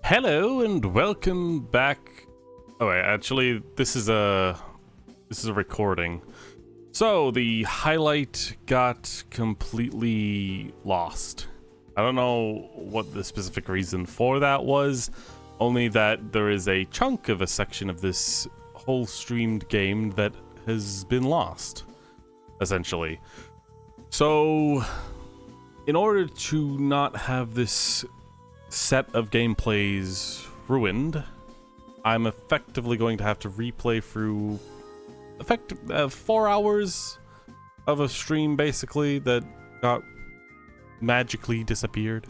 Hello and welcome back. Oh wait, actually this is a recording. So the highlight got completely lost. I don't know what the specific reason for that was, only that there is a chunk of a section of this whole streamed game that has been lost, essentially. So in order to not have this set of gameplays ruined, I'm effectively going to have to replay through 4 hours of a stream, basically, that got magically disappeared.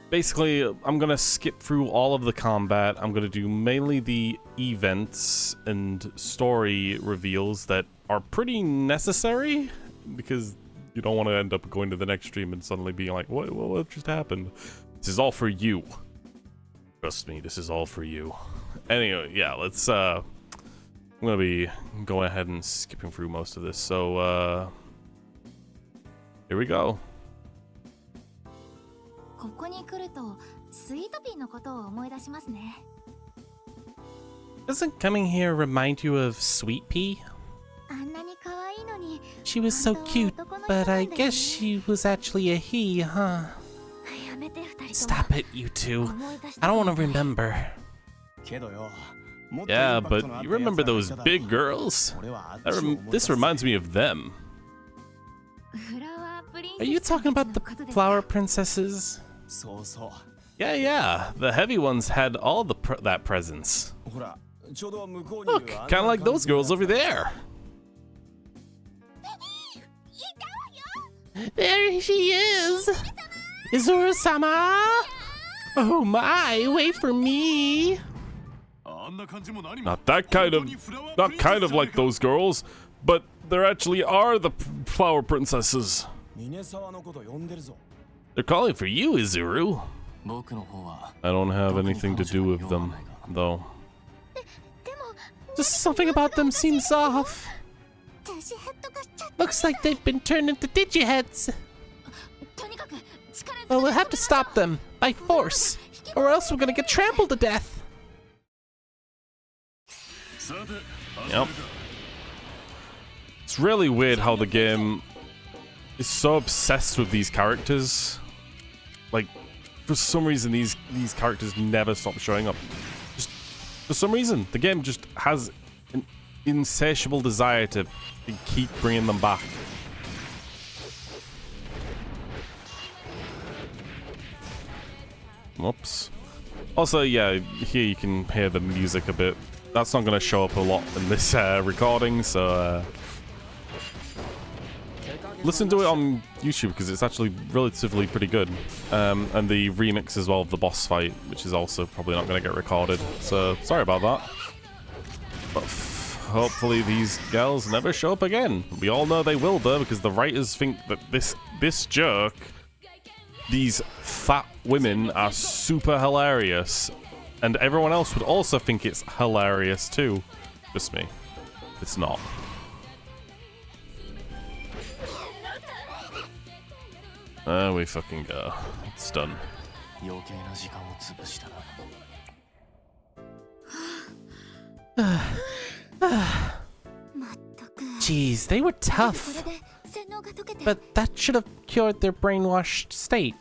Basically, I'm gonna skip through all of the combat. I'm gonna do mainly the events and story reveals that are pretty necessary, because you don't want to end up going to the next stream and suddenly being like, what just happened? This is all for you. Trust me, this is all for you. Anyway, yeah, let's, I'm gonna be going ahead and skipping through most of this, so, here we go. Doesn't coming here remind you of Sweet Pea? She was so cute, but I guess she was actually a he, huh? Stop it, you two. I don't want to remember. Yeah, but you remember those big girls? This reminds me of them. Are you talking about the flower princesses? Yeah, the heavy ones had all that presence. Look, kind of like those girls over there. There she is! Izuru-sama! Oh my, wait for me! Not kind of like those girls, but there actually are the flower princesses. They're calling for you, Izuru. I don't have anything to do with them, though. Just something about them seems off. Looks like they've been turned into digiheads. Well, we'll have to stop them by force, or else we're gonna get trampled to death. Yep. It's really weird how the game is so obsessed with these characters. Like, for some reason, these characters never stop showing up. Just for some reason, the game just has an insatiable desire to keep bringing them back. Whoops. Also, yeah, here you can hear the music a bit. That's not going to show up a lot in this recording, so listen to it on YouTube because it's actually relatively pretty good. And the remix as well of the boss fight, which is also probably not going to get recorded. So sorry about that. But hopefully these girls never show up again. We all know they will, though, because the writers think that this jerk, these fat women, are super hilarious, and everyone else would also think it's hilarious too. Just me. It's not. There we fucking go. It's done. Jeez, they were tough. But that should have cured their brainwashed state.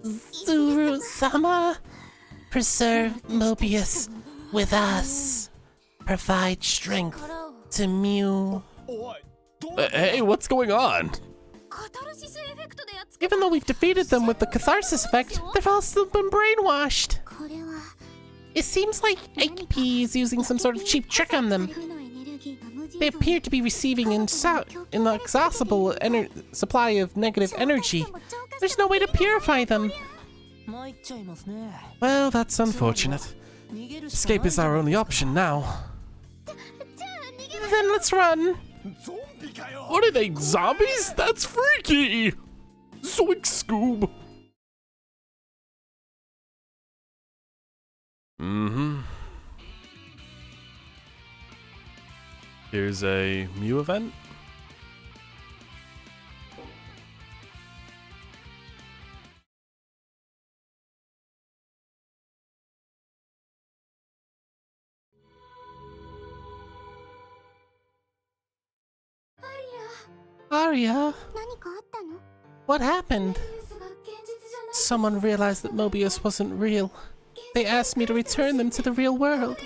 Zuru-sama, preserve Mobius with us. Provide strength to Mew. Hey, what's going on? Even though we've defeated them with the catharsis effect, they've all still been brainwashed. It seems like AP is using some sort of cheap trick on them. They appear to be receiving an inexhaustible supply of negative energy. There's no way to purify them. Well, that's unfortunate. Escape is our only option now. Then let's run. What are they, zombies? That's freaky! Zoink Scoob! Here's a Mew event. Arya, what happened? Someone realized that Mobius wasn't real. They asked me to return them to the real world.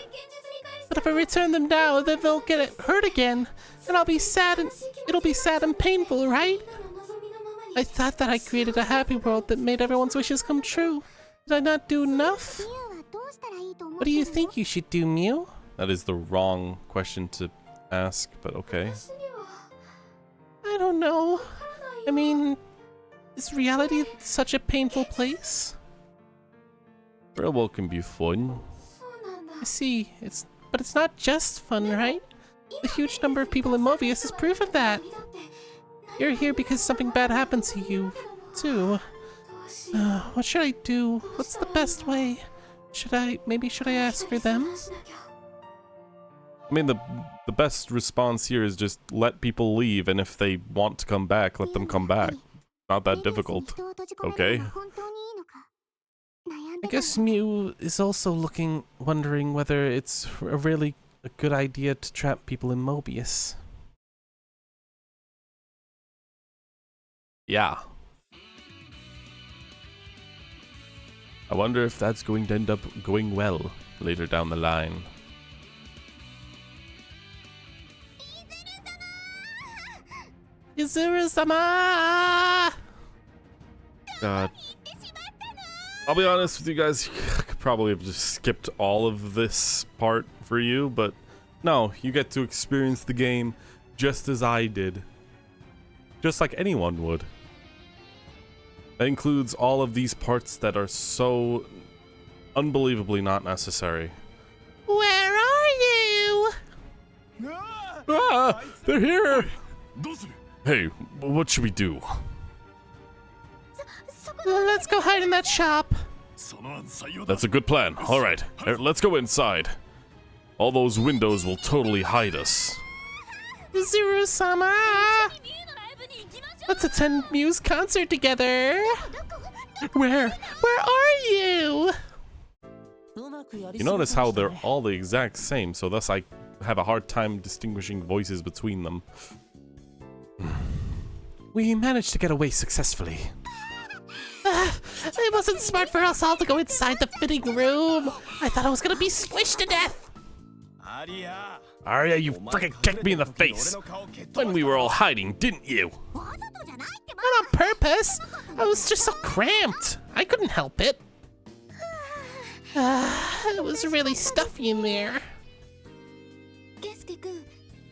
But if I return them now, then they'll get hurt again, and I'll be sad and it'll be sad and painful, right? I thought that I created a happy world that made everyone's wishes come true. Did I not do enough? What do you think you should do, Mew? That is the wrong question to ask, but okay. I don't know. I mean, is reality such a painful place? Real world can be fun. I see. But it's not just fun, right? The huge number of people in Mobius is proof of that. You're here because something bad happened to you, too. What should I do? What's the best way? Should I ask for them? I mean, the best response here is just let people leave, and if they want to come back, let them come back. Not that difficult, okay? I guess Mew is also wondering whether it's really a good idea to trap people in Mobius. Yeah. I wonder if that's going to end up going well later down the line. Izuru-sama! God. I'll be honest with you guys, I could probably have just skipped all of this part for you, but no, you get to experience the game just as I did. Just like anyone would. That includes all of these parts that are so unbelievably not necessary. Where are you? Ah! They're here! Hey, what should we do? Let's go hide in that shop. That's a good plan. Alright, let's go inside. All those windows will totally hide us. Izuru-sama! Let's attend Mew's concert together. Where are you? You notice how they're all the exact same, so thus I have a hard time distinguishing voices between them. We managed to get away successfully. It wasn't smart for us all to go inside the fitting room. I thought I was gonna be squished to death. Arya, you freaking kicked me in the face when we were all hiding, didn't you? Not on purpose. I was just so cramped. I couldn't help it. It was really stuffy in there.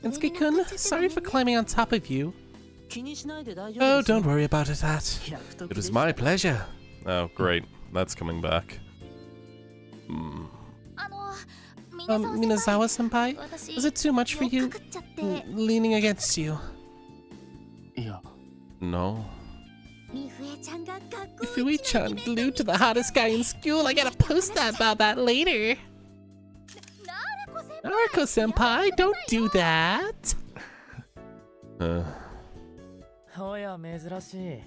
Gensuke-kun, sorry for climbing on top of you. Oh, don't worry about it, that. It was my pleasure. Oh, great. That's coming back. Minazawa-senpai, was it too much for you? Leaning against you. No. Mifue-chan glued to the hottest guy in school. I gotta post about that later. Naruko-senpai, don't do that.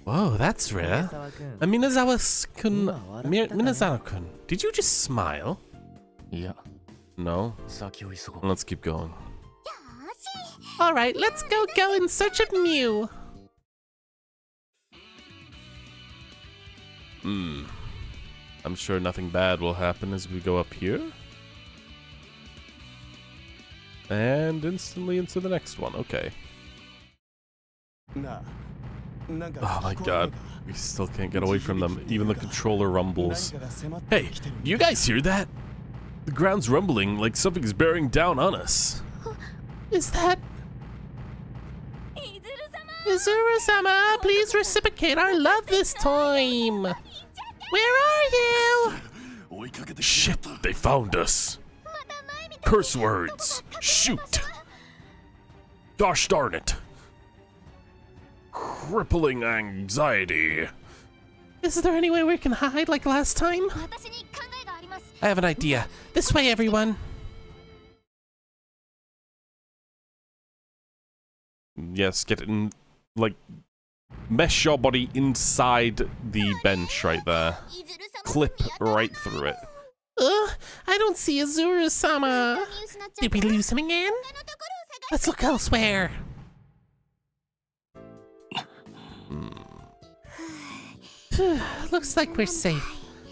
Whoa, that's rare. Minazawa-kun, did you just smile? No? Let's keep going. Alright, let's go in search of Mew. I'm sure nothing bad will happen as we go up here. And instantly into the next one, okay. Oh my god, we still can't get away from them. Even the controller rumbles. Hey, you guys hear that? The ground's rumbling like something's bearing down on us. Is that... Izuru-sama, please reciprocate our love this time. Where are you? Shit, they found us. Curse words. Shoot. Gosh darn it. Crippling anxiety. Is there any way we can hide like last time? I have an idea. This way, everyone. Yes, get in, like, mesh your body inside the bench right there. Clip right through it. I don't see Izuru-sama. Did we lose him again? Let's look elsewhere. Looks like we're safe.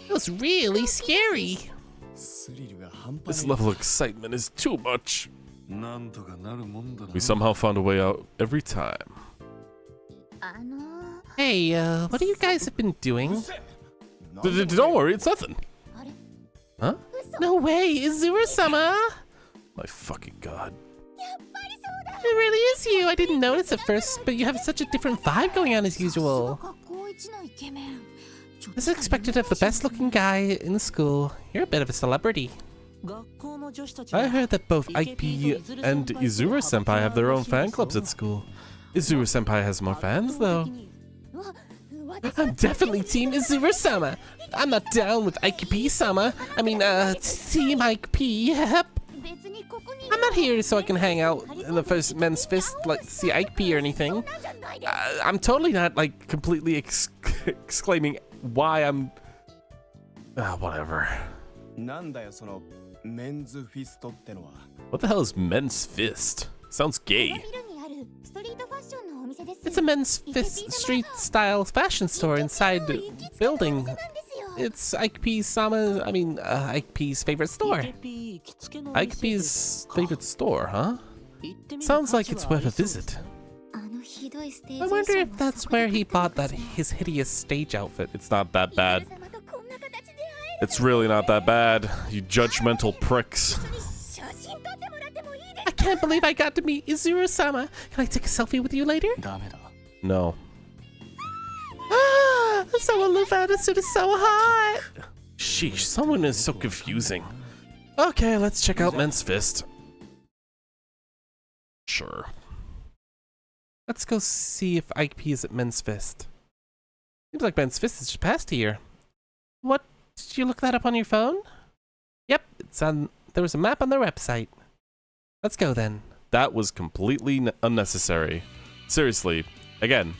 It was really scary. This level of excitement is too much. We somehow found a way out every time. Hey, what do you guys have been doing? Don't worry, it's nothing. Huh? No way, Izuru-sama! My fucking god. It really is you. I didn't notice at first, but you have such a different vibe going on as usual. This is expected of the best looking guy in the school. You're a bit of a celebrity. I heard that both Ip and Izuru-senpai have their own fan clubs at school. Izuru-senpai has more fans, though. I'm definitely Team Izuru-sama. I'm not down with Ip-sama. I mean, Team Ip. Yep. I'm not here so I can hang out in the first men's fist, like, to see Ip or anything. I'm totally not, like, completely exclaiming why I'm... whatever. What the hell is men's fist? Sounds gay. It's a men's fist street-style fashion store inside the building. It's Ike's favorite store. Ike's favorite store, huh? Sounds like it's worth a visit. I wonder if that's where he bought his hideous stage outfit. It's not that bad. It's really not that bad, you judgmental pricks. I can't believe I got to meet Izuru-sama. Can I take a selfie with you later? No. Ah, someone look at us, it is so hot. Sheesh, someone is so confusing. Okay, let's check out Men's Fist. Sure. Let's go see if Ike is at Men's Fist. Seems like Men's Fist is just past here. What? Did you look that up on your phone? Yep, it's on. There was a map on their website. Let's go then. That was completely unnecessary. Seriously, again,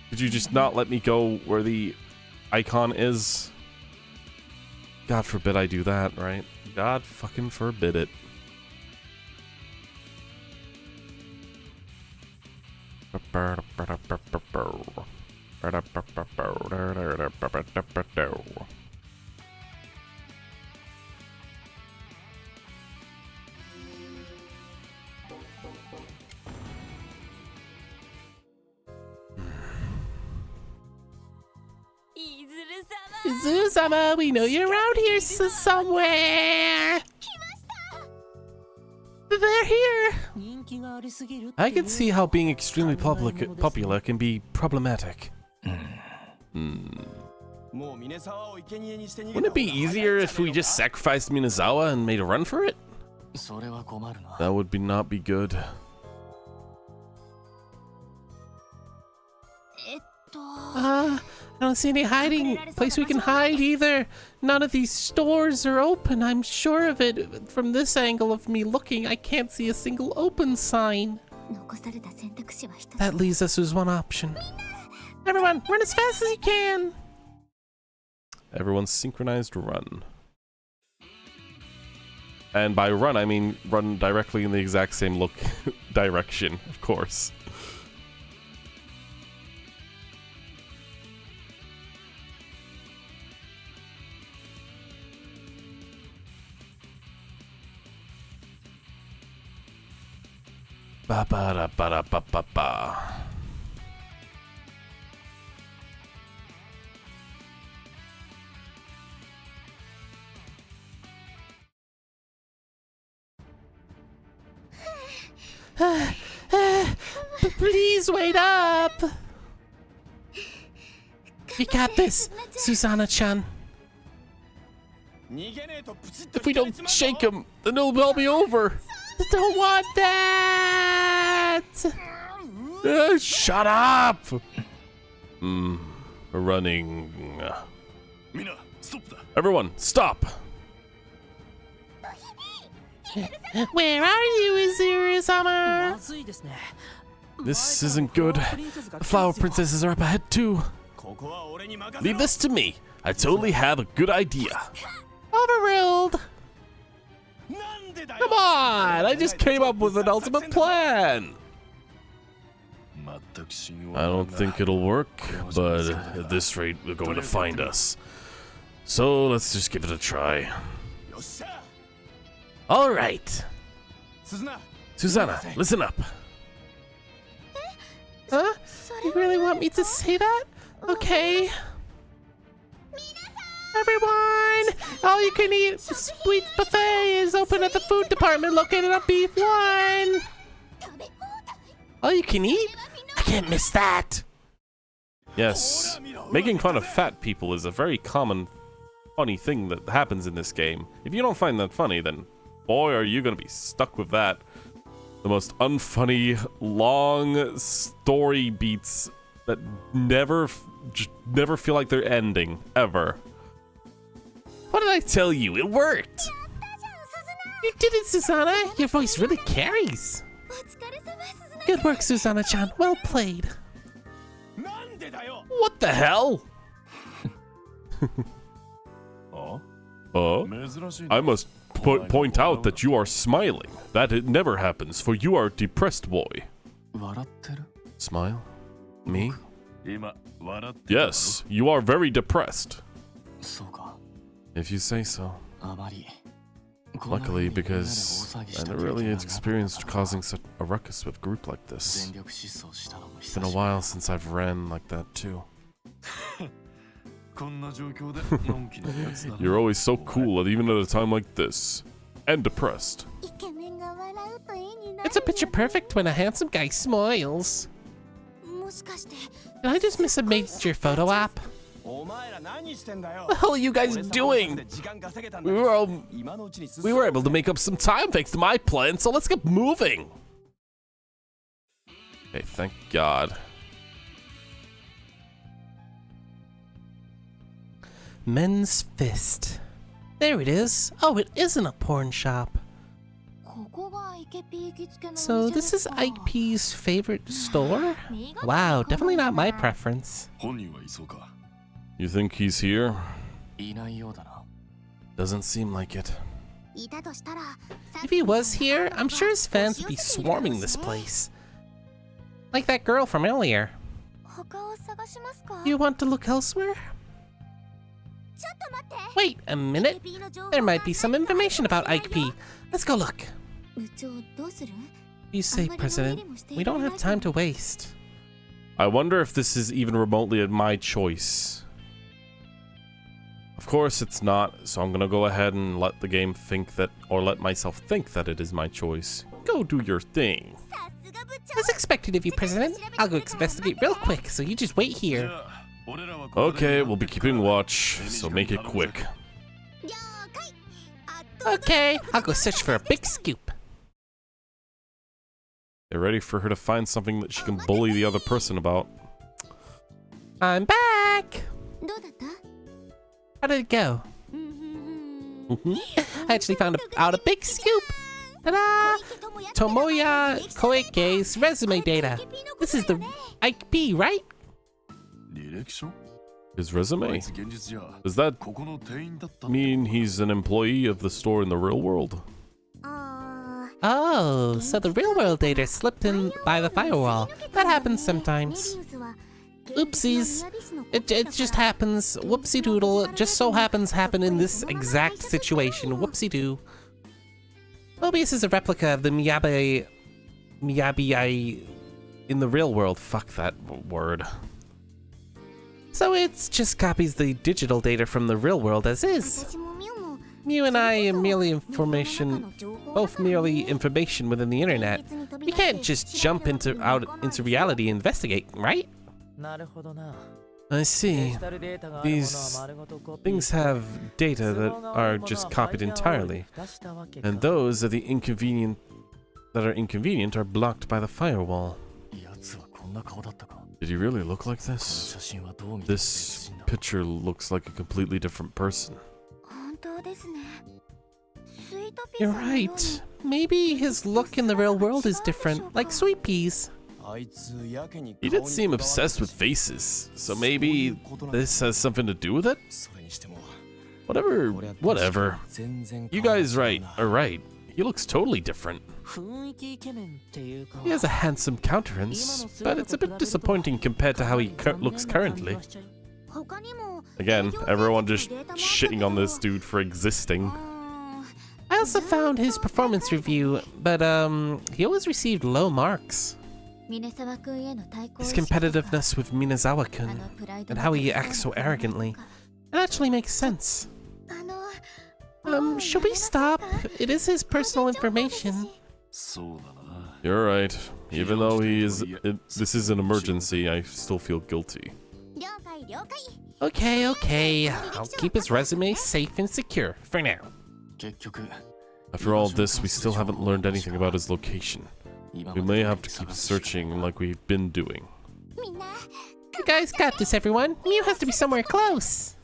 could you just not let me go where the icon is? God forbid I do that, right? God fucking forbid it. Izuru-sama, we know you're around here somewhere. They're here. I can see how being extremely popular can be problematic. Wouldn't it be easier if we just sacrificed Minazawa and made a run for it? That would not be good. I don't see any hiding place we can hide either. None of these stores are open. I'm sure of it. From this angle of me looking, I can't see a single open sign. That leaves us with one option. Everyone, run as fast as you can. Everyone's synchronized run. And by run, I mean run directly in the exact same direction, of course. Ba ba da ba da ba ba ba. Please wait up. You got this, Susanna-chan. If we don't shake him, then it'll all be over. Don't want that! Shut up! We're running. Everyone, stop! Where are you, Izuru-sama? This isn't good. The flower princesses are up ahead too. Leave this to me. I totally have a good idea. Overruled! Come on! I just came up with an ultimate plan! I don't think it'll work, but at this rate, they're going to find us. So let's just give it a try. All right. Susanna, listen up. Huh? You really want me to say that? Okay. Everyone! All you can eat sweet buffet is open at the food department located on B1. All you can eat? I can't miss that. Yes, making fun of fat people is a very common, funny thing that happens in this game. If you don't find that funny, then boy, are you gonna be stuck with that. The most unfunny, long story beats that never feel like they're ending, ever. What did I tell you? It worked! You did it, Susanna. Your voice really carries. Good work, Susanna-chan. Well played. What the hell? I must point out that you are smiling. That it never happens, for you are a depressed boy. Smile? Me? Yes, you are very depressed. If you say so. Luckily, because I never really experienced causing such a ruckus with a group like this. It's been a while since I've ran like that too. You're always so cool, even at a time like this. And depressed. It's a picture perfect when a handsome guy smiles. Did I just miss a major photo app? What the hell are you guys doing? We were able to make up some time thanks to my plan, so let's get moving. Okay, thank God. Men's Fist. There it is. Oh, it isn't a porn shop. So this is Ike P's favorite store? Wow, definitely not my preference. You think he's here? Doesn't seem like it. If he was here, I'm sure his fans would be swarming this place. Like that girl from earlier. You want to look elsewhere? Wait a minute. There might be some information about Ike P. Let's go look. You say, President, we don't have time to waste. I wonder if this is even remotely my choice. Of course it's not, so I'm gonna go ahead and let the game think that, or let myself think that it is my choice. Go do your thing. As expected of you, President. I'll go investigate real quick, so you just wait here. Okay, we'll be keeping watch, so make it quick. Okay, I'll go search for a big scoop. Get ready for her to find something that she can bully the other person about. I'm back! How did it go? I actually found out a big scoop! Ta-da! Tomoya Koike's resume data. This is the Ike P, right? His resume? Does that mean he's an employee of the store in the real world? Oh, so the real world data slipped in by the firewall. That happens sometimes. Oopsies. It just happens. Whoopsie doodle. It just so happens happen in this exact situation. Whoopsie doo. Mobius is a replica of the Miyabi In the real world. Fuck that word. So it just copies the digital data from the real world as is. Mew and I are merely information within the internet. We can't just jump into reality and investigate, right? I see. These things have data that are just copied entirely, and those that are inconvenient are blocked by the firewall. Did he really look like this? This picture looks like a completely different person. You're right. Maybe his look in the real world is different, like Sweet Peas. He did seem obsessed with faces, so maybe this has something to do with it? Whatever. You guys are right. He he looks totally different. He has a handsome countenance, but it's a bit disappointing compared to how he looks currently. Again, everyone just shitting on this dude for existing. I also found his performance review, but he always received low marks. His competitiveness with Minazawa-kun and how he acts so arrogantly, it actually makes sense. Should we stop? It is his personal information. You're right. Even though this is an emergency, I still feel guilty. Okay. I'll keep his resume safe and secure for now. After all this, we still haven't learned anything about his location. We may have to keep searching like we've been doing. You guys got this, everyone. Mew has to be somewhere close.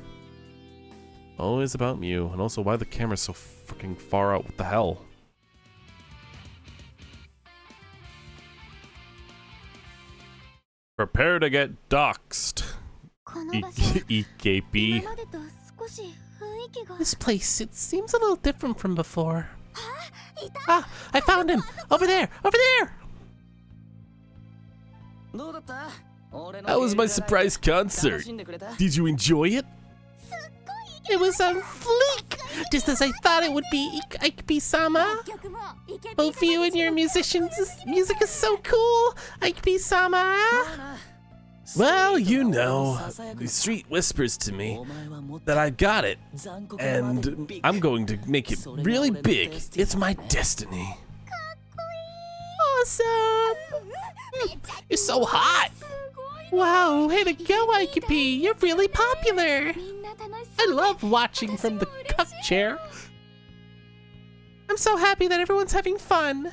Always about Mew, and also why the camera's so freaking far out. What the hell? Prepare to get doxxed. EKP. This place, it seems a little different from before. Ah, I found him! Over there! Over there! That was my surprise concert. Did you enjoy it? It was on fleek! Just as I thought it would be, Ike-sama. Both of you and your musicians' music is so cool! Ike-sama! Well, you know, the street whispers to me that I got it, and I'm going to make it really big. It's my destiny. Awesome! You're so hot! Wow, way to go, Ike-P! You're really popular! I love watching from the cup chair. I'm so happy that everyone's having fun.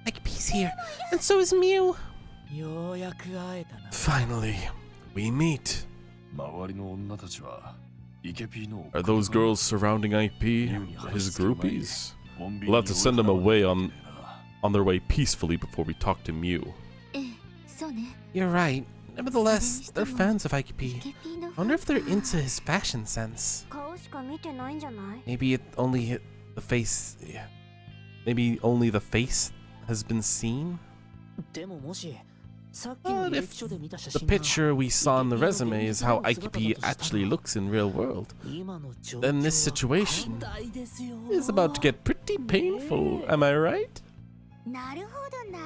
Ike-P's here, and so is Mew. Finally, we meet. Are those girls surrounding IP his groupies? We'll have to send them away on their way peacefully before we talk to Mew. You're right. Nevertheless, they're fans of Ike-P. I wonder if they're into his fashion sense. Maybe it only hit the face. Yeah. Maybe only the face has been seen? But if the picture we saw in the resume is how Ike-P actually looks in real world, then this situation is about to get pretty painful, am I right?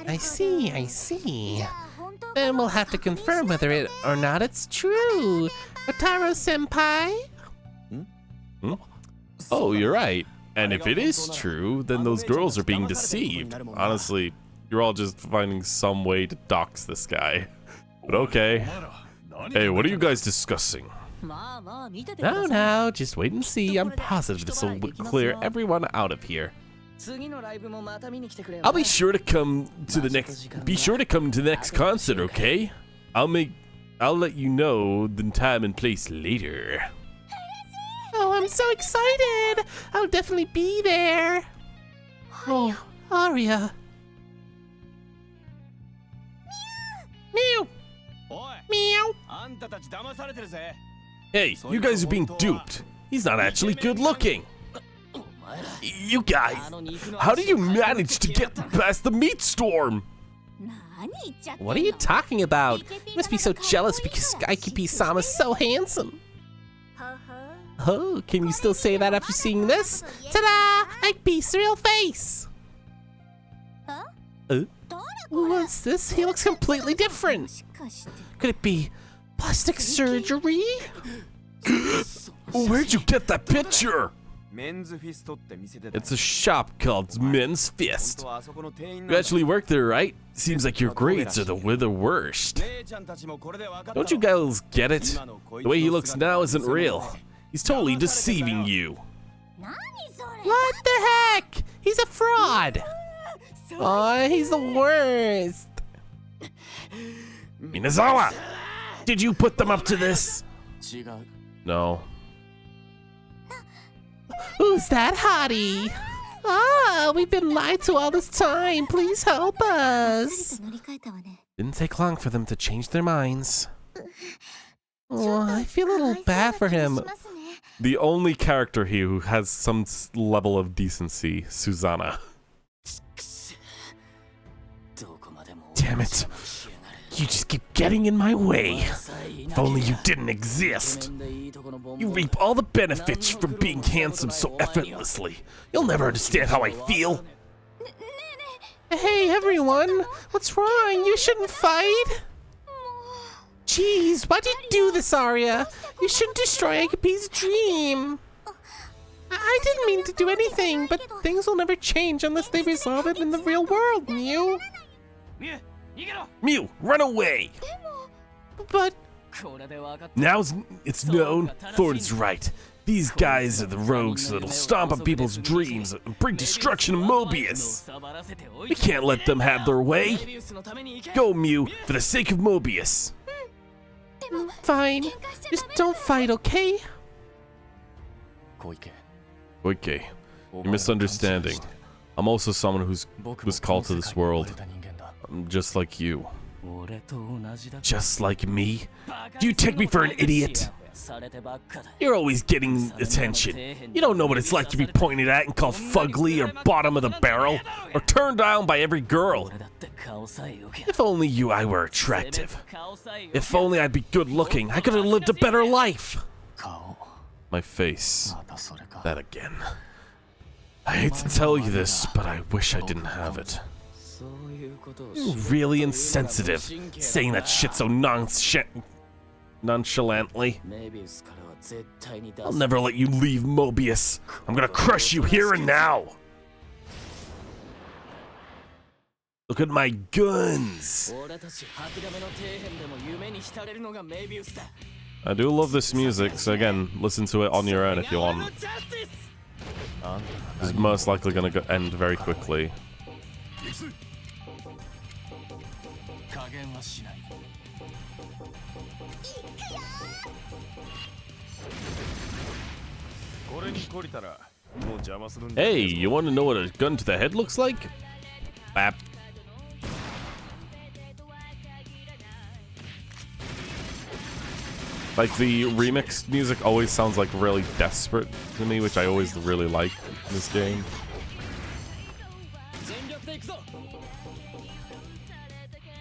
I see. Then we'll have to confirm whether it or not it's true. Otaro-senpai? Oh, you're right. And if it is true, then those girls are being deceived. Honestly, you're all just finding some way to dox this guy. But okay. Hey, what are you guys discussing? No, just wait and see. I'm positive this will clear everyone out of here. I'll be sure to come to the next concert, okay? I'll let you know the time and place later. Oh, I'm so excited! I'll definitely be there. Oh, Aria. Mew! Meow! Hey, you guys are being duped. He's not actually good looking. You guys, how do you manage to get past the meat storm? What are you talking about? You must be so jealous because Ike-P-sama is so handsome. Oh, can you still say that after seeing this? Ta-da! Ike-P's real face! What's this? He looks completely different. Could it be plastic surgery? Where'd you get that picture? It's a shop called Men's Fist. You actually work there, right? Seems like your grades are the worst. Don't you guys get it? The way he looks now isn't real. He's totally deceiving you. What the heck? He's a fraud. Oh, he's the worst. Minazawa, did you put them up to this? No. Who's that hottie? Ah, we've been lied to all this time. Please help us. Didn't take long for them to change their minds. Oh, I feel a little bad for him. The only character here who has some level of decency, Susanna. Damn it. You just keep getting in my way. If only you didn't exist. You reap all the benefits from being handsome so effortlessly. You'll never understand how I feel. Hey, everyone. What's wrong? You shouldn't fight. Jeez, why'd you do this, Arya? You shouldn't destroy Agape's dream. I didn't mean to do anything, but things will never change unless they resolve it in the real world, Mew. Mew, run away! But... Now it's known, Thorn's right. These guys are the rogues that'll stomp on people's dreams and bring destruction to Mobius. We can't let them have their way. Go, Mew, for the sake of Mobius. Fine. Just don't fight, okay? Koike, you're misunderstanding. I'm also someone who was called to this world. I'm just like you. Just like me? Do you take me for an idiot? You're always getting attention. You don't know what it's like to be pointed at and called fugly or bottom of the barrel, or turned down by every girl. If only I were attractive. If only I'd be good looking, I could have lived a better life. My face. That again. I hate to tell you this, but I wish I didn't have it. You're really insensitive, saying that shit so nonchalantly. I'll never let you leave Mobius. I'm gonna crush you here and now. Look at my guns. I do love this music, so again, listen to it on your own if you want. It's most likely gonna end very quickly. Hey, you want to know what a gun to the head looks like? Bap. Like, the remixed music always sounds like really desperate to me, which I always really like in this game.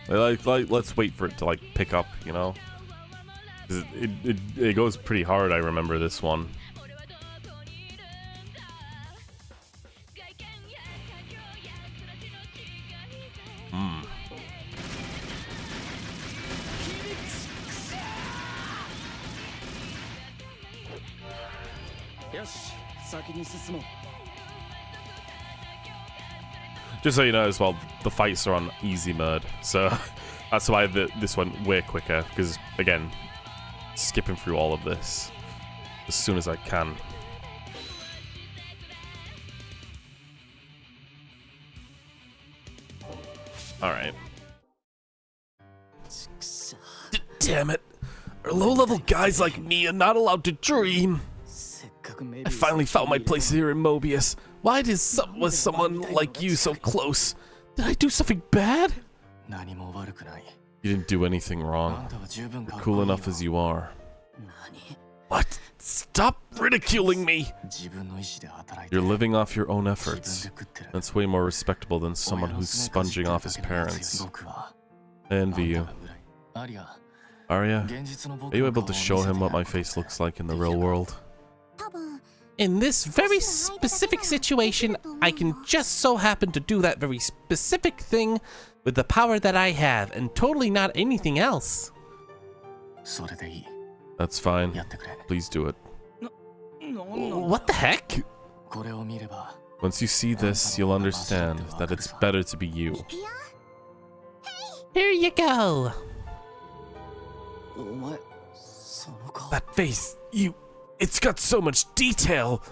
Like, let's wait for it to, like, pick up, you know? It goes pretty hard, I remember this one. Just so you know as well, the fights are on easy mode, so that's why this went way quicker, because again, skipping through all of this as soon as I can. Alright. Damn it. Are low-level guys like me are not allowed to dream? I finally found my place here in Mobius. Why was someone like you so close? Did I do something bad? You didn't do anything wrong. You're cool enough as you are. What? Stop ridiculing me! You're living off your own efforts. That's way more respectable than someone who's sponging off his parents. I envy you. Arya, are you able to show him what my face looks like in the real world? In this very specific situation, I can just so happen to do that very specific thing with the power that I have, and totally not anything else. That's fine. Please do it. What the heck? Once you see this, you'll understand that it's better to be you. Here you go. That face, it's got so much detail.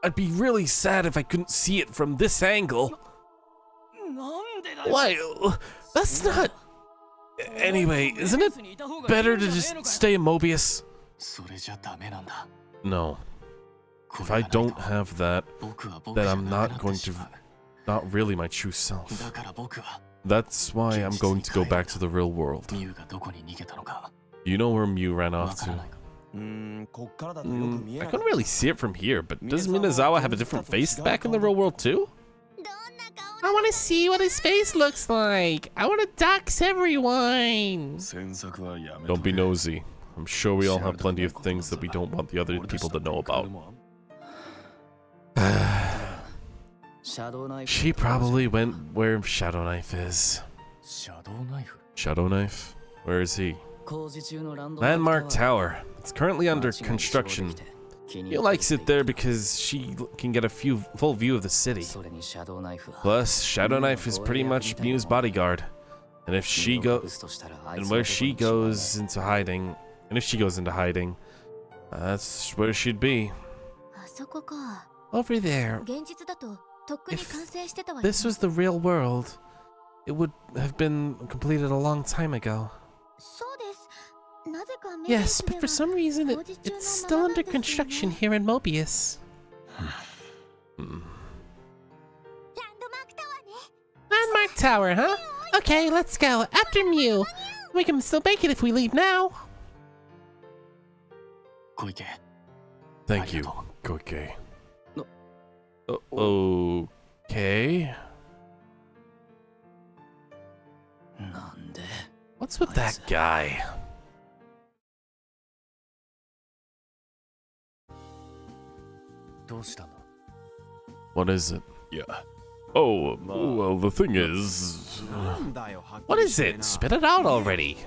I'd be really sad if I couldn't see it from this angle. Why? That's not... Anyway, isn't it better to just stay in Mobius? No. If I don't have that, then I'm not really my true self. That's why I'm going to go back to the real world. You know where Mew ran off to? I couldn't really see it from here, but does Minazawa have a different face back in the real world too? I want to see what his face looks like. I want to dox everyone. Don't be nosy. I'm sure we all have plenty of things that we don't want the other people to know about. She probably went where Shadow Knife is. Shadow Knife? Where is he? Landmark Tower. It's currently under construction. He likes it there because she can get a full view of the city. Plus, Shadow Knife is pretty much Miu's bodyguard. And if she where she goes into hiding, that's where she'd be. Over there. If this was the real world, it would have been completed a long time ago. Yes, but for some reason it's still under construction here in Mobius. Landmark Tower, huh? Okay, let's go. After Miu. We can still make it if we leave now. Thank you, Koike. Okay. What's with that guy? What is it? Yeah. Oh, well, the thing is... What is it? Spit it out already.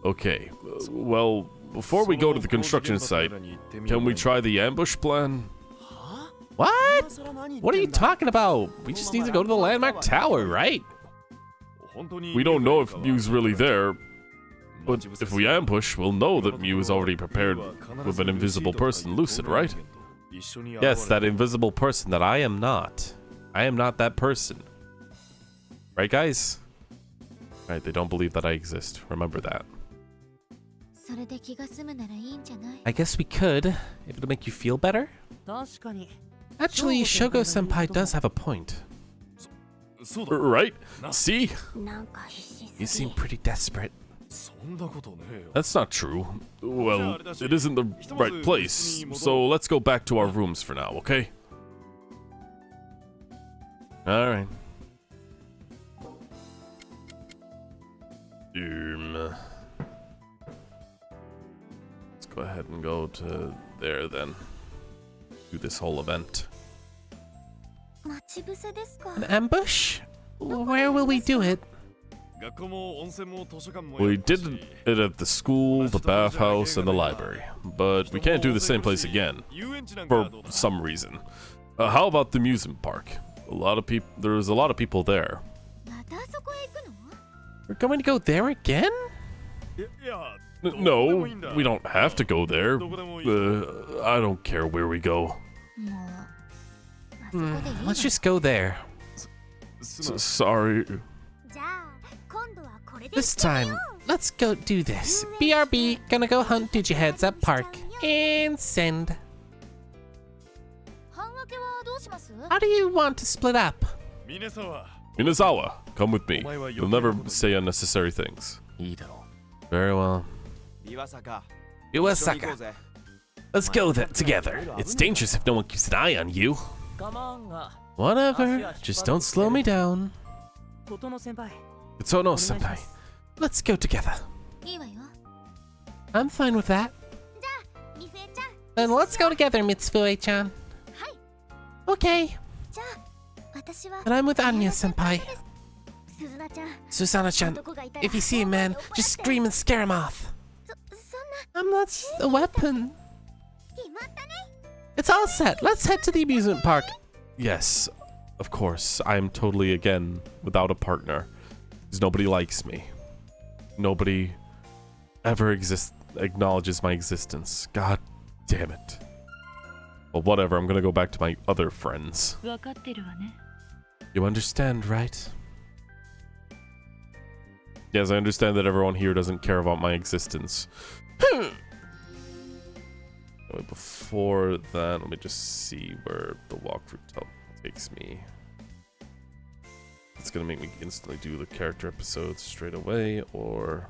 Okay, well, before we go to the construction site, can we try the ambush plan? What? What are you talking about? We just need to go to the Landmark Tower, right? We don't know if Miu's really there, but if we ambush, we'll know that Miu is already prepared with an invisible person, Lucid, right? Yes, that invisible person that I am not. I am not that person. Right, guys? Right, they don't believe that I exist. Remember that. I guess we could, if it'll make you feel better. Actually, Shogo-senpai does have a point. Right? See? You seem pretty desperate. That's not true. Well, it isn't the right place, so let's go back to our rooms for now, okay? Alright. Let's go ahead and go to there then. Do this whole event. An ambush? Where will we do it? We did it at the school, the bathhouse, and the library, but we can't do the same place again, for some reason. How about the amusement park? There's a lot of people there. We're going to go there again? No, we don't have to go there. I don't care where we go. Let's just go there. Sorry. This time, let's go do this. BRB, gonna go hunt digiheads at park. And send. How do you want to split up? Minazawa, come with me. You'll never say unnecessary things. Very well. Iwasaka. Let's go together. It's dangerous if no one keeps an eye on you. Whatever, just don't slow me down. Tsuno-senpai. Let's go together. I'm fine with that. Then let's go together, Mitsufue-chan. Okay. And I'm with Anya-senpai. Susanna-chan, if you see a man, just scream and scare him off. I'm not a weapon. It's all set. Let's head to the amusement park. Yes, of course. I am totally, again, without a partner. Because nobody likes me. Nobody ever acknowledges my existence. God damn it. Well, whatever. I'm gonna go back to my other friends. You understand, right? Yes, I understand that everyone here doesn't care about my existence. Before that, let me just see where the walkthrough takes me. It's gonna make me instantly do the character episodes straight away, or...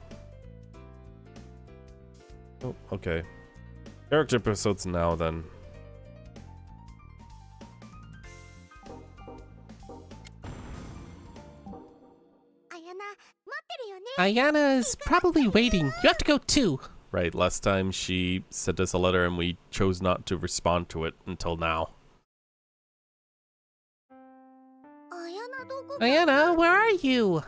Oh, okay. Character episodes now, then. Ayana is probably waiting. You have to go too. Right, last time she sent us a letter and we chose not to respond to it until now. Ayana, where are you?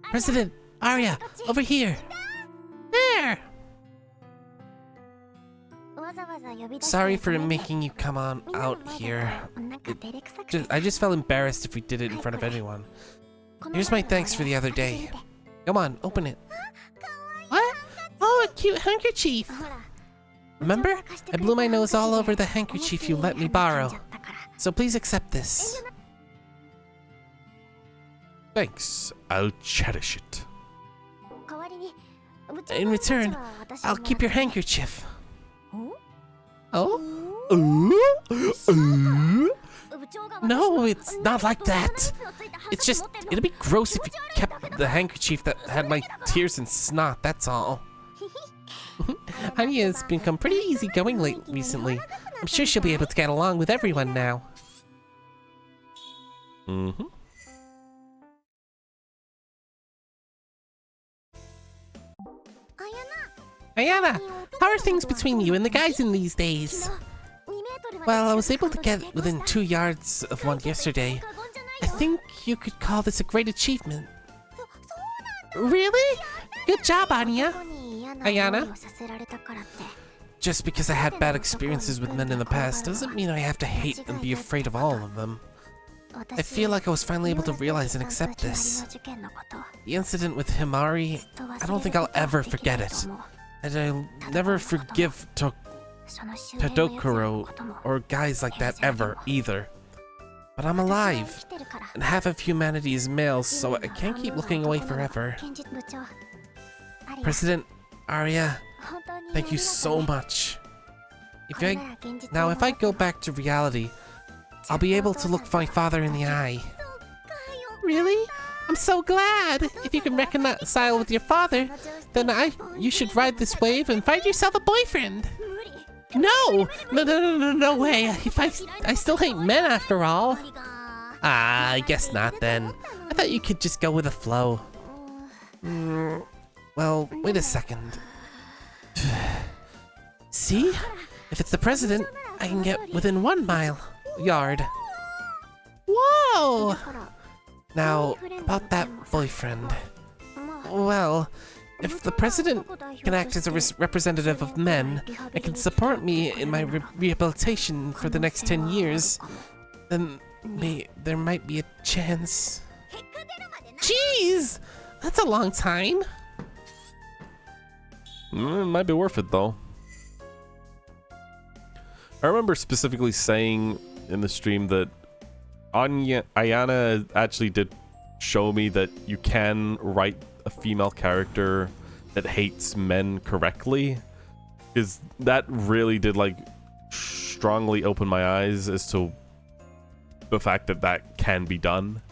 President, Arya, over here. There! Sorry for making you come on out here. I just felt embarrassed if we did it in front of anyone. Here's my thanks for the other day. Come on, open it. What? Oh, a cute handkerchief. Remember? I blew my nose all over the handkerchief you let me borrow. So please accept this. Thanks. I'll cherish it. In return, I'll keep your handkerchief. Oh? No, it's not like that. It's just, it'd be gross if you kept the handkerchief that had my tears and snot, that's all. Anya's become pretty easygoing recently. I'm sure she'll be able to get along with everyone now. Mm-hmm. Ayana, how are things between you and the guys in these days? Well, I was able to get within 2 yards of one yesterday. I think you could call this a great achievement. Really? Good job, Anya. Ayana? Just because I had bad experiences with men in the past doesn't mean I have to hate and be afraid of all of them. I feel like I was finally able to realize and accept this. The incident with Himari, I don't think I'll ever forget it. And I'll never forgive Tadokuro or guys like that ever, either. But I'm alive, and half of humanity is male, so I can't keep looking away forever. President Arya, thank you so much. If I go back to reality, I'll be able to look my father in the eye. Really? I'm so glad! If you can reconcile with your father, then you should ride this wave and find yourself a boyfriend! No way! I still hate men after all! Ah, I guess not then. I thought you could just go with the flow. Well, wait a second. See? If it's the president, I can get within 1 yard. Whoa! Now, about that boyfriend. Well, if the president can act as a representative of men and can support me in my rehabilitation for the next 10 years, then there might be a chance. Jeez! That's a long time. It might be worth it, though. I remember specifically saying in the stream that Ayana actually did show me that you can write a female character that hates men correctly, because that really did like strongly open my eyes as to the fact that that can be done.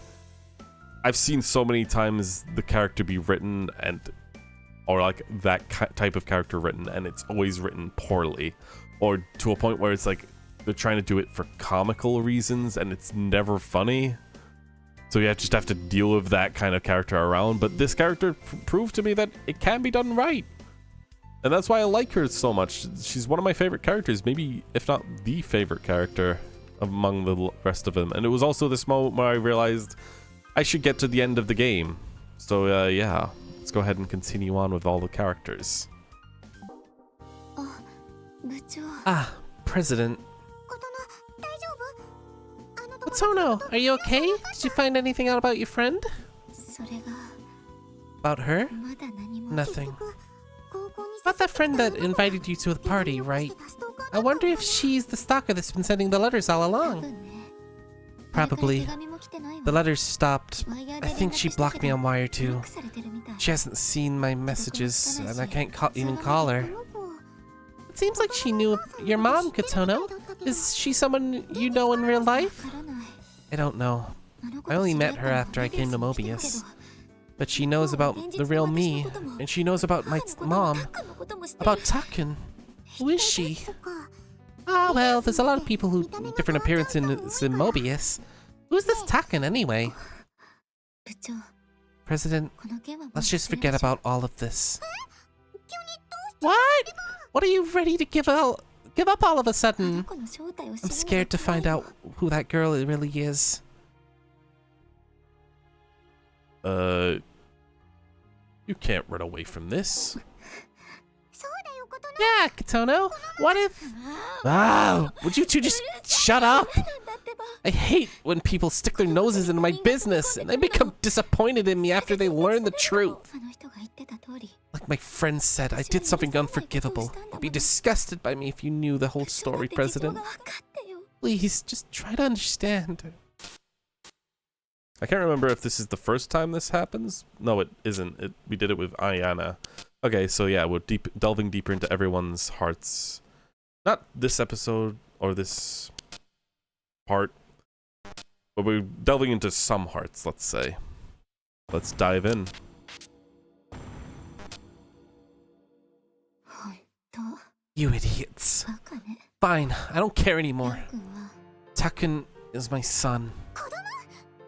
I've seen so many times the character be written or like that type of character written, and it's always written poorly, or to a point where it's like they're trying to do it for comical reasons and it's never funny. So you just have to deal with that kind of character around. But this character proved to me that it can be done right. And that's why I like her so much. She's one of my favorite characters, maybe if not the favorite character among the rest of them. And it was also this moment where I realized I should get to the end of the game. So yeah, let's go ahead and continue on with all the characters. Ah, President. Kotono, are you okay? Did you find anything out about your friend? About her? Nothing. About that friend that invited you to the party, right? I wonder if she's the stalker that's been sending the letters all along. Probably. The letters stopped. I think she blocked me on Wire too. She hasn't seen my messages, and I can't even call her. It seems like she knew your mom, Kotono. Is she someone you know in real life? I don't know. I only met her after I came to Mobius. But she knows about the real me, and she knows about my mom, about Takun. Who is she? Ah, well, there's a lot of people who different appearance in Mobius. Who's this Takun anyway? President, let's just forget about all of this. What? What are you ready to give up all of a sudden? I'm scared to find out who that girl really is. You can't run away from this. Yeah, Katono. What if... Ah, would you two just shut up? I hate when people stick their noses into my business and they become disappointed in me after they learn the truth. Like my friend said, I did something unforgivable. You'd be disgusted by me if you knew the whole story, President. Please, just try to understand. I can't remember if this is the first time this happens. No, it isn't. We did it with Ayana. Okay, so yeah, we're delving deeper into everyone's hearts. Not this episode or this part, but we're delving into some hearts, let's say. Let's dive in. You idiots. Fine, I don't care anymore. Takun is my son.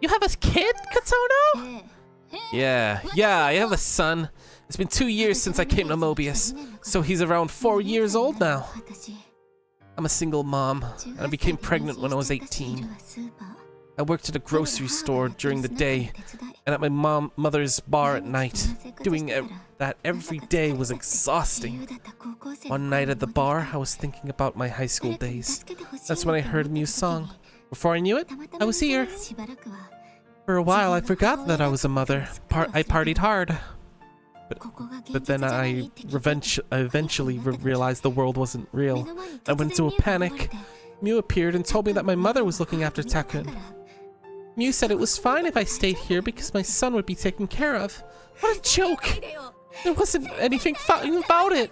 You have a kid, Katono? Yeah, I have a son. It's been 2 years since I came to Mobius, so he's around 4 years old now. I'm a single mom, and I became pregnant when I was 18. I worked at a grocery store during the day, and at my mother's bar at night. Doing that every day was exhausting. One night at the bar, I was thinking about my high school days. That's when I heard a Muse song. Before I knew it, I was here. For a while, I forgot that I was a mother. I partied hard. But then I eventually realized the world wasn't real. I went into a panic. Mew appeared and told me that my mother was looking after Takun. Mew said it was fine if I stayed here because my son would be taken care of. What a joke! There wasn't anything fine about it.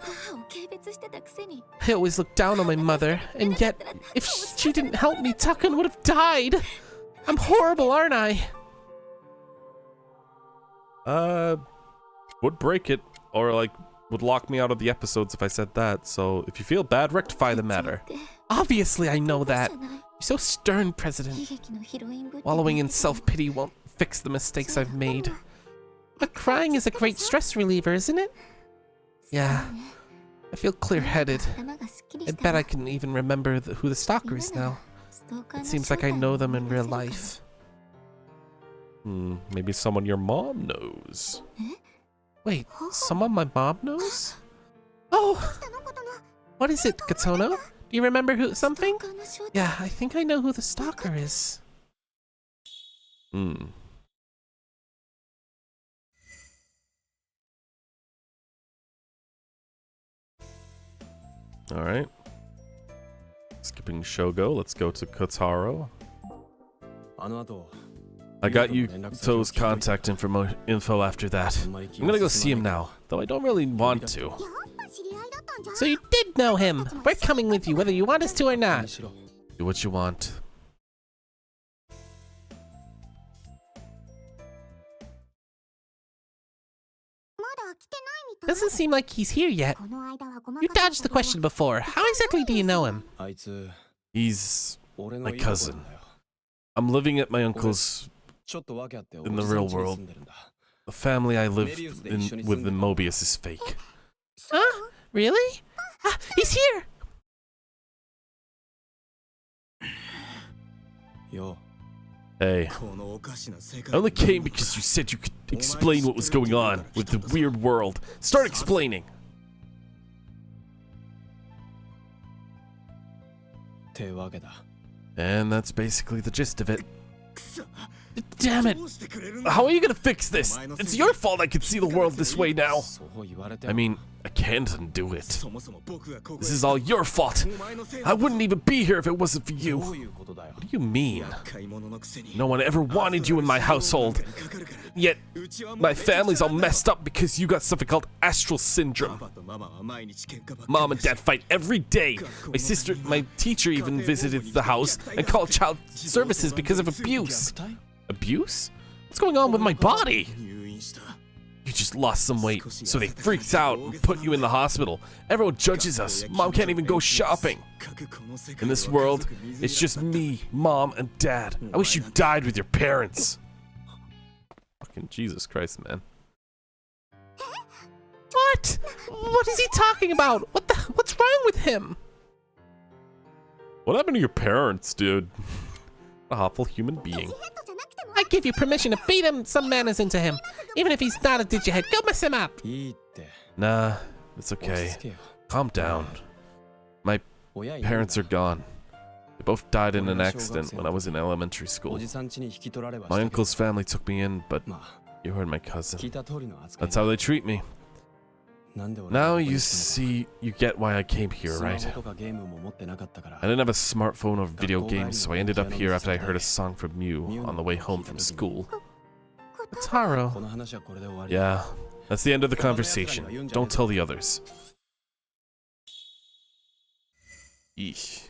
I always looked down on my mother, and yet, if she didn't help me, Takun would have died. I'm horrible, aren't I? Would break it, or like, would lock me out of the episodes if I said that, so if you feel bad, rectify the matter. Obviously I know that. You're so stern, President. Wallowing in self-pity won't fix the mistakes I've made. But crying is a great stress reliever, isn't it? Yeah. I feel clear-headed. I bet I can even remember who the stalker is now. It seems like I know them in real life. Maybe someone your mom knows. Wait, someone my mom knows? Oh! What is it, Katono? Do you remember something? Yeah, I think I know who the stalker is. Alright. Skipping Shogo, let's go to Kotaro. I got Yuto's contact info after that. I'm gonna go see him now, though I don't really want to. So you did know him. We're coming with you, whether you want us to or not. Do what you want. Doesn't seem like he's here yet. You dodged the question before. How exactly do you know him? He's my cousin. I'm living at my uncle's in the real world. The family I live with in Mobius is fake. Huh? Really? Ah, he's here! Hey. I only came because you said you could explain what was going on with the weird world. Start explaining! And that's basically the gist of it. Damn it! How are you gonna fix this? It's your fault I can see the world this way now. I mean, I can't undo it. This is all your fault. I wouldn't even be here if it wasn't for you. What do you mean? No one ever wanted you in my household. Yet, my family's all messed up because you got something called astral syndrome. Mom and Dad fight every day. My teacher even visited the house and called child services because of abuse. Abuse? What's going on with my body? You just lost some weight, so they freaked out and put you in the hospital. Everyone judges us. Mom can't even go shopping. In this world, it's just me, Mom, and Dad. I wish you died with your parents. Fucking Jesus Christ, man. What? What is he talking about? What's wrong with him? What happened to your parents, dude? A awful human being. I give you permission to beat him some manners into him. Even if he's not a digihead, go mess him up. Nah, it's okay. Calm down. My parents are gone. They both died in an accident when I was in elementary school. My uncle's family took me in, but you heard my cousin. That's how they treat me. Now you see, you get why I came here, right? I didn't have a smartphone or video games, so I ended up here after I heard a song from you on the way home from school. Kotaro. Yeah, that's the end of the conversation. Don't tell the others. Eesh.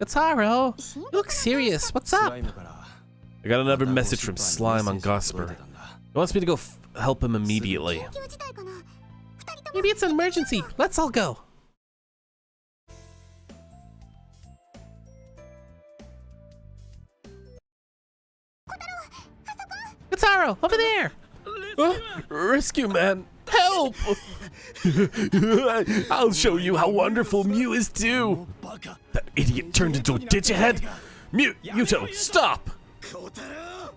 Kotaro, you look serious. What's up? I got another message from Slime on Gosper. He wants me to go help him immediately. Maybe it's an emergency. Let's all go. Kotaro, over there. Rescue man, help! I'll show you how wonderful Mew is too. That idiot turned into a digihead. Muto, stop!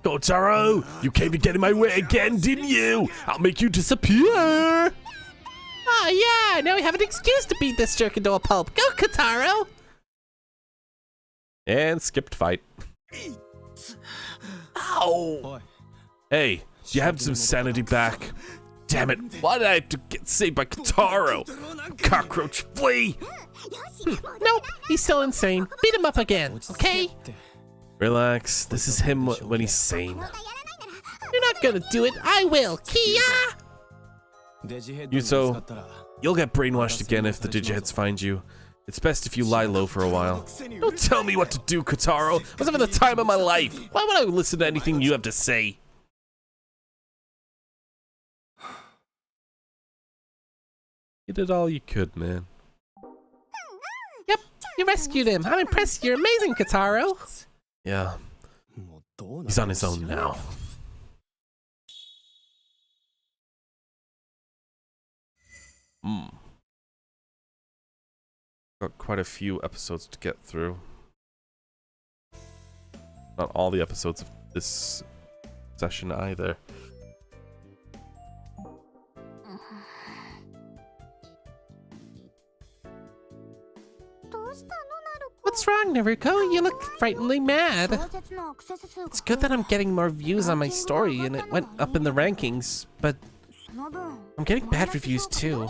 Kotaro, you came to get in my way again, didn't you? I'll make you disappear. Ah, yeah. Now we have an excuse to beat this jerk into a pulp. Go, Kotaro. And skipped fight. Ow! Hey, do you have some sanity back? Damn it, why did I have to get saved by Kotaro? Cockroach, flee! Nope, he's still insane. Beat him up again, okay? Relax, this is him when he's sane. You're not gonna do it, I will. Kia! Yuto, you'll get brainwashed again if the Digiheads find you. It's best if you lie low for a while. Don't tell me what to do, Kotaro. I was having the time of my life. Why would I listen to anything you have to say? You did all you could, man. Yep, you rescued him. I'm impressed. You're amazing, Kotaro. Yeah. He's on his own now. Got quite a few episodes to get through. Not all the episodes of this session either. What's wrong, Naruko? You look frighteningly mad. It's good that I'm getting more views on my story and it went up in the rankings, but I'm getting bad reviews too.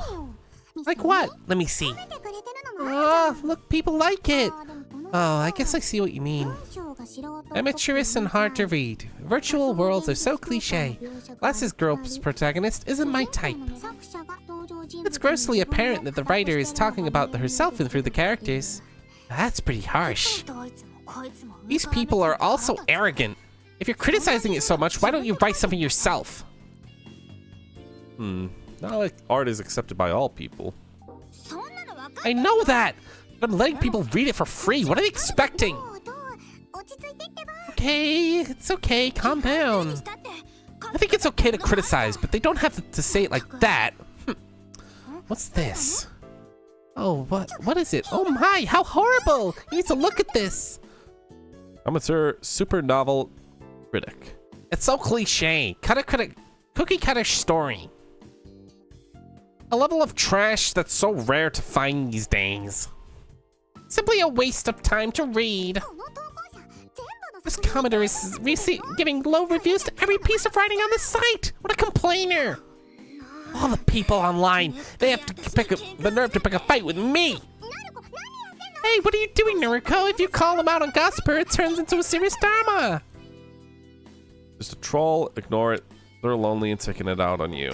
Like what? Let me see. Oh, look, people like it. Oh, I guess I see what you mean. Amateurish and hard to read. Virtual worlds are so cliche. Glasses Girl's protagonist isn't my type. It's grossly apparent that the writer is talking about herself through the characters. That's pretty harsh. These people are all so arrogant. If you're criticizing it so much, why don't you write something yourself? Not like art is accepted by all people. I know that, but I'm letting people read it for free. What are they expecting? Okay, it's okay. Calm down. I think it's okay to criticize, but they don't have to say it like that. What's this? Oh, what is it? Oh my, how horrible! You need to look at this. Amateur super novel critic. It's so cliche. Cookie cutter story. A level of trash that's so rare to find these days. Simply a waste of time to read. This commenter is giving low reviews to every piece of writing on the site. What a complainer. All the people online, they have to pick the nerve to pick a fight with me. Hey, what are you doing, Naruko? If you call them out on Gosper, it turns into a serious drama. Just a troll, ignore it. They're lonely and taking it out on you.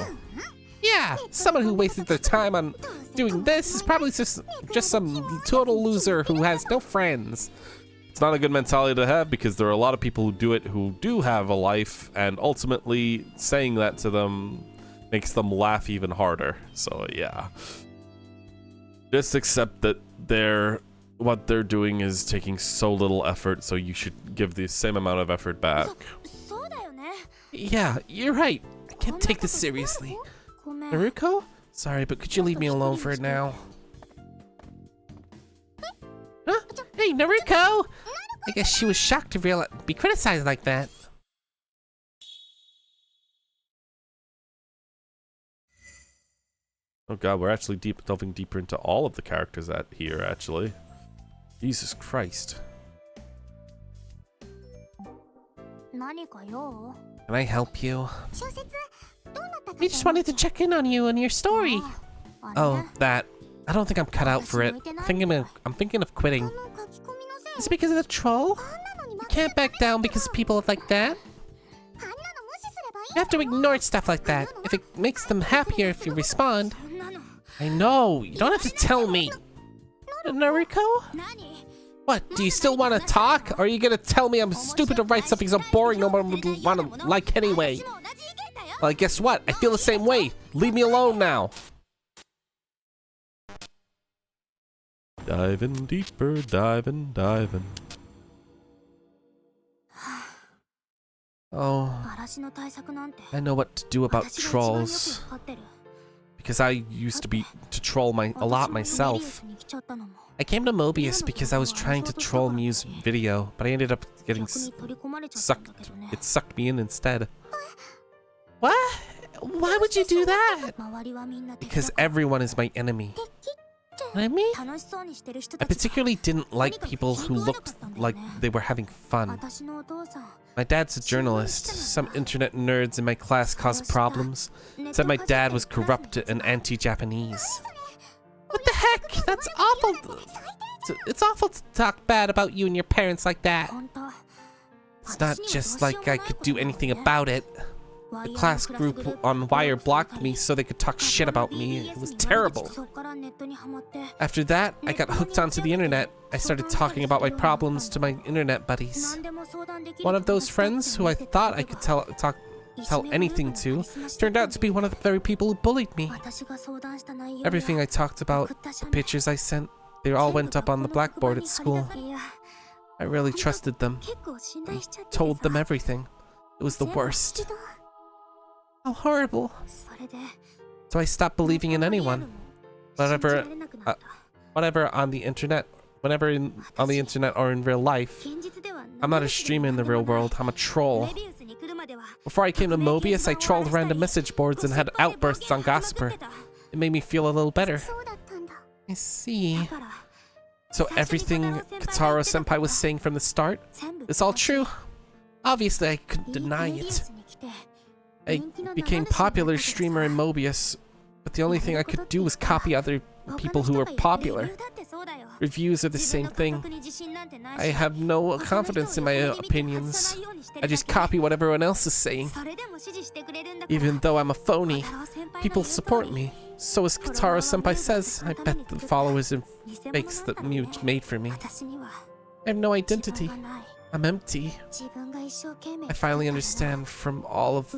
Yeah, Yeah, someone who wasted their time on doing this is probably just some total loser who has no friends. It's not a good mentality to have because there are a lot of people who do it who do have a life, and ultimately saying that to them makes them laugh even harder. So yeah. Just accept that what they're doing is taking so little effort, so you should give the same amount of effort back. Yeah, you're right. I can't take this seriously. Naruko? Sorry, but could you leave me alone for now? Huh? Hey, Naruko! I guess she was shocked to be criticized like that. Oh god, we're actually delving deeper into all of the characters here, actually. Jesus Christ. Can I help you? We just wanted to check in on you and your story. Oh, that. I don't think I'm cut out for it. I'm thinking of quitting. Is it because of the troll? You can't back down because of people like that. You have to ignore stuff like that. If it makes them happier if you respond. I know. You don't have to tell me. Naruko? What? Do you still want to talk? Or are you going to tell me I'm stupid to write something so boring no one would want to like anyway? Well, guess what? I feel the same way. Leave me alone now. Diving deeper, diving. Oh, I know what to do about trolls. Because I used to troll a lot myself. I came to Mobius because I was trying to troll Mew's video, but I ended up getting sucked. It sucked me in instead. What? Why would you do that? Because everyone is my enemy. Enemy? I particularly didn't like people who looked like they were having fun. My dad's a journalist. Some internet nerds in my class caused problems. Said my dad was corrupt and anti-Japanese. What the heck? That's awful. It's awful to talk bad about you and your parents like that. It's not just like I could do anything about it. The class group on Wire blocked me so they could talk shit about me. It was terrible. After that, I got hooked onto the internet. I started talking about my problems to my internet buddies. One of those friends who I thought I could tell anything to turned out to be one of the very people who bullied me. Everything I talked about, the pictures I sent, they all went up on the blackboard at school. I really trusted them. I told them everything. It was the worst. How horrible. So I stopped believing in anyone. Whatever on the internet, on the internet or in real life. I'm not a streamer in the real world, I'm a troll. Before I came to Mobius, I trolled random message boards and had outbursts on Gossiper. It made me feel a little better. I see. So everything Kotaro-senpai was saying from the start, it's all true? Obviously, I couldn't deny it. I became popular streamer in Mobius, but the only thing I could do was copy other people who were popular. Reviews are the same thing. I have no confidence in my opinions. I just copy what everyone else is saying. Even though I'm a phony, people support me. So as Kotaro-senpai says, I bet the followers and fakes that Mew made for me. I have no identity. I'm empty. I finally understand from all of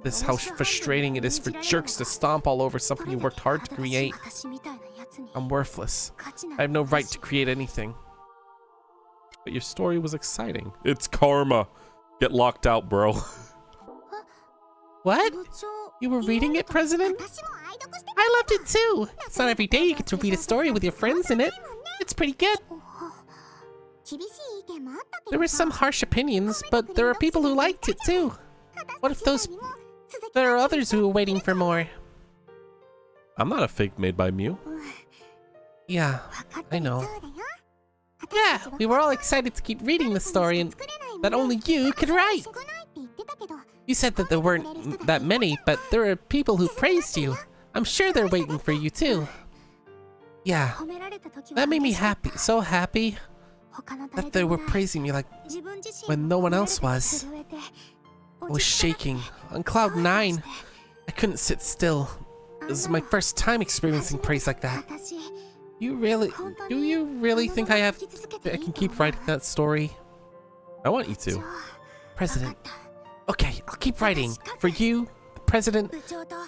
this how frustrating it is for jerks to stomp all over something you worked hard to create. I'm worthless. I have no right to create anything. But your story was exciting. It's karma. Get locked out, bro. What? You were reading it, President? I loved it too. It's not every day you get to read a story with your friends in it. It's pretty good. There were some harsh opinions, but there are people who liked it too. What if there are others who are waiting for more? I'm not a fake made by Mew. Yeah, I know. Yeah, we were all excited to keep reading the story and that only you could write. You said that there weren't that many, but there are people who praised you. I'm sure they're waiting for you too. Yeah, that made me happy, so happy. That they were praising me like when no one else was. I was shaking. On cloud 9. I couldn't sit still. This is my first time experiencing praise like that. Do you really think I can keep writing that story? I want you to. President. Okay, I'll keep writing. For you, the President,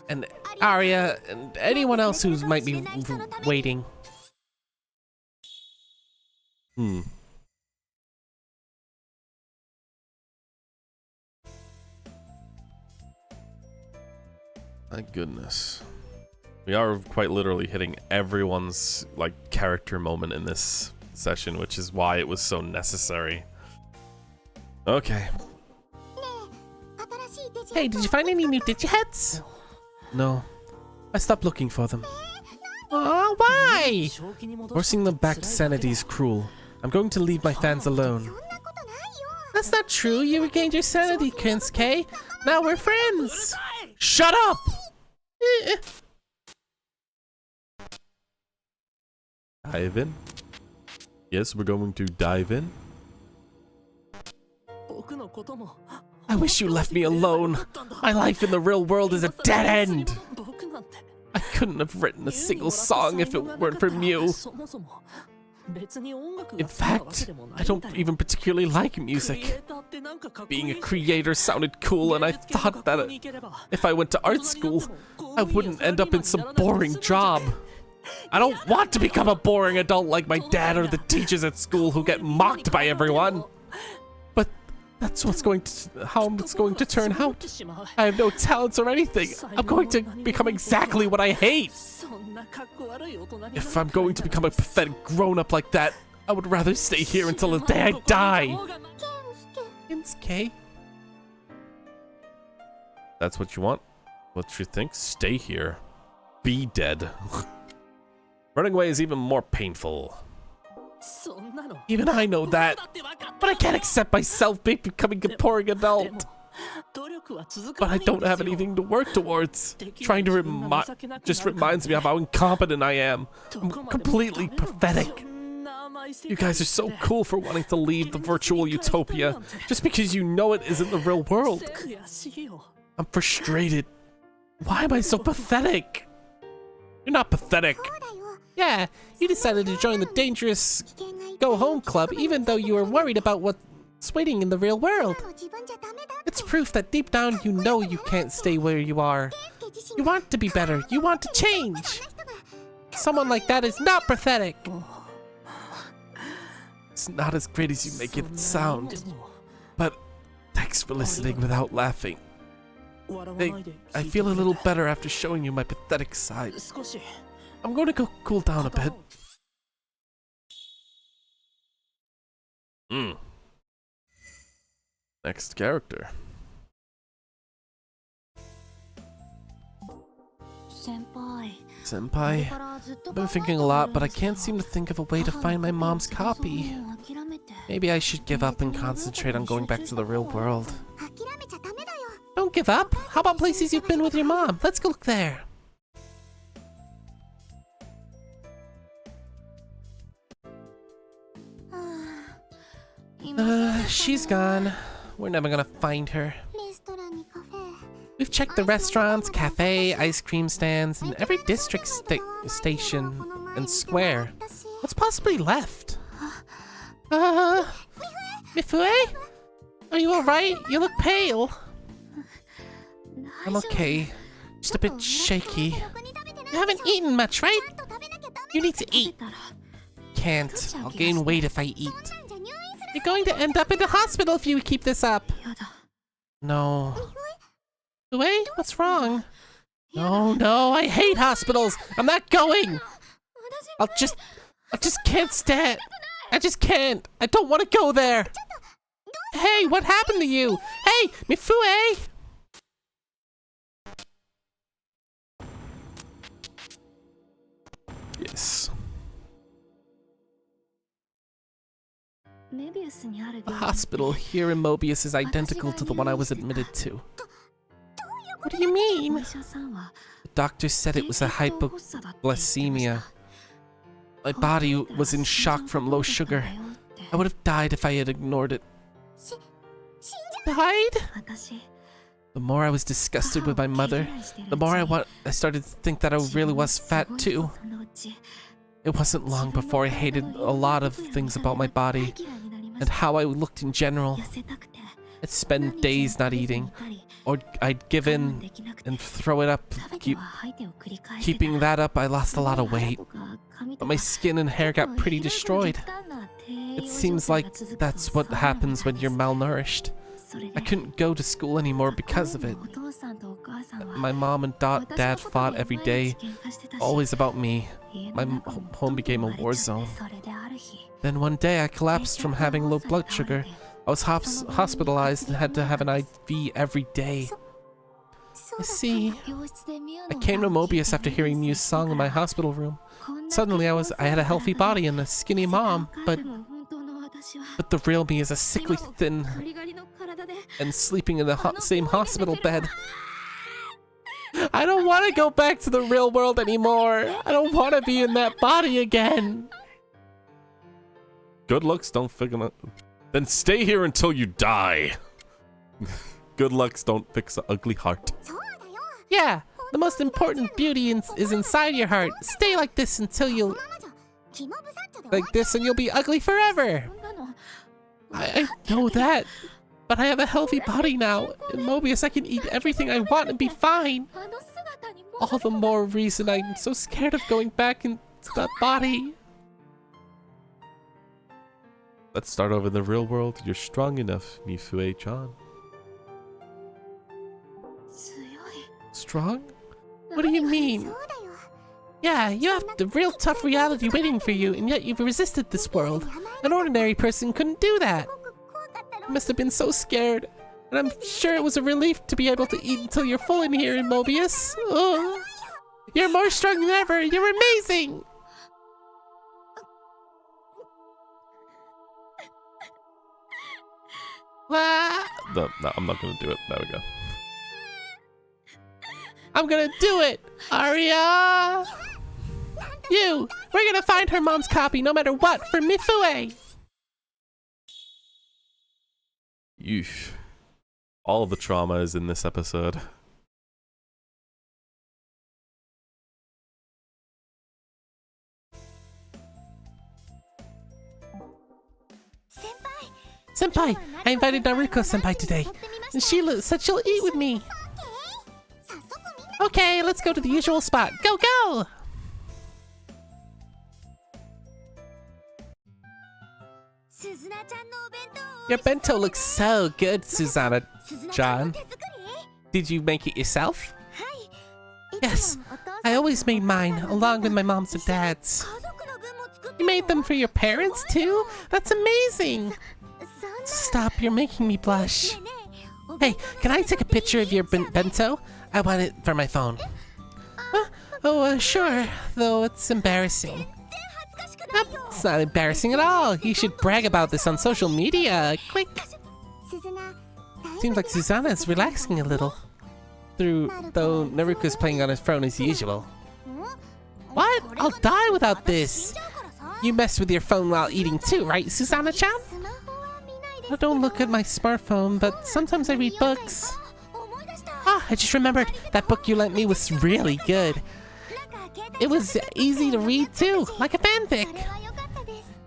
and Arya, and anyone else who might be waiting. My goodness. We are quite literally hitting everyone's, like, character moment in this session, which is why it was so necessary. Okay. Hey, did you find any new digiheads? No. I stopped looking for them. Oh, why? Forcing them back to sanity is cruel. I'm going to leave my fans alone. That's not true. You regained your sanity, Kensuke. Now we're friends. Shut up! Dive in? Yes, we're going to dive in. I wish you left me alone. My life in the real world is a dead end. I couldn't have written a single song if it weren't for you. In fact, I don't even particularly like music. Being a creator sounded cool, and I thought that if I went to art school, I wouldn't end up in some boring job. I don't want to become a boring adult like my dad or the teachers at school who get mocked by everyone. But that's how it's going to turn out. I have no talents or anything. I'm going to become exactly what I hate. If I'm going to become a pathetic grown-up like that, I would rather stay here until the day I die. Kensuke? That's what you want? What you think? Stay here. Be dead. Running away is even more painful. Even I know that. But I can't accept myself becoming a boring adult. But I don't have anything to work towards. Trying to just reminds me of how incompetent I am. I'm completely pathetic. You guys are so cool for wanting to leave the virtual utopia just because you know it isn't the real world. I'm frustrated. Why am I so pathetic? You're not pathetic. Yeah, you decided to join the dangerous go-home club even though you were worried about what's waiting in the real world. It's proof that deep down you know you can't stay where you are. You want to be better. You want to change. Someone like that is not pathetic. It's not as great as you make it sound. But thanks for listening without laughing. I feel a little better after showing you my pathetic side. I'm going to go cool down a bit. Next character. Senpai, I've been thinking a lot, but I can't seem to think of a way to find my mom's copy. Maybe I should give up and concentrate on going back to the real world. Don't give up. How about places you've been with your mom? Let's go look there. She's gone. We're never gonna find her. We've checked the restaurants, cafe, ice cream stands, and every district station and square. What's possibly left? Mifue? Are you alright? You look pale. I'm okay. Just a bit shaky. You haven't eaten much, right? You need to eat. Can't. I'll gain weight if I eat. You're going to end up in the hospital if you keep this up. No. Wait, what's wrong? No, I hate hospitals. I'm not going. I just can't stand. I just can't. I don't want to go there. Hey, what happened to you? Hey, Mifue! Yes. The hospital here in Mobius is identical to the one I was admitted to. What do you mean? The doctor said it was a hypoglycemia. My body was in shock from low sugar. I would have died if I had ignored it. Died? The more I was disgusted with my mother, the more I started to think that I really was fat too. It wasn't long before I hated a lot of things about my body and how I looked in general. I'd spend days not eating, or I'd give in and throw it up. Keeping that up, I lost a lot of weight, but my skin and hair got pretty destroyed. It seems like that's what happens when you're malnourished. I couldn't go to school anymore because of it. My mom and dad fought every day, always about me. My home became a war zone. Then one day I collapsed from having low blood sugar. I was hospitalized and had to have an IV every day. I see. I came to Mobius after hearing Mew's song in my hospital room. Suddenly I had a healthy body and a skinny mom, but the real me is a sickly thin and sleeping in the same hospital bed. I don't want to go back to the real world anymore. I don't want to be in that body again. Good looks don't figure it. Then stay here until you die. Good looks don't fix an ugly heart. Yeah, the most important beauty is inside your heart. Stay like this until you'll... Like this and you'll be ugly forever. I know that. But I have a healthy body now. In Mobius, I can eat everything I want and be fine. All the more reason I'm so scared of going back into that body. Let's start over in the real world. You're strong enough, Mifue-chan. Strong? What do you mean? Yeah, you have the real tough reality waiting for you, and yet you've resisted this world. An ordinary person couldn't do that. You must have been so scared. And I'm sure it was a relief to be able to eat until you're full in here in Mobius. Oh, you're more strong than ever. You're amazing. No, I'm not gonna do it. There we go. I'm gonna do it, Aria. We're gonna find her mom's copy no matter what for Mifue. Yeesh. All the trauma is in this episode. Senpai, I invited Naruko-senpai today, and she said she'll eat with me. Okay, let's go to the usual spot. Go, go! Your bento looks so good, Susanna-chan. Did you make it yourself? Yes, I always made mine, along with my mom's and dad's. You made them for your parents, too? That's amazing! Stop, you're making me blush. Hey, can I take a picture of your bento? I want it for my phone. Sure, though it's embarrassing. It's not embarrassing at all. You should brag about this on social media. Quick. Seems like Susanna is relaxing a little. Though Naruko's playing on his phone as usual. What? I'll die without this. You mess with your phone while eating too, right, Susanna-chan? I don't look at my smartphone, but sometimes I read books. I just remembered. That book you lent me was really good. It was easy to read too, like a fanfic.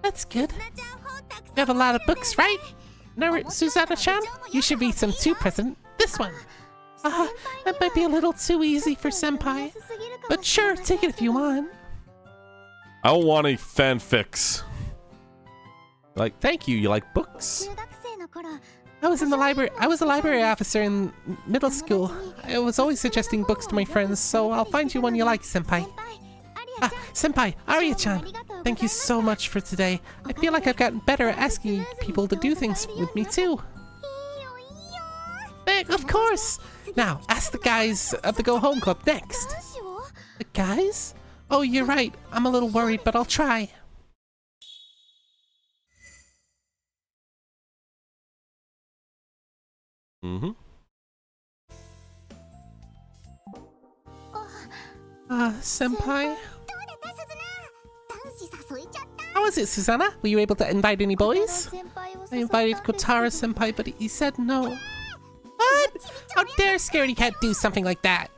That's good. You have a lot of books, right? Susanna-chan? You should read some too, President. This one. That might be a little too easy for Senpai. But sure, take it if you want. I don't want any fanfics. Like, thank you. You like books? I was a library officer in middle school. I was always suggesting books to my friends, so I'll find you one you like, Senpai. Senpai, Aria-chan, thank you so much for today. I feel like I've gotten better at asking people to do things with me too. Of course! Now, ask the guys of the Go Home Club next. The guys? Oh, you're right. I'm a little worried, but I'll try. Senpai? How is it, Susanna? Were you able to invite any boys? I invited Kotaro-senpai, but he said no. What? How dare Scaredy Cat do something like that?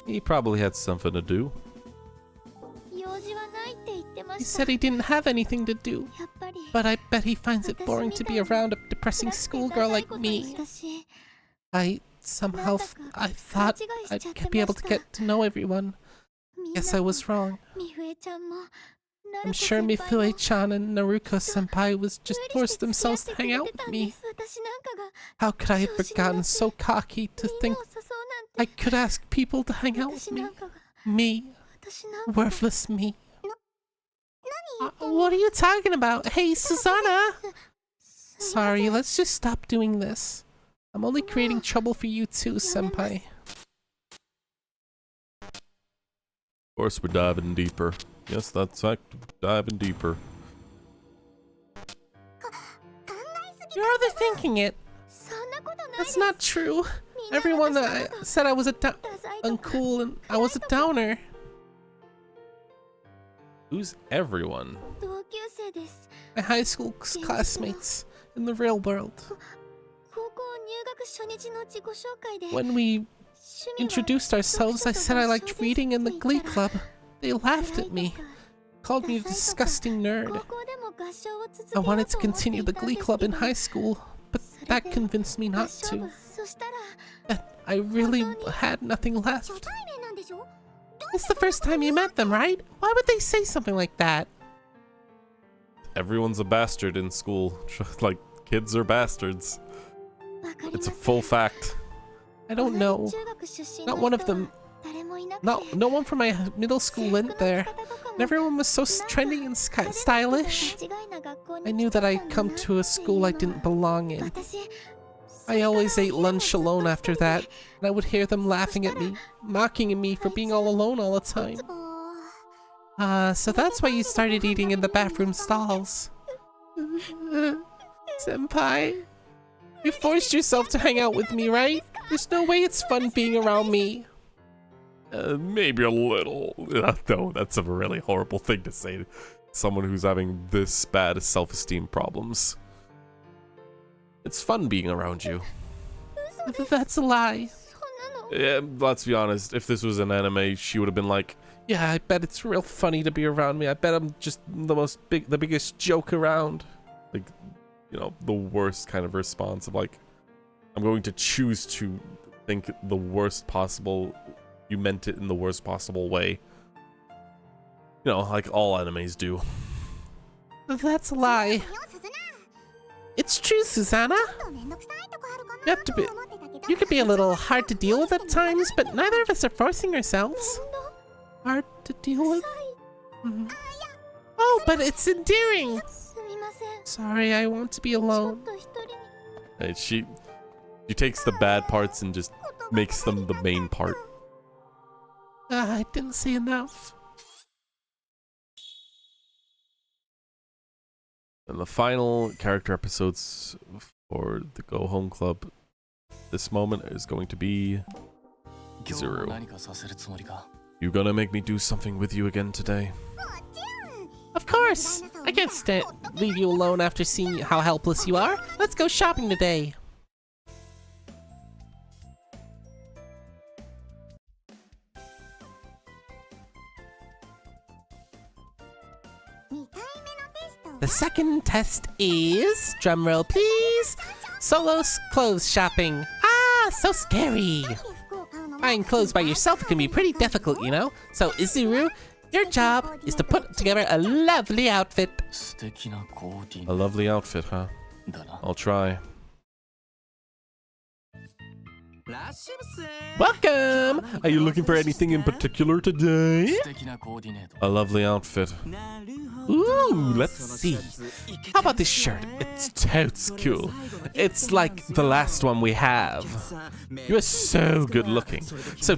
He probably had something to do. He said he didn't have anything to do. But I bet he finds it boring to be around a depressing schoolgirl like me. I thought I'd be able to get to know everyone. Guess I was wrong. I'm sure Mifue-chan and Naruko-senpai was just forced themselves to hang out with me. How could I have gotten so cocky to think I could ask people to hang out with me? Me. Worthless me. What are you talking about? Hey, Susanna! Sorry, let's just stop doing this. I'm only creating trouble for you too, senpai. Of course, we're diving deeper. Yes, that's fact. Diving deeper. You're overthinking it. That's not true. Everyone said I was uncool and I was a downer. Who's everyone? My high school classmates in the real world. When we introduced ourselves, I said I liked reading in the Glee Club. They laughed at me, called me a disgusting nerd. I wanted to continue the Glee Club in high school, but that convinced me not to. I really had nothing left. It's the first time you met them, right? Why would they say something like that? Everyone's a bastard in school. Like, kids are bastards. It's a full fact. I don't know. Not one of them. No one from my middle school went there. And everyone was so trendy and stylish. I knew that I'd come to a school I didn't belong in. I always ate lunch alone after that, and I would hear them laughing at me, mocking me for being all alone all the time. So that's why you started eating in the bathroom stalls. Senpai, you forced yourself to hang out with me, right? There's no way it's fun being around me. Maybe a little. No, that's a really horrible thing to say to someone who's having this bad self-esteem problems. It's fun being around you. That's a lie. Yeah, let's be honest. If this was an anime, she would have been like, "Yeah, I bet it's real funny to be around me. I bet I'm just the biggest joke around." Like, you know, the worst kind of response of like, "I'm going to choose to think the worst possible. You meant it in the worst possible way." You know, like all animes do. That's a lie. It's true, Susanna. You could be a little hard to deal with at times, but neither of us are forcing ourselves. Hard to deal with? Oh, but it's endearing. Sorry, I want to be alone. Hey, she takes the bad parts and just makes them the main part. I didn't say enough. And the final character episodes for the Go Home Club this moment is going to be Kizuru. You gonna make me do something with you again today? Of course! I can't leave you alone after seeing how helpless you are. Let's go shopping today. The second test is, drumroll please, solo clothes shopping. Ah, so scary. Buying clothes by yourself can be pretty difficult, you know? So Izuru, your job is to put together a lovely outfit. A lovely outfit, huh? I'll try. Welcome! Are you looking for anything in particular today? A lovely outfit. Ooh, let's see. How about this shirt? It's totes cool. It's like the last one we have. You are so good looking. So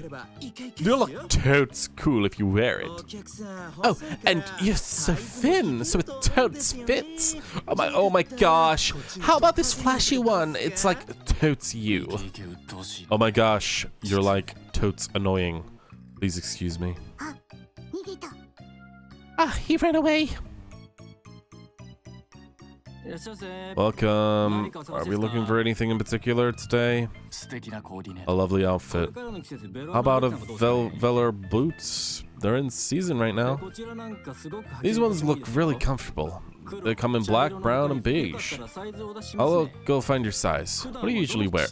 you'll look totes cool if you wear it. Oh, and you're so thin, so it totes fits. Oh my gosh. How about this flashy one? It's like totes you. Oh my gosh, you're like totes annoying. Please excuse me. Ah, he ran away. Welcome. Are we looking for anything in particular today? A lovely outfit. How about a velour boots? They're in season right now. These ones look really comfortable. They come in black, brown, and beige. I'll go find your size. What do you usually wear?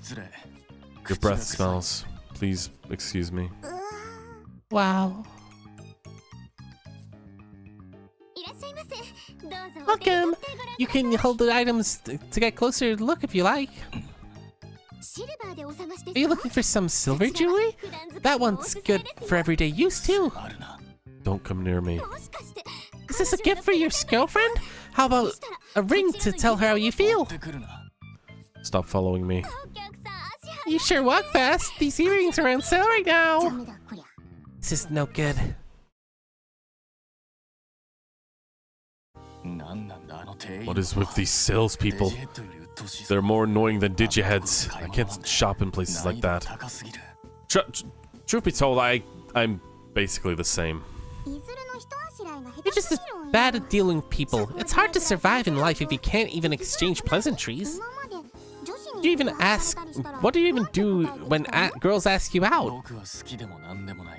Your breath smells. Please excuse me. Wow. Welcome! You can hold the items to get closer look if you like. Are you looking for some silver jewelry? That one's good for everyday use too. Don't come near me. Is this a gift for your girlfriend? How about a ring to tell her how you feel? Stop following me. You sure walk fast. These earrings are on sale right now. This is no good. What is with these salespeople? They're more annoying than digiheads. I can't shop in places like that. Truth be told, I'm basically the same. You're just as bad at dealing with people. It's hard to survive in life if you can't even exchange pleasantries. Do you even ask? What do you even do when girls ask you out?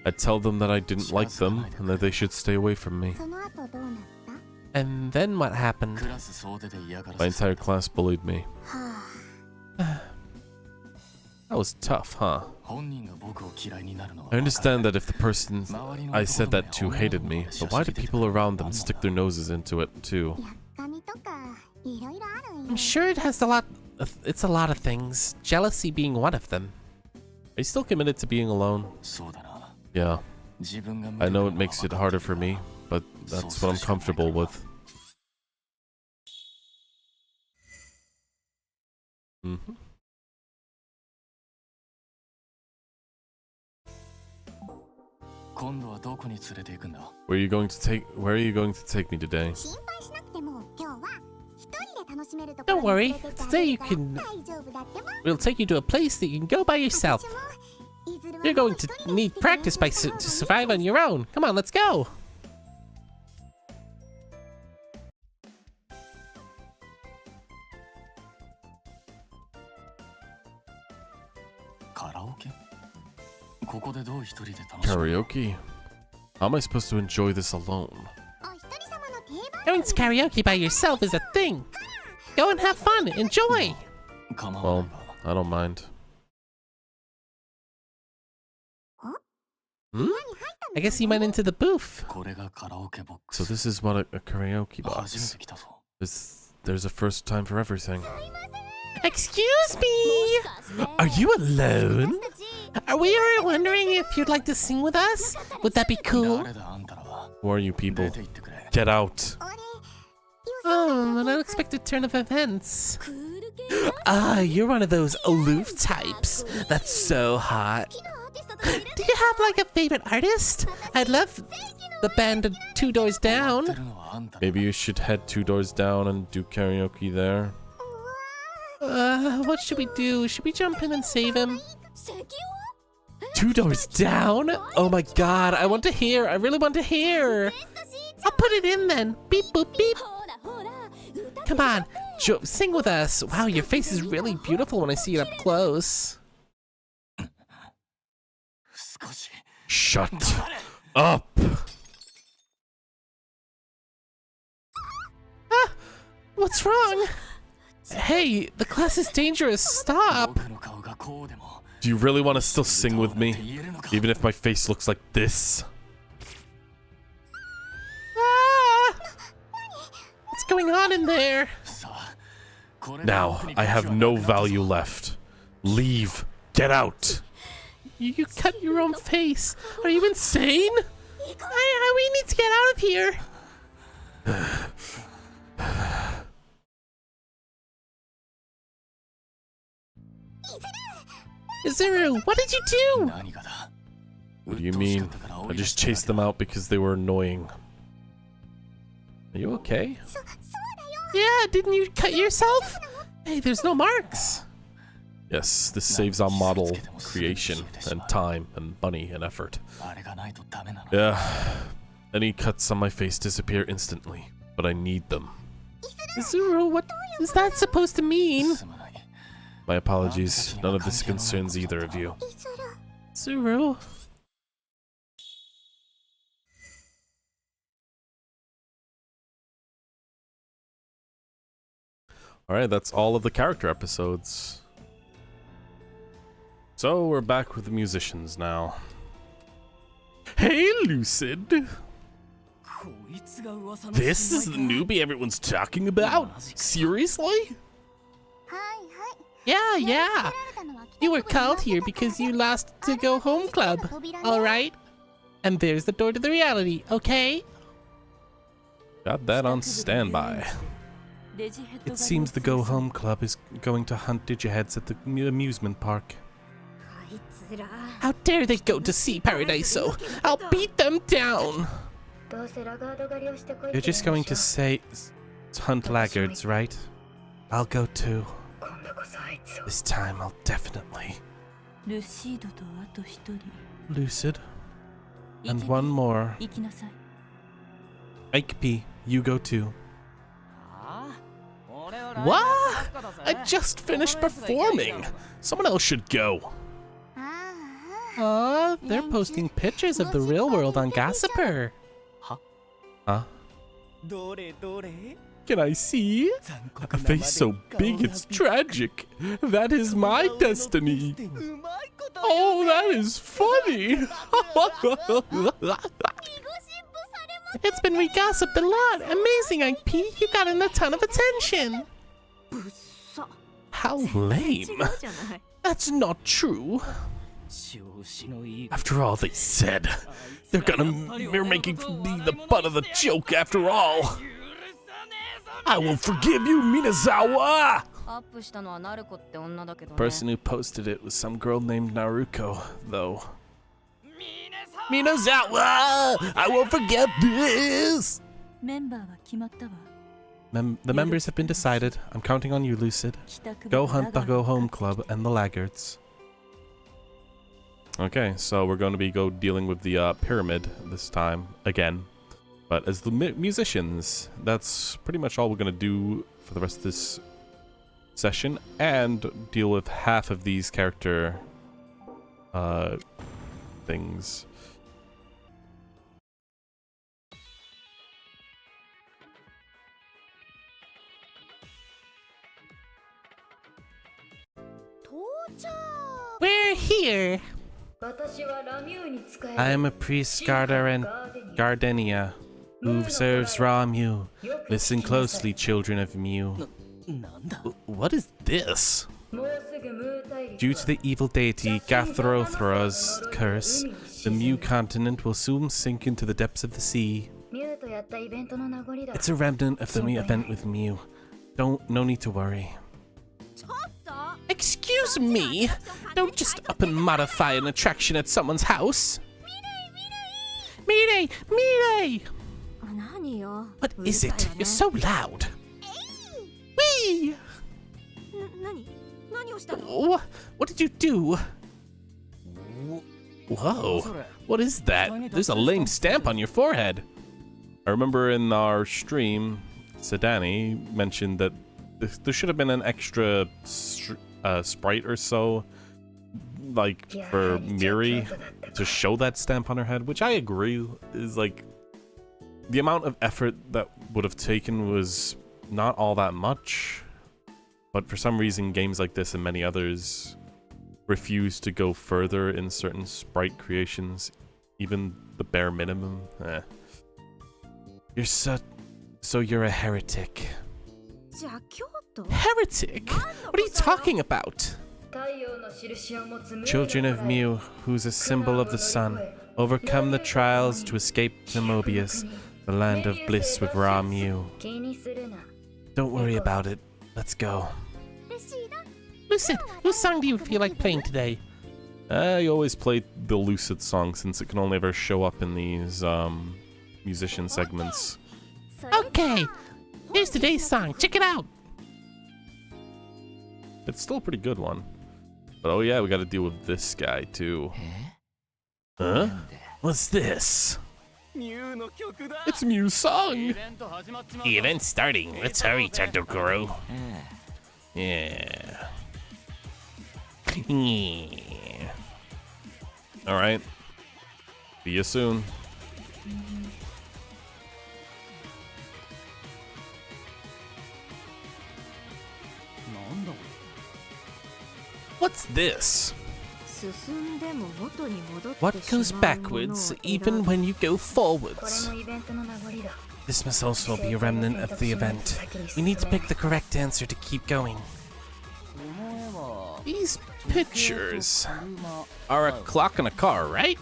I tell them that I didn't like them and that they should stay away from me. And then what happened? My entire class bullied me. That was tough, huh? I understand that if the person I said that to hated me, but why do people around them stick their noses into it too? I'm sure it has it's a lot of things, jealousy being one of them. Are you still committed to being alone? Yeah. I know it makes it harder for me, but that's what I'm comfortable with. Mm-hmm. Where are you going to take me today? Don't worry, today we'll take you to a place that you can go by yourself. You're going to need practice to survive on your own. Come on, let's go. Karaoke? How am I supposed to enjoy this alone? Going to karaoke by yourself is a thing. Go and have fun. Enjoy. Well, I don't mind. Hmm? I guess you went into the booth. So this is what a karaoke box. There's a first time for everything. Excuse me! Are you alone? We were wondering if you'd like to sing with us. Would that be cool? Who are you people? Get out! Oh, an unexpected turn of events. Ah, you're one of those aloof types. That's so hot. Do you have like a favorite artist? I'd love the band 2 doors down. Maybe you should head 2 doors down and do karaoke there. What should we do? Should we jump in and save him? 2 doors down? Oh my god, I want to hear. I really want to hear. I'll put it in then. Beep, boop, beep. Come on, sing with us. Wow, your face is really beautiful when I see it up close. Shut up! Ah, what's wrong? Hey, the class is dangerous. Stop. Do you really want to still sing with me? Even if my face looks like this? Ah! What's going on in there? Now, I have no value left. Leave. Get out. You cut your own face. Are you insane? We need to get out of here. Izuru, what did you do? What do you mean? I just chased them out because they were annoying. Are you okay? Yeah, didn't you cut yourself? Hey, there's no marks. Yes, this saves on model creation and time and money and effort. Yeah, any cuts on my face disappear instantly, but I need them. Izuru, is that supposed to mean? My apologies. None of this concerns either of you. Zuru. Alright, that's all of the character episodes. So we're back with the musicians now. Hey, Lucid! This is the newbie everyone's talking about? Seriously? Yeah. You were called here because you lost to Go Home Club, alright? And there's the door to the reality, okay? Got that on standby. It seems the Go Home Club is going to hunt Digiheads at the amusement park. How dare they go to see Paradiso? I'll beat them down! You're just going to say hunt laggards, right? I'll go too. This time I'll definitely. Lucid. And one more. Ike P, you go too. What? I just finished performing! Someone else should go. Aw, they're posting pictures of the real world on Gossiper. Huh? Can I see? A face so big it's tragic. That is my destiny. Oh, that is funny. It's been re-gossiped a lot. Amazing, IP. You got a ton of attention. How lame. That's not true. After all they said, they're making me the butt of the joke after all. I will forgive you, Minazawa! The person who posted it was some girl named Naruko, though. Minazawa! I won't forget this! The members have been decided. I'm counting on you, Lucid. Go hunt the Go Home Club and the laggards. Okay, so we're going to be dealing with the pyramid this time, again. But as the musicians, that's pretty much all we're going to do for the rest of this session, and deal with half of these character things. We're here. I am a priest Gardenia, who serves Ra-Mu. Listen closely, children of Mu. What is this? Due to the evil deity Gatharothra's curse, the Mu continent will soon sink into the depths of the sea. It's a remnant of the event with Mu. No need to worry. Excuse me? Don't just up and modify an attraction at someone's house. Mirei! Mirei! What is it? You're so loud. Whee! What did you do? Whoa, what is that? There's a lame stamp on your forehead. I remember in our stream, Sedani mentioned that there should have been an extra sprite or so, like for Miri, to show that stamp on her head, which I agree is like the amount of effort that would have taken was not all that much, but for some reason games like this and many others refuse to go further in certain sprite creations, even the bare minimum. You're so you're a heretic. Heretic? What are you talking about? Children of Mu, who's a symbol of the sun, overcome the trials to escape to Mobius, the land of bliss with Ra-Mu. Don't worry about it. Let's go. Lucid, whose song do you feel like playing today? I always play the Lucid song since it can only ever show up in these musician segments. Okay, here's today's song. Check it out. It's still a pretty good one. But oh yeah, we gotta deal with this guy too. Huh? What's this? It's Mew's song. The event's starting. Let's hurry, Tadokuro. Yeah. All right. See you soon. What's this? What goes backwards even when you go forwards? This must also be a remnant of the event. We need to pick the correct answer to keep going. These pictures are a clock and a car, right?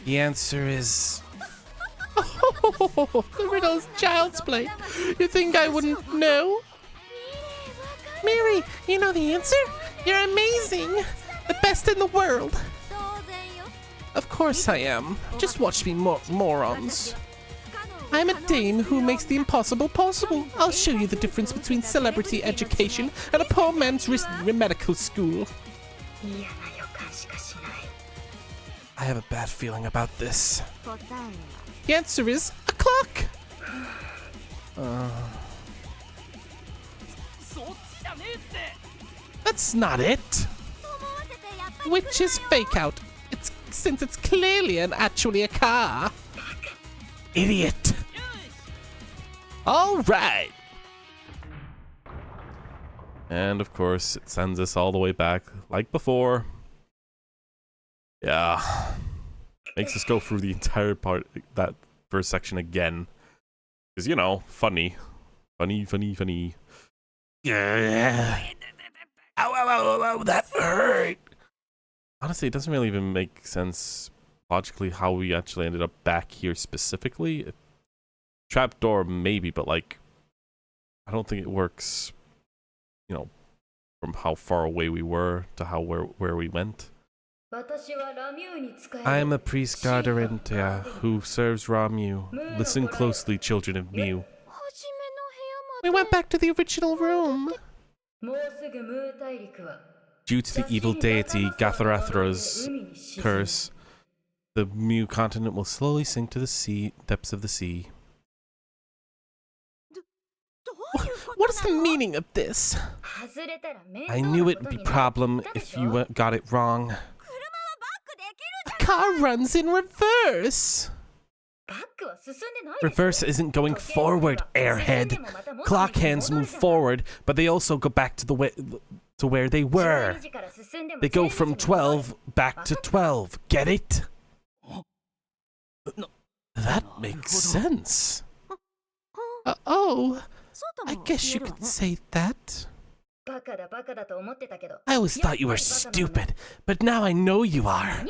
The answer is... Oh, the riddle's child's play. You think I wouldn't know? Mary, you know the answer? You're amazing! The best in the world! Of course I am. Just watch me, morons. I'm a dame who makes the impossible possible. I'll show you the difference between celebrity education and a poor man's medical school. I have a bad feeling about this. The answer is a clock! That's not it! Which is fake out, since it's clearly and actually a car. Idiot! Alright! And of course, it sends us all the way back, like before. Yeah. Makes us go through the entire part, that first section again. Because, you know, funny. Funny. Yeah. Ow, ow, ow, ow, ow, that hurt! Honestly, it doesn't really even make sense logically how we actually ended up back here specifically. Trapdoor, maybe, but like, I don't think it works, you know, from how far away we were to where we went. I am a priest Gardarentia who serves Ramu. Listen closely, children of Mew. We went back to the original room. Due to the evil deity Gatharathra's curse, the Mew continent will slowly sink to the depths of the sea. What is the meaning of this? I knew it would be a problem if you got it wrong. The car runs in reverse. Reverse isn't going forward, airhead. Clock hands move forward, but they also go back to where they were. They go from 12 back to 12. Get it? That makes sense. Oh, I guess you could say that. I always thought you were stupid, but now I know you are.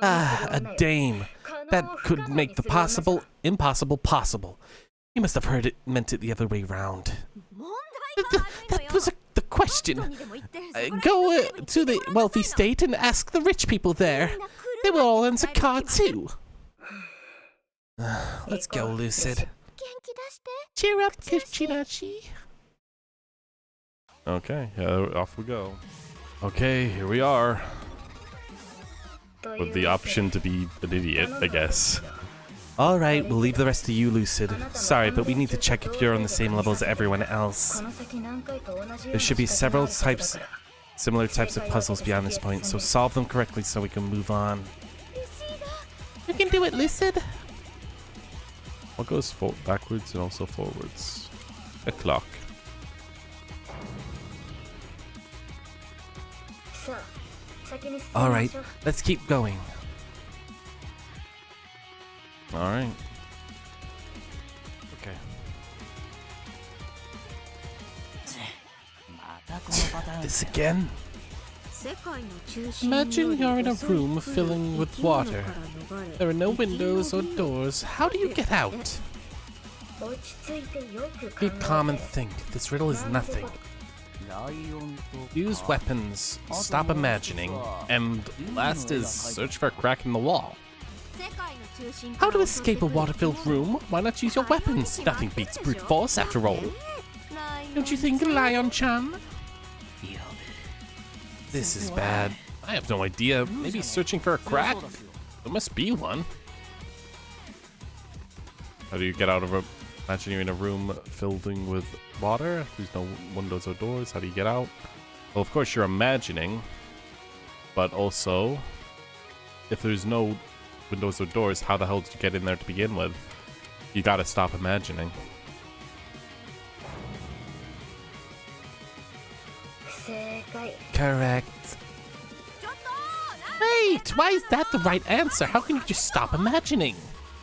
Ah, a dame. That could make the possible impossible possible. You must have heard it meant it the other way round. That was the question. Go to the wealthy state and ask the rich people there. They will all enter car too. Let's go, Lucid. Cheer up, Kichinachi. Okay, off we go. Okay, here we are. With the option to be an idiot, I guess. Alright, we'll leave the rest to you, Lucid. Sorry, but we need to check if you're on the same level as everyone else. There should be several similar types of puzzles beyond this point, so solve them correctly so we can move on. You can do it, Lucid. What goes backwards and also forwards? A clock. Alright, let's keep going. Alright. Okay. This again? Imagine you're in a room filling with water. There are no windows or doors. How do you get out? Be calm and think. This riddle is nothing. Use weapons, stop imagining, and last is search for a crack in the wall. How to escape a water-filled room? Why not use your weapons? Nothing beats brute force after all. Don't you think, Lion-chan? This is bad. I have no idea. Maybe searching for a crack? There must be one. How do you get out of a... Imagine you're in a room filling with water. There's no windows or doors. How do you get out? Well, of course, you're imagining. But also, if there's no windows or doors, how the hell did you get in there to begin with? You gotta stop imagining. Correct. Wait, why is that the right answer? How can you just stop imagining?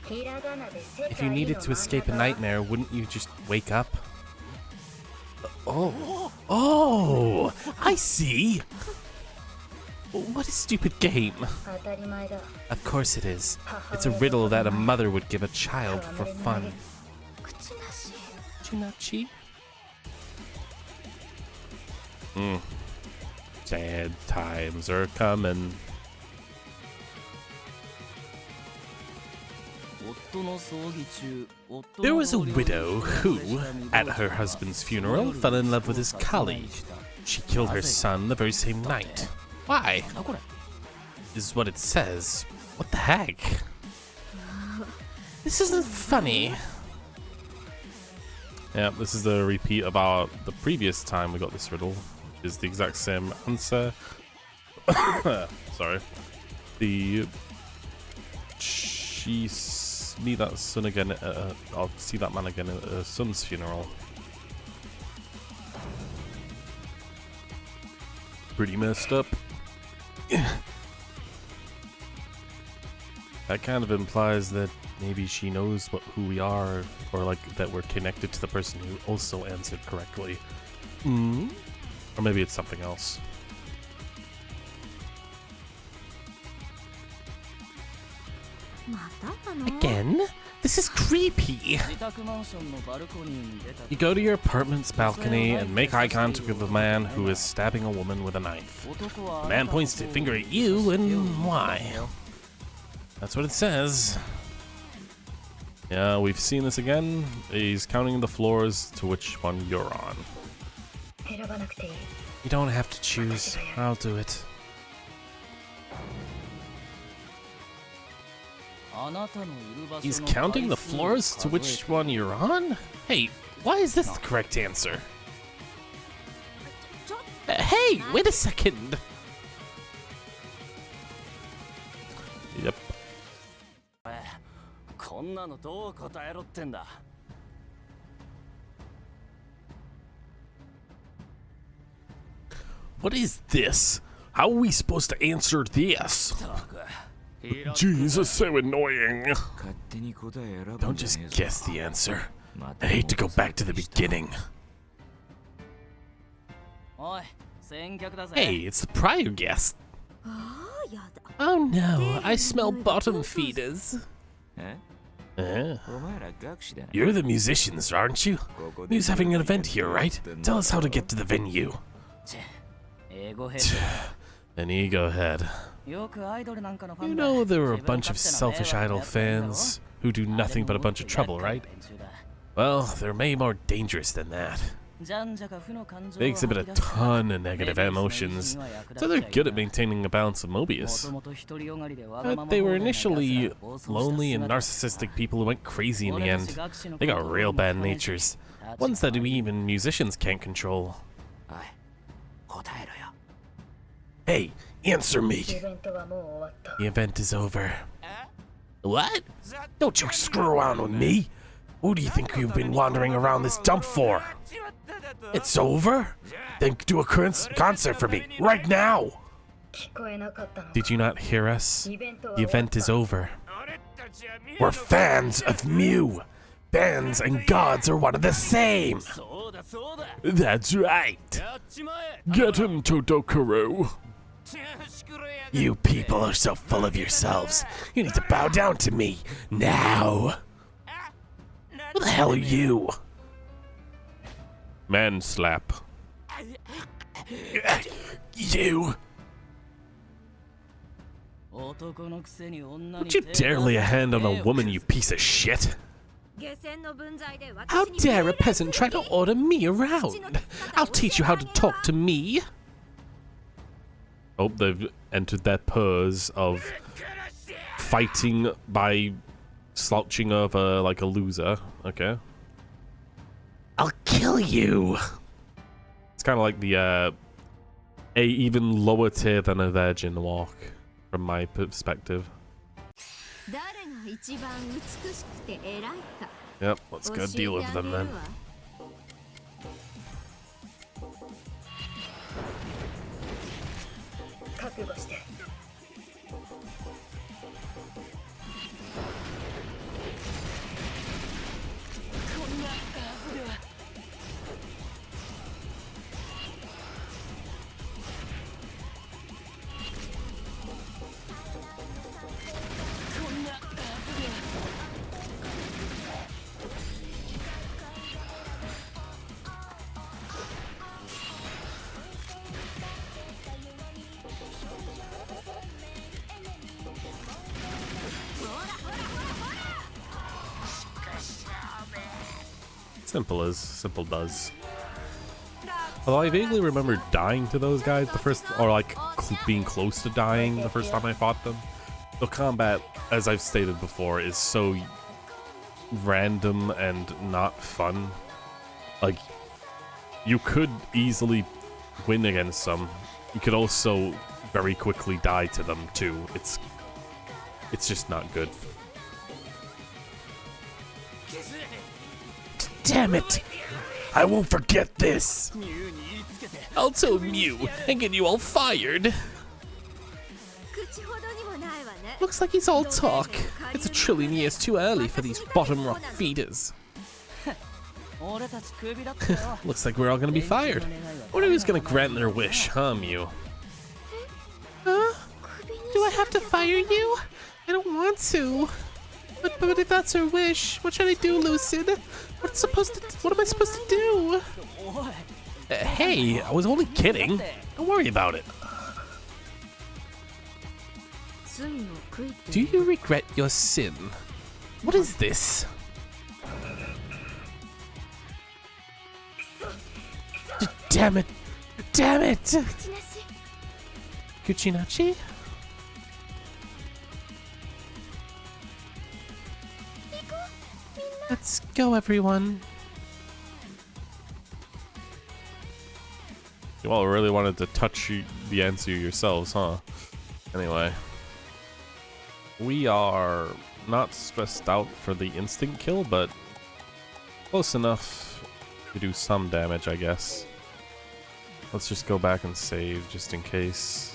If you needed to escape a nightmare, wouldn't you just wake up? Oh, I see. What a stupid game. Of course it is. It's a riddle that a mother would give a child for fun. Chinachi? Sad times are coming. There was a widow who, at her husband's funeral, fell in love with his colleague. She killed her son the very same night. Why? Is what it says. What the heck? This isn't funny. Yeah, this is the repeat about the previous time we got this riddle, which is the exact same answer. Sorry. Meet that son again. I'll see that man again at her son's funeral. Pretty messed up. That kind of implies that maybe she knows who we are, or like that we're connected to the person who also answered correctly. Or maybe it's something else. Again? This is creepy. You go to your apartment's balcony and make eye contact with a man who is stabbing a woman with a knife. The man points the finger at you, and why? That's what it says. Yeah, we've seen this again. He's counting the floors to which one you're on. You don't have to choose. I'll do it. He's counting the floors to which one you're on? Hey, why is this the correct answer? Hey, wait a second. Yep. What is this? How are we supposed to answer this? Jesus, so annoying. Don't just guess the answer. I hate to go back to the beginning. Hey, it's the prior guest. Oh no, I smell bottom feeders. You're the musicians, aren't you? He's having an event here, right? Tell us how to get to the venue. An ego head. You know there were a bunch of selfish idol fans who do nothing but a bunch of trouble, right? Well, they're way more dangerous than that. They exhibit a ton of negative emotions, so they're good at maintaining a balance of Mobius. But they were initially lonely and narcissistic people who went crazy in the end. They got real bad natures, ones that even musicians can't control. Hey, answer me! The event is over. What? Don't you screw around with me! Who do you think you've been wandering around this dump for? It's over? Then do a concert for me, right now! Did you not hear us? The event is over. We're fans of Mew! Fans and gods are one and the same! That's right! Get him, Totokuro! You people are so full of yourselves. You need to bow down to me, now! Who the hell are you? Man slap. You! Don't you dare lay a hand on a woman, you piece of shit! How dare a peasant try to order me around? I'll teach you how to talk to me. Oh, they've entered that pose of fighting by slouching over like a loser. Okay. I'll kill you. It's kind of like the a even lower tier than a virgin walk from my perspective. Yep, let's go deal with them then. Simple does. Although I vaguely remember dying to those guys the first, or like being close to dying the first time I fought them. The combat, as I've stated before, is so random and not fun. Like, you could easily win against some. You could also very quickly die to them too. It's just not good. Damn it! I won't forget this! I'll tell Mew and get you all fired! Looks like he's all talk. It's a trillion years too early for these bottom rock feeders. Looks like we're all gonna be fired. Wonder who's gonna grant their wish, huh, Mew? Huh? Do I have to fire you? I don't want to. But if that's her wish, what should I do, Lucid? What am I supposed to do? Hey, I was only kidding. Don't worry about it. Do you regret your sin? What is this? Damn it! Damn it! Kuchinachi? Let's go, everyone. You all really wanted to touch the answer yourselves, huh? Anyway. We are not stressed out for the instant kill, but close enough to do some damage, I guess. Let's just go back and save, just in case.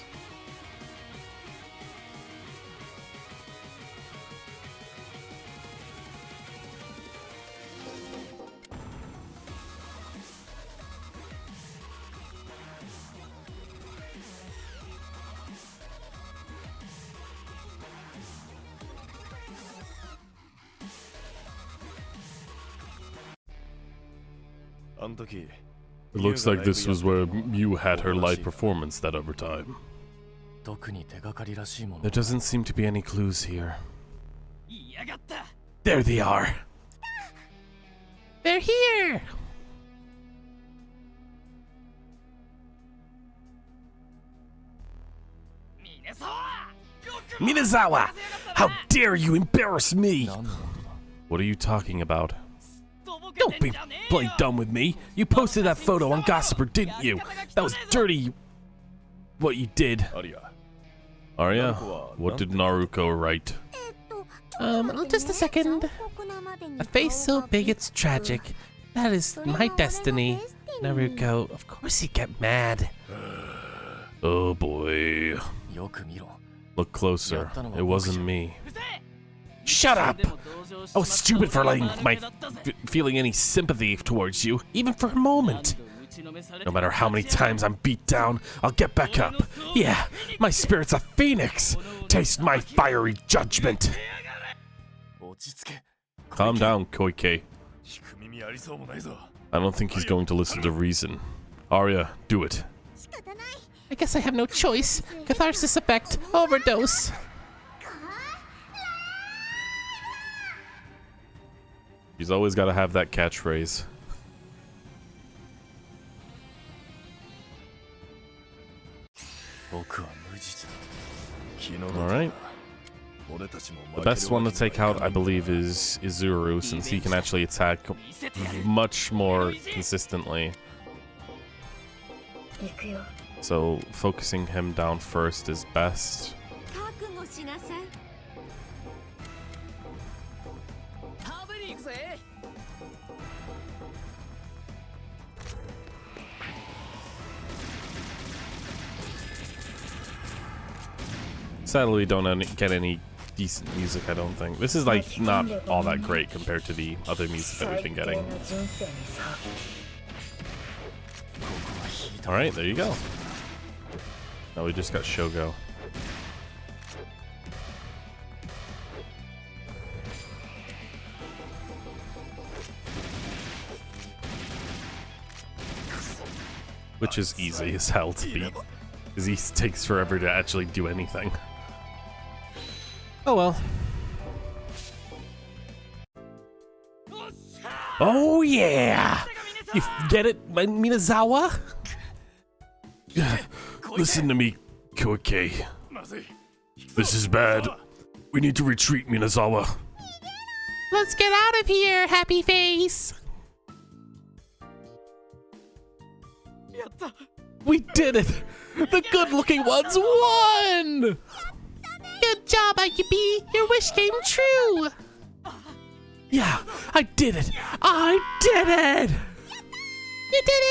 It looks like this was where Mew had her live performance that overtime. There doesn't seem to be any clues here. There they are. They're here. Minazawa! How dare you embarrass me! What are you talking about? Don't be play dumb with me. You posted that photo on Gossiper, didn't you? That was dirty. What you did. Arya, what did Naruko write? Just a second. A face so big it's tragic. That is my destiny. Naruko, of course you get mad. Oh boy. Look closer. It wasn't me. Shut up! I was stupid for letting feeling any sympathy towards you, even for a moment. No matter how many times I'm beat down, I'll get back up. Yeah, my spirit's a phoenix. Taste my fiery judgment. Calm down, Koike. I don't think he's going to listen to reason. Arya, do it. I guess I have no choice. Catharsis effect. Overdose. He's always got to have that catchphrase. Alright. The best one to take out, I believe, is Izuru, since he can actually attack much more consistently. So focusing him down first is best. Sadly, we don't get any decent music, I don't think. This is like not all that great compared to the other music that we've been getting. Alright, there you go. Now we just got Shogo. Which is easy as hell to beat, because he takes forever to actually do anything. Oh well. Oh yeah! You get it, Minazawa? Listen to me, Koike. This is bad. We need to retreat, Minazawa. Let's get out of here, happy face! We did it! The good-looking ones won! Good job, IQB! Your wish came true! Yeah, I did it! I did it! You did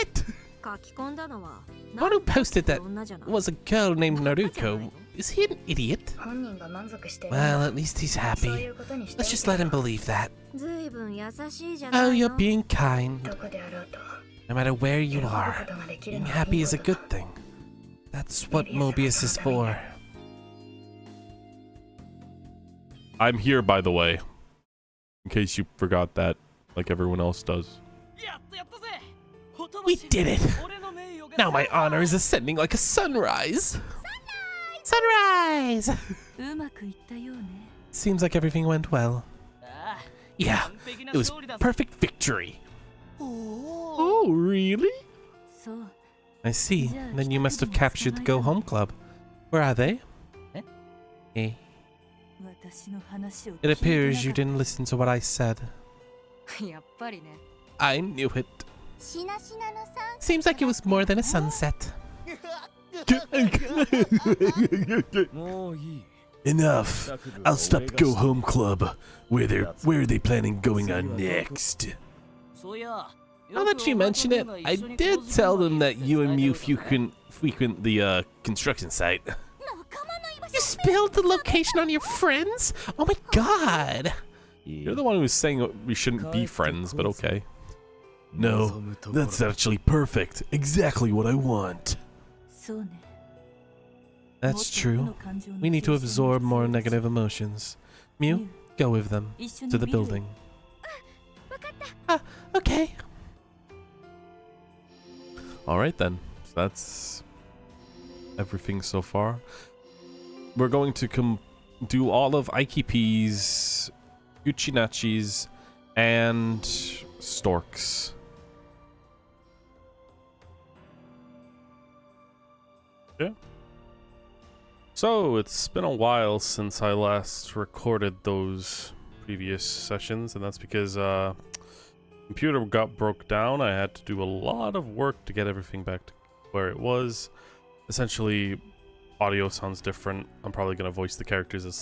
it! The one who posted that was a girl named Naruko. Is he an idiot? Well, at least he's happy. Let's just let him believe that. Oh, you're being kind. No matter where you are, being happy is a good thing. That's what Mobius is for. I'm here, by the way. In case you forgot that, like everyone else does. We did it! Now my honor is ascending like a sunrise! Sunrise! Seems like everything went well. Yeah, it was perfect victory. Oh, really? I see. Then you must have captured the Go Home Club. Where are they? Eh? It appears you didn't listen to what I said. I knew it. Seems like it was more than a sunset. Enough. I'll stop the Go Home Club. Where are they planning going on next? Now that you mention it, I did tell them that you and Mew frequent the construction site. You spilled the location on your friends? Oh my god! You're the one who was saying we shouldn't be friends, but okay. No, that's actually perfect. Exactly what I want. That's true. We need to absorb more negative emotions. Mew, go with them to the building. Okay. Alright then. So that's everything so far. We're going to do all of Aikipi's, Uchinachi's, and Stork's. Yeah. So, it's been a while since I last recorded those previous sessions, and that's because computer broke down. I had to do a lot of work to get everything back to where it was. Essentially, audio sounds different. I'm probably going to voice the characters a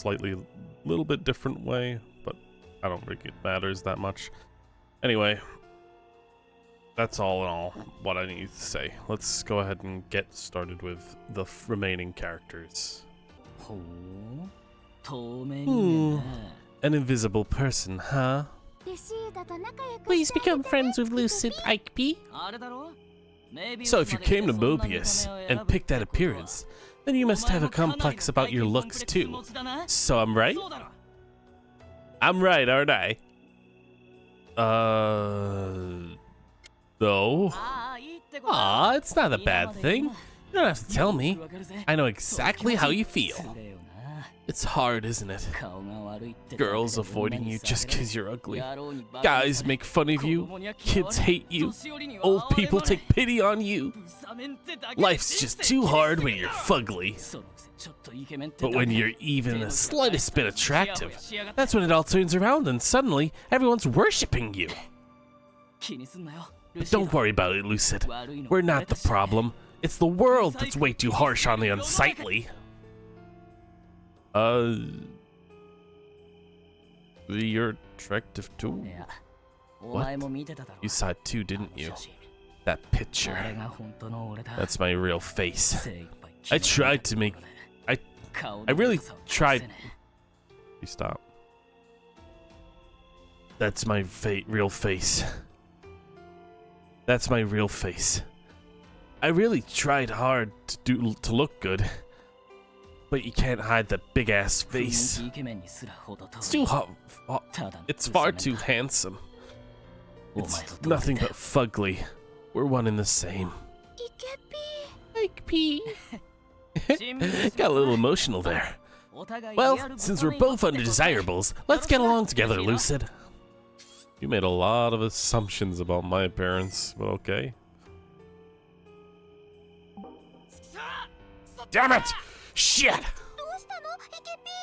little bit different way, but I don't think it matters that much. Anyway, that's all in all what I need to say. Let's go ahead and get started with the remaining characters. An invisible person, huh? Please become friends with Lucid Ike. So if you came to Mobius and picked that appearance, then you must have a complex about your looks too. So I'm right? I'm right, aren't I? No. Aw, it's not a bad thing. You don't have to tell me. I know exactly how you feel. It's hard, isn't it? Girls avoiding you just because you're ugly. Guys make fun of you. Kids hate you. Old people take pity on you. Life's just too hard when you're fugly. But when you're even the slightest bit attractive, that's when it all turns around and suddenly everyone's worshipping you. But don't worry about it, Lucid. We're not the problem. It's the world that's way too harsh on the unsightly. You're attractive too. What? You saw it too, didn't you? That picture. That's my real face. I tried to make... I really tried... You stop. That's my real face. That's my real face. I really tried hard to look good. But you can't hide that big-ass face. It's too hot. It's far too handsome. It's nothing but fugly. We're one and the same. Ike-P. Got a little emotional there. Well, since we're both undesirables, let's get along together, Lucid. You made a lot of assumptions about my appearance, but okay. Damn it! Shit!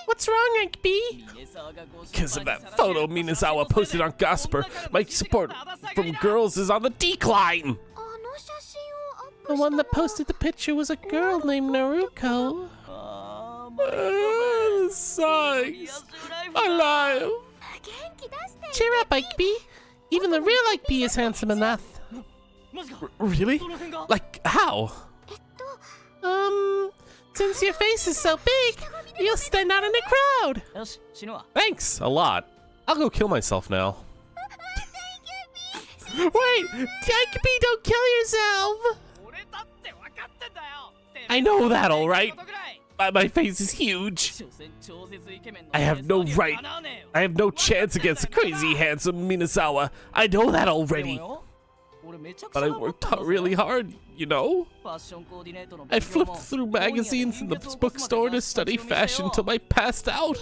What's wrong, Ike-P? Because of that photo Minazawa posted on Gosper, my support from girls is on the decline! The one that posted the picture was a girl named Naruko. Sucks. Alive. Cheer up, Ike-P. Even the real Ike-P is handsome enough. Really? Like, how? Since your face is so big, you'll stand out in a crowd. Thanks a lot. I'll go kill myself now. Wait, Ike-P, don't kill yourself. I know that, all right. My face is huge. I have no right. I have no chance against crazy handsome Minazawa. I know that already. But I worked really hard, you know? I flipped through magazines in the bookstore to study fashion till I passed out.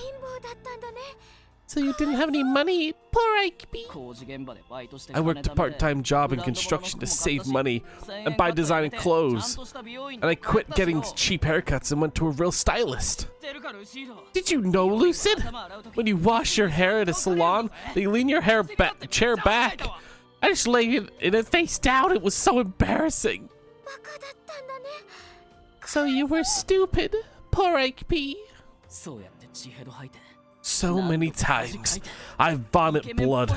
So you didn't have any money? Poor Ike-P. I worked a part-time job in construction to save money and buy designing clothes. And I quit getting cheap haircuts and went to a real stylist. Did you know, Lucid? When you wash your hair at a salon, they lean your chair back. I just lay in it face down. It was so embarrassing. So you were stupid. Poor Ike-P. So many times, I vomit blood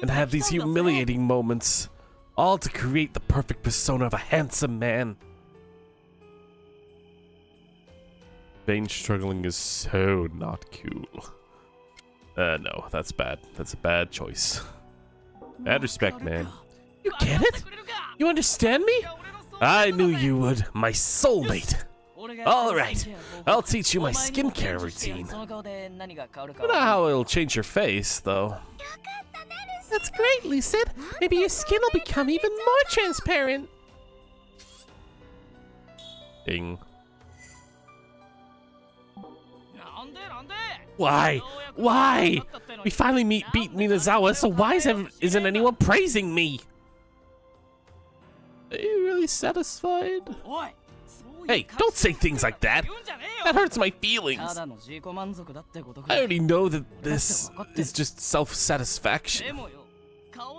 and have these humiliating moments, all to create the perfect persona of a handsome man. Vain struggling is so not cool. No, that's bad. That's a bad choice. Bad respect, man. You get it? You understand me? I knew you would, my soulmate. All right, I'll teach you my skincare routine. I don't know how it'll change your face, though. That's great, Lucid. Maybe your skin will become even more transparent. Ding. Why? Why? We finally beat Minazawa, so why isn't anyone praising me? Are you really satisfied? Hey, don't say things like that. That hurts my feelings. I already know that this is just self-satisfaction.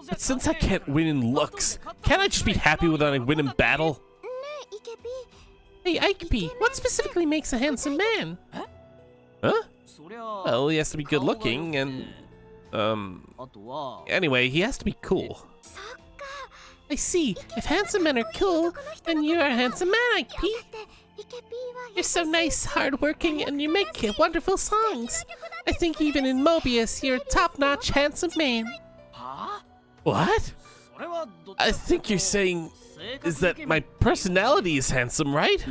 But since I can't win in looks, can't I just be happy when I win in battle? Hey, Ike-P, what specifically makes a handsome man? Huh? Well, he has to be good looking and, anyway, he has to be cool. I see. If handsome men are cool, then you're a handsome man, Ike-P. You're so nice, hardworking, and you make wonderful songs. I think even in Mobius, you're a top-notch handsome man. What? I think you're saying is that my personality is handsome, right?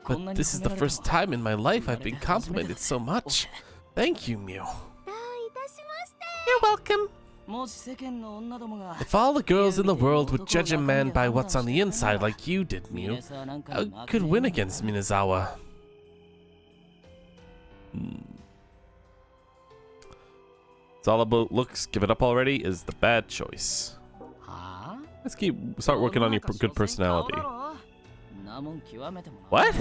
But this is the first time in my life I've been complimented so much. Thank you, Mew. You're welcome. If all the girls in the world would judge a man by what's on the inside like you did, Mew, I could win against Minazawa. It's all about looks. Give it up already is the bad choice. Let's start working on your good personality. What?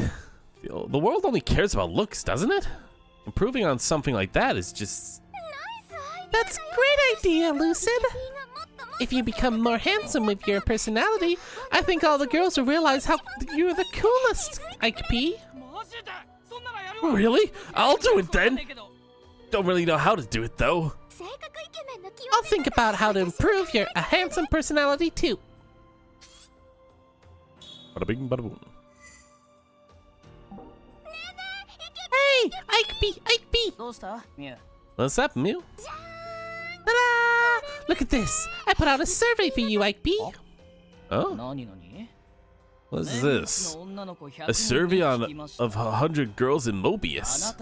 The world only cares about looks, doesn't it? Improving on something like that is just... That's a great idea, Lucid. If you become more handsome with your personality, I think all the girls will realize how you're the coolest, Ike P. Really? I'll do it then. Don't really know how to do it though. I'll think about how to improve your handsome personality too. Bada bing, bada boom. Hey, Ike P, Ike P. What's up, Mew? Ta-da! Look at this. I put out a survey for you, Ike P. Oh? What is this? A survey of 100 girls in Mobius.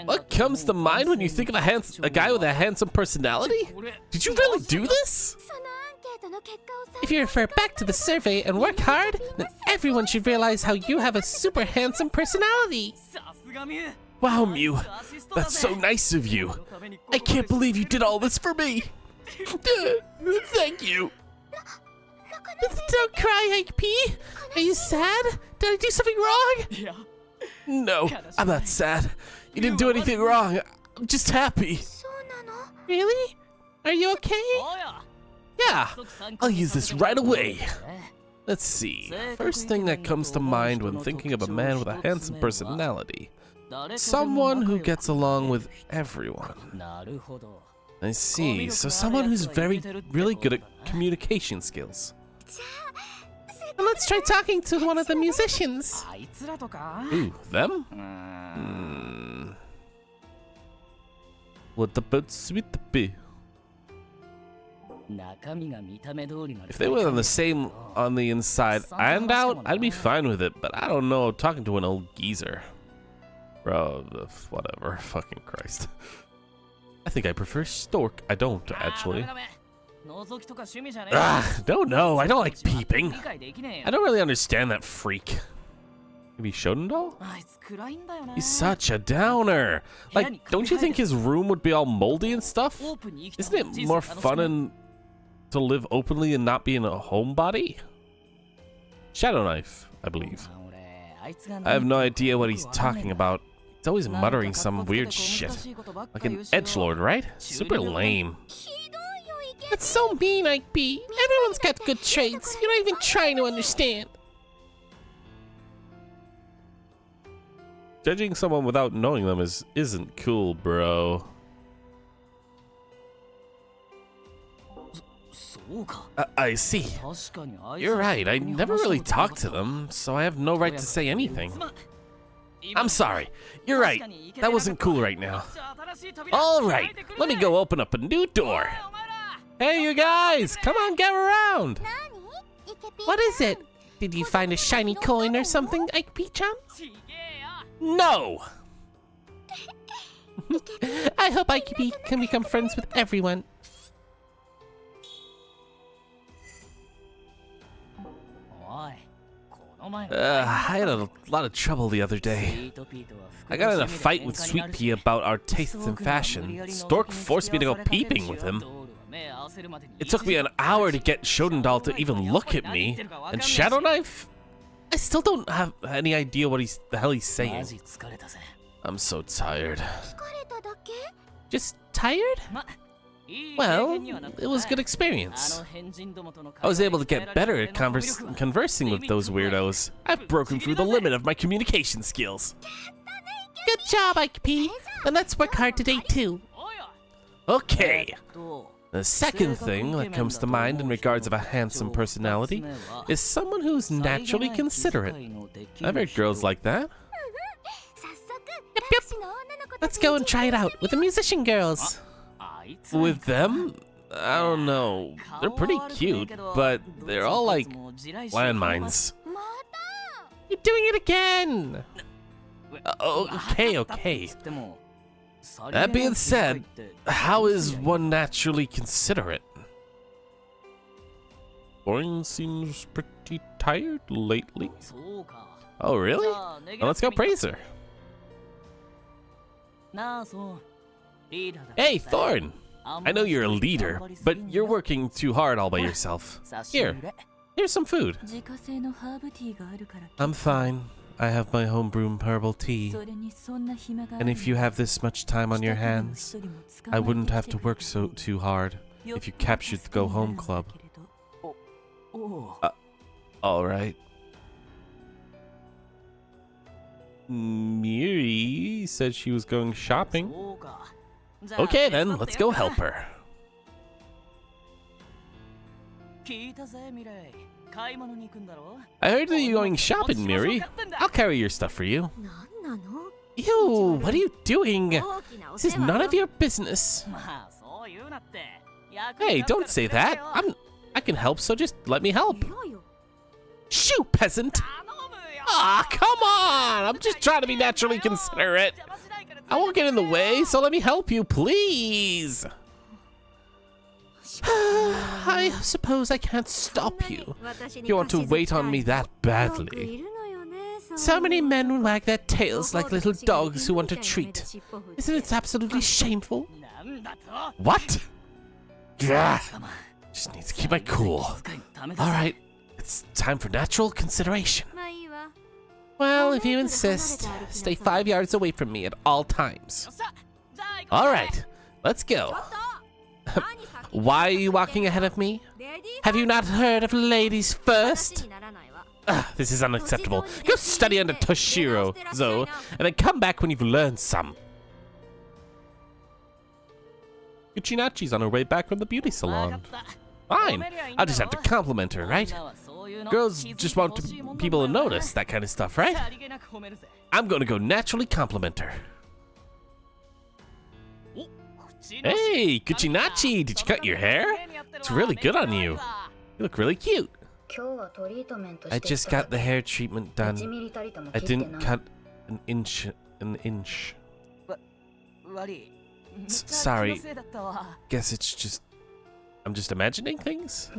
What comes to mind when you think of a guy with a handsome personality? Did you really do this? If you refer back to the survey and work hard, then everyone should realize how you have a super handsome personality. Wow, Mew. That's so nice of you. I can't believe you did all this for me. Thank you. Don't cry, Ike P. Are you sad? Did I do something wrong? No, I'm not sad. You didn't do anything wrong. I'm just happy. Really? Are you okay? Yeah, I'll use this right away. Let's see. First thing that comes to mind when thinking of a man with a handsome personality. Someone who gets along with everyone. I see. So someone who's really good at communication skills. Well, let's try talking to one of the musicians. Ooh, them? What about Sweet Pea? If they were the same on the inside and out, I'd be fine with it, but I don't know, talking to an old geezer. Bro, whatever, fucking Christ. I think I prefer Stork. I don't, actually. Don't know, I don't like peeping. I don't really understand that freak. Maybe Shonen? He's such a downer. Like, don't you think his room would be all moldy and stuff? Isn't it more fun to live openly and not be in a homebody? Shadow Knife, I believe. I have no idea what he's talking about. He's always muttering some weird shit. Like an edgelord, right? Super lame. That's so mean, Ike B. Everyone's got good traits. You're not even trying to understand. Judging someone without knowing them isn't cool, bro. I see. You're right, I never really talked to them, so I have no right to say anything. I'm sorry. You're right. That wasn't cool right now. Alright, let me go open up a new door. Hey, you guys! Come on, get around! What is it? Did you find a shiny coin or something, Ike B-chan? No! I hope Ike B can become friends with everyone. I had a lot of trouble the other day. I got in a fight with Sweet Pea about our tastes in fashion. Stork forced me to go peeping with him. It took me an hour to get Shonen to even look at me. And Shadow Knife? I still don't have any idea what the hell he's saying. I'm so tired. Just tired? Well, it was a good experience. I was able to get better at conversing with those weirdos. I've broken through the limit of my communication skills. Good job, Ike P. And let's work hard today, too. Okay. The second thing that comes to mind in regards of a handsome personality is someone who's naturally considerate. I've heard girls like that. Yep. Let's go and try it out with the musician girls. With them? I don't know. They're pretty cute, but they're all like landmines. You're doing it again! Okay. That being said, how is one naturally considerate? Boring seems pretty tired lately. Oh, really? Well, let's go praise her. Hey, Thorn! I know you're a leader, but you're working too hard all by yourself. Here's some food. I'm fine. I have my homebrewed herbal tea. And if you have this much time on your hands, I wouldn't have to work too hard if you captured the Go Home Club. Alright. Miri said she was going shopping. Okay then, let's go help her. I heard that you're going shopping, Miri. I'll carry your stuff for you. Ew, what are you doing? This is none of your business. Hey, don't say that. I can help, so just let me help. Shoo, peasant! Ah, come on! I'm just trying to be naturally considerate. I won't get in the way, so let me help you, please. I suppose I can't stop you. You want to wait on me that badly. So many men will wag their tails like little dogs who want a treat. Isn't it absolutely shameful? What? Gah. Just need to keep my cool. Alright, it's time for natural consideration. Well, if you insist, stay 5 yards away from me at all times. Alright, let's go. Why are you walking ahead of me? Have you not heard of ladies first? This is unacceptable. Go study under Toshiro, Zo, and then come back when you've learned some. Uchinachi's on her way back from the beauty salon. Fine, I'll just have to compliment her, right? Girls just want people to notice that kind of stuff, right? I'm gonna go naturally compliment her. Hey, Kuchinachi, did you cut your hair? It's really good on you. You look really cute. I just got the hair treatment done. I didn't cut an inch. Sorry. Guess it's just... I'm just imagining things?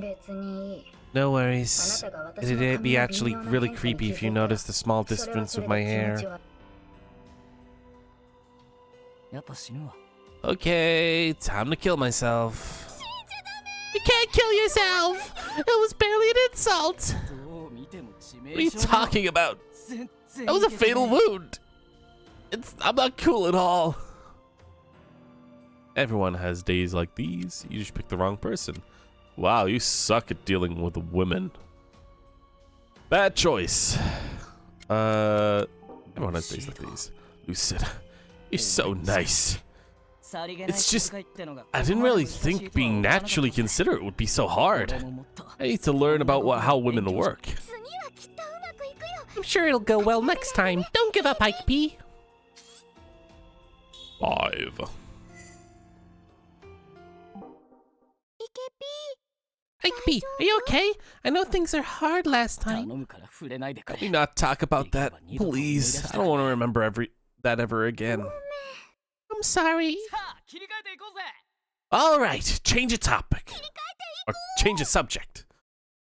No worries. It'd be actually really creepy if you noticed the small difference with my hair. Okay, time to kill myself. You can't kill yourself! It was barely an insult! What are you talking about? That was a fatal wound! I'm not cool at all. Everyone has days like these. You just picked the wrong person. Wow, you suck at dealing with women. Bad choice. Everyone has days like these. Lucid, you're so nice. It's just, I didn't really think being naturally considerate would be so hard. I need to learn about how women work. I'm sure it'll go well next time. Don't give up, Ike P. 5. Ike P, are you okay? I know things are hard last time. Can we not talk about that, please? I don't want to remember that ever again. I'm sorry. All right, change a topic. Or change a subject.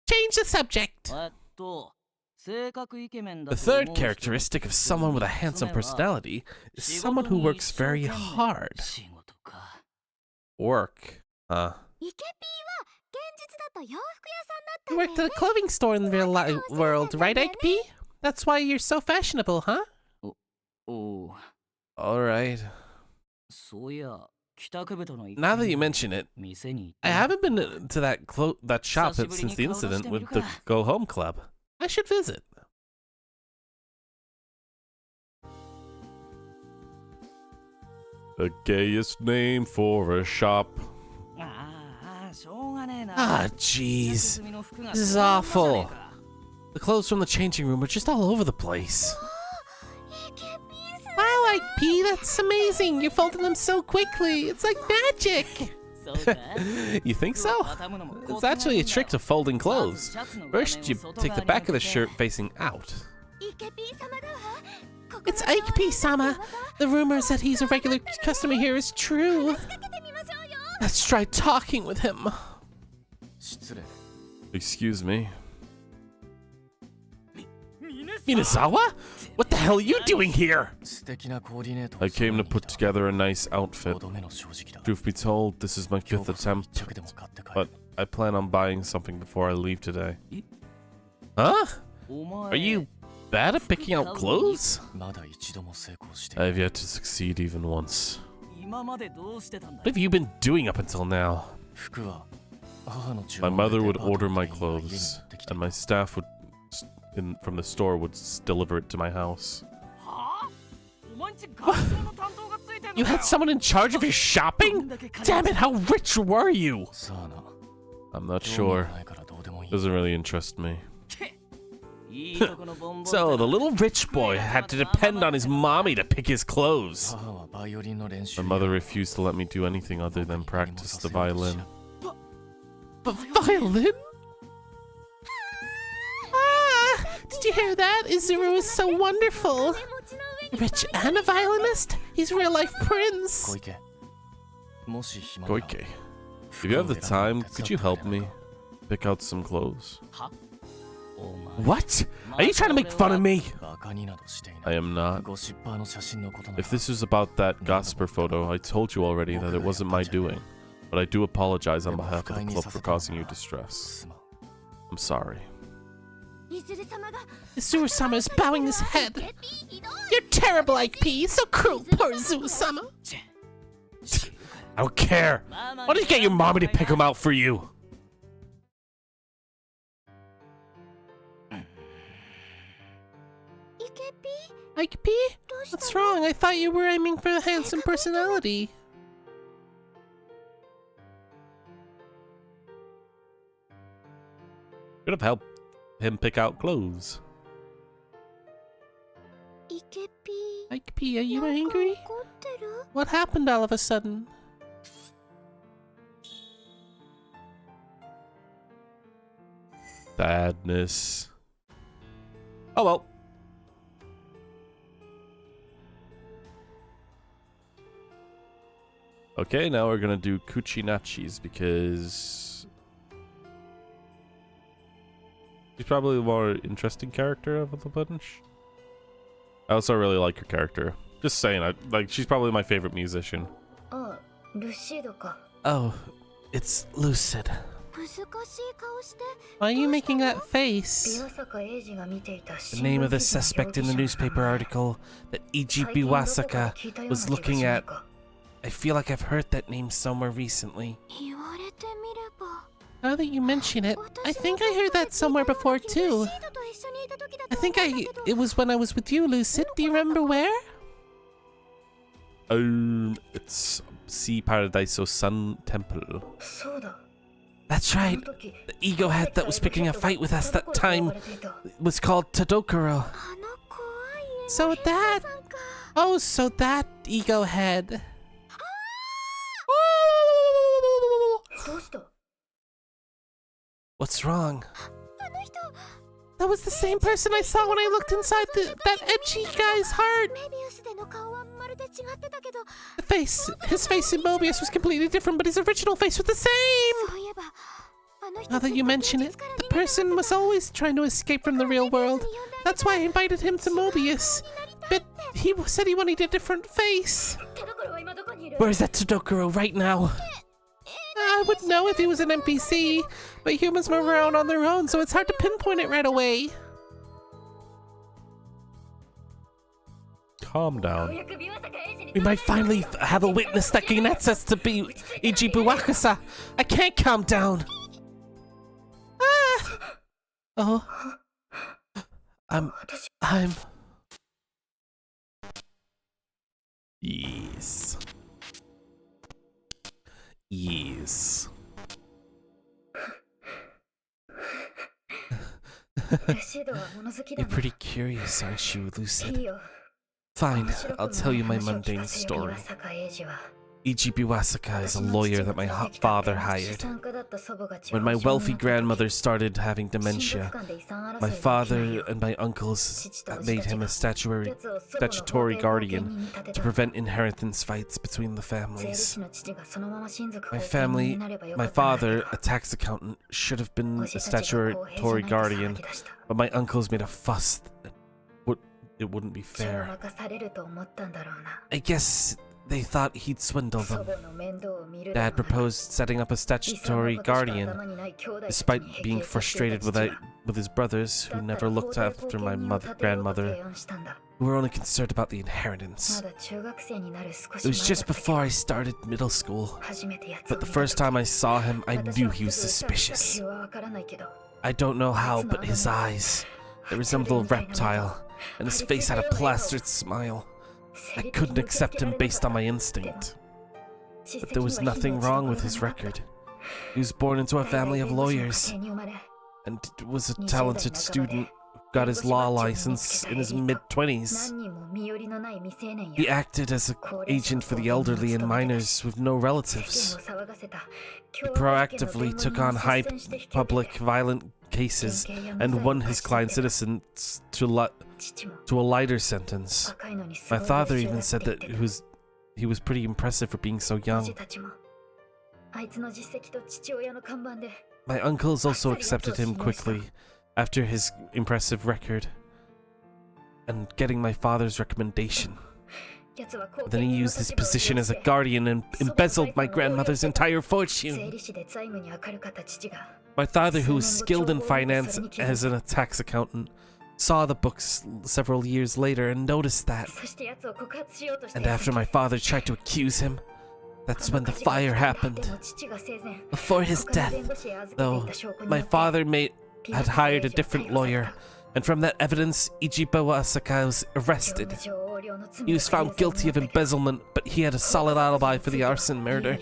Change the subject. The third characteristic of someone with a handsome personality is someone who works very hard. Work, huh? You worked at a clothing store in the real world, right, Ike P? That's why you're so fashionable, huh? All right. Now that you mention it, I haven't been to that shop since the incident with the Go Home Club. I should visit. The gayest name for a shop. Ah, jeez. This is awful. The clothes from the changing room are just all over the place. Wow, Ike P, that's amazing. You're folding them so quickly. It's like magic. You think so? It's actually a trick to folding clothes. First, you take the back of the shirt facing out. It's Ike P-sama. The rumors that he's a regular customer here is true. Let's try talking with him. Excuse me. Minazawa? What the hell are you doing here? I came to put together a nice outfit. Truth be told, this is my 5th attempt, but I plan on buying something before I leave today. Huh? Are you bad at picking out clothes? I've yet to succeed even once. What have you been doing up until now? My mother would order my clothes, and my staff would, from the store would deliver it to my house. You had someone in charge of your shopping? Damn it, how rich were you? I'm not sure. Doesn't really interest me. So, the little rich boy had to depend on his mommy to pick his clothes. My mother refused to let me do anything other than practice the violin. Violin? Ah! Did you hear that? Izuru is so wonderful. Rich and a violinist? He's real-life Prince. Koike, if you have the time, could you help me pick out some clothes? What? Are you trying to make fun of me? I am not. If this is about that Gosper photo, I told you already that it wasn't my doing. But I do apologize on behalf of the club for causing you distress. I'm sorry. Izuru-sama is bowing his head. You're terrible, Ike-P. So cruel, poor Izuru-sama. I don't care. Why don't you get your mommy to pick them out for you? Ike-P? What's wrong? I thought you were aiming for a handsome personality. Could have helped him pick out clothes. Ike-P, are you angry? What happened all of a sudden? Sadness. Oh well. Okay, now we're gonna do Kuchinachis because she's probably the more interesting character of the bunch. I also really like her character. Just saying, she's probably my favorite musician. Oh, it's Lucid. Why are you making that face? The name of the suspect in the newspaper article that Iji Biwasaka was looking at. I feel like I've heard that name somewhere recently. Now that you mention it, I think I heard that somewhere before too. I think it was when I was with you, Lucid. Do you remember where? It's Sea Paradiso Sun Temple. That's right. The ego head that was picking a fight with us that time was called Tadokuro. So that... Oh, so that ego head. What's wrong? That was the same person I saw when I looked inside that edgy guy's heart. His face in Mobius was completely different, but his original face was the same. Now that you mention it, the person was always trying to escape from the real world. That's why I invited him to Mobius. But he said he wanted a different face. Where is that Tadokuro right now? I would know if he was an NPC, but humans move around on their own, so it's hard to pinpoint it right away. Calm down. We might finally have a witness that connects us to be Iji Biwasaka. I can't calm down. Ah! Oh. I'm... Yes. Yes. You're pretty curious, aren't you, Lucid? Fine, I'll tell you my mundane story. Iji Biwasaka is a lawyer that my father hired. When my wealthy grandmother started having dementia, my father and my uncles made him a statutory guardian to prevent inheritance fights between the families. My father, a tax accountant, should have been a statutory guardian, but my uncles made a fuss that it wouldn't be fair. I guess They thought he'd swindle them. Dad proposed setting up a statutory guardian, despite being frustrated with his brothers, who never looked after my grandmother, who were only concerned about the inheritance. It was just before I started middle school, but the first time I saw him, I knew he was suspicious. I don't know how, but his eyes, they resembled a reptile, and his face had a plastered smile. I couldn't accept him based on my instinct. But there was nothing wrong with his record. He was born into a family of lawyers, and was a talented student who got his law license in his mid-20s. He acted as an agent for the elderly and minors with no relatives. He proactively took on high public violent cases and won his client's innocence to a lighter sentence. My father even said that he was pretty impressive for being so young. My uncles also accepted him quickly after his impressive record and getting my father's recommendation. Then he used his position as a guardian and embezzled my grandmother's entire fortune. My father, who was skilled in finance as a tax accountant, saw the books several years later and noticed that. And after my father tried to accuse him, that's when the fire happened. Before his death, though, my father had hired a different lawyer, and from that evidence, Ichiba Asaka was arrested. He was found guilty of embezzlement, but he had a solid alibi for the arson murder.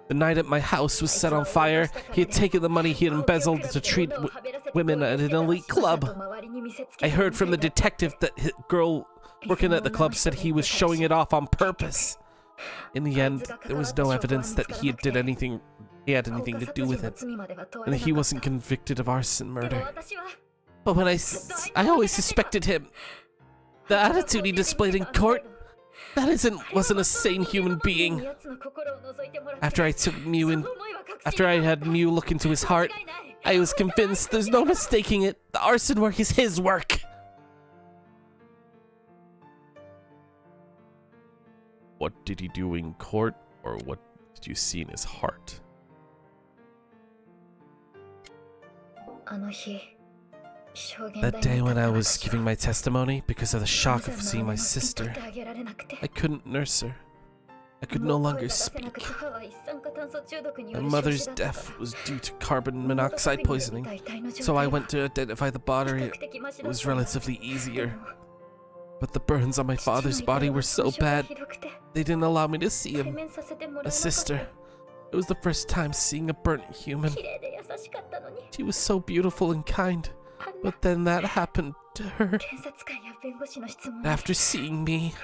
The night at my house was set on fire, he had taken the money he had embezzled to treat women at an elite club. I heard from the detective that his girl working at the club said he was showing it off on purpose. In the end, there was no evidence that he had anything to do with it, and he wasn't convicted of arson murder. But when I always suspected him. The attitude he displayed in court, wasn't a sane human being. After I had Mew look into his heart, I was convinced there's no mistaking it. The arson work is his work. What did he do in court, or what did you see in his heart? That day when I was giving my testimony, because of the shock of seeing my sister, I couldn't nurse her. I could no longer speak. My mother's death was due to carbon monoxide poisoning, so I went to identify the body. It was relatively easier. But the burns on my father's body were so bad, they didn't allow me to see him. My sister. It was the first time seeing a burnt human. She was so beautiful and kind, but then that happened to her. After seeing me,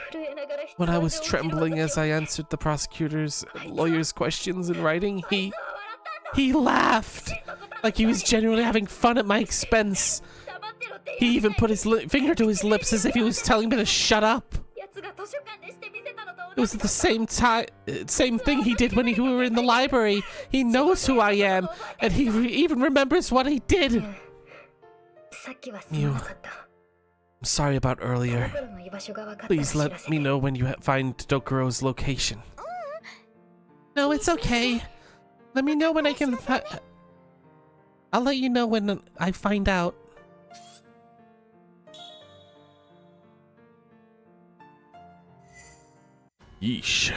when I was trembling as I answered the prosecutor's and lawyer's questions in writing, he laughed, like he was genuinely having fun at my expense. He even put his finger to his lips as if he was telling me to shut up. It was the same thing he did when we were in the library. He knows who I am, and he even remembers what he did. Mew, I'm sorry about earlier. Please let me know when you find Dokuro's location. No, it's okay. Let me know when I can I'll let you know when I find out. Yeesh. It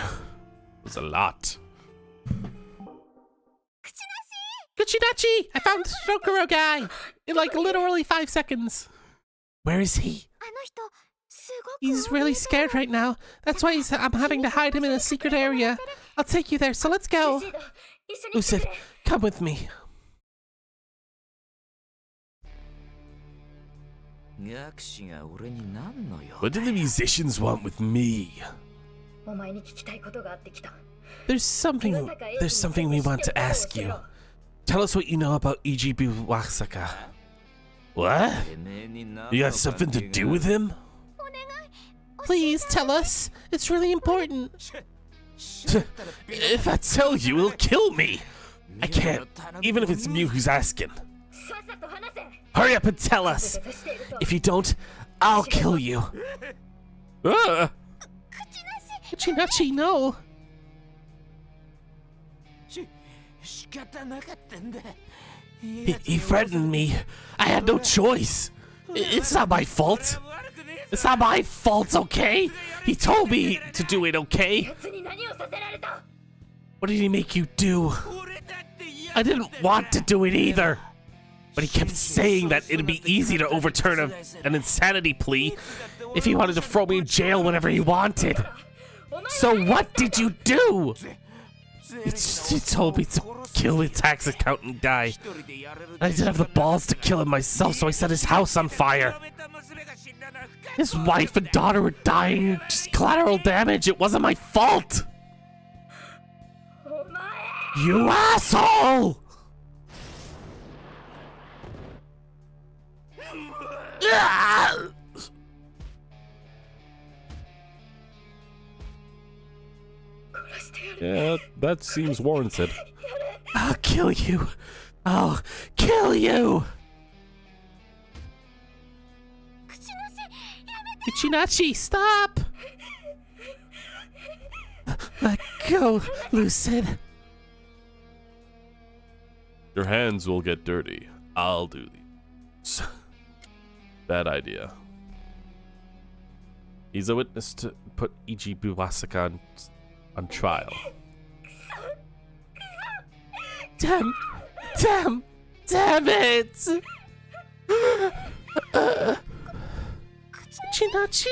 was a lot. Kuchinachi! I found the Dokuro guy! In like literally 5 seconds. Where is he? He's really scared right now. That's why I'm having to hide him in a secret area. I'll take you there, so let's go. Usid, come with me. What do the musicians want with me? There's something we want to ask you. Tell us what you know about Ichibu Wasaka. What? You got something to do with him? Please tell us. It's really important. If I tell you, it'll kill me. I can't, even if it's Mew who's asking. Hurry up and tell us. If you don't, I'll kill you. Kuchinachi, no! He threatened me. I had no choice. It's not my fault. It's not my fault, okay? He told me to do it, okay? What did he make you do? I didn't want to do it either. But he kept saying that it'd be easy to overturn an insanity plea if he wanted to throw me in jail whenever he wanted. So what did you do? He told me to kill the tax accountant guy. I didn't have the balls to kill him myself, so I set his house on fire. His wife and daughter were dying, just collateral damage. It wasn't my fault. You asshole! Yeah, that seems warranted. I'll kill you. I'll kill you. Kuchinachi, stop! Let go, Lucid. Your hands will get dirty. I'll do these. Bad idea. He's a witness to put Iji Buwasaka on trial. Damn it! Kuchinachi?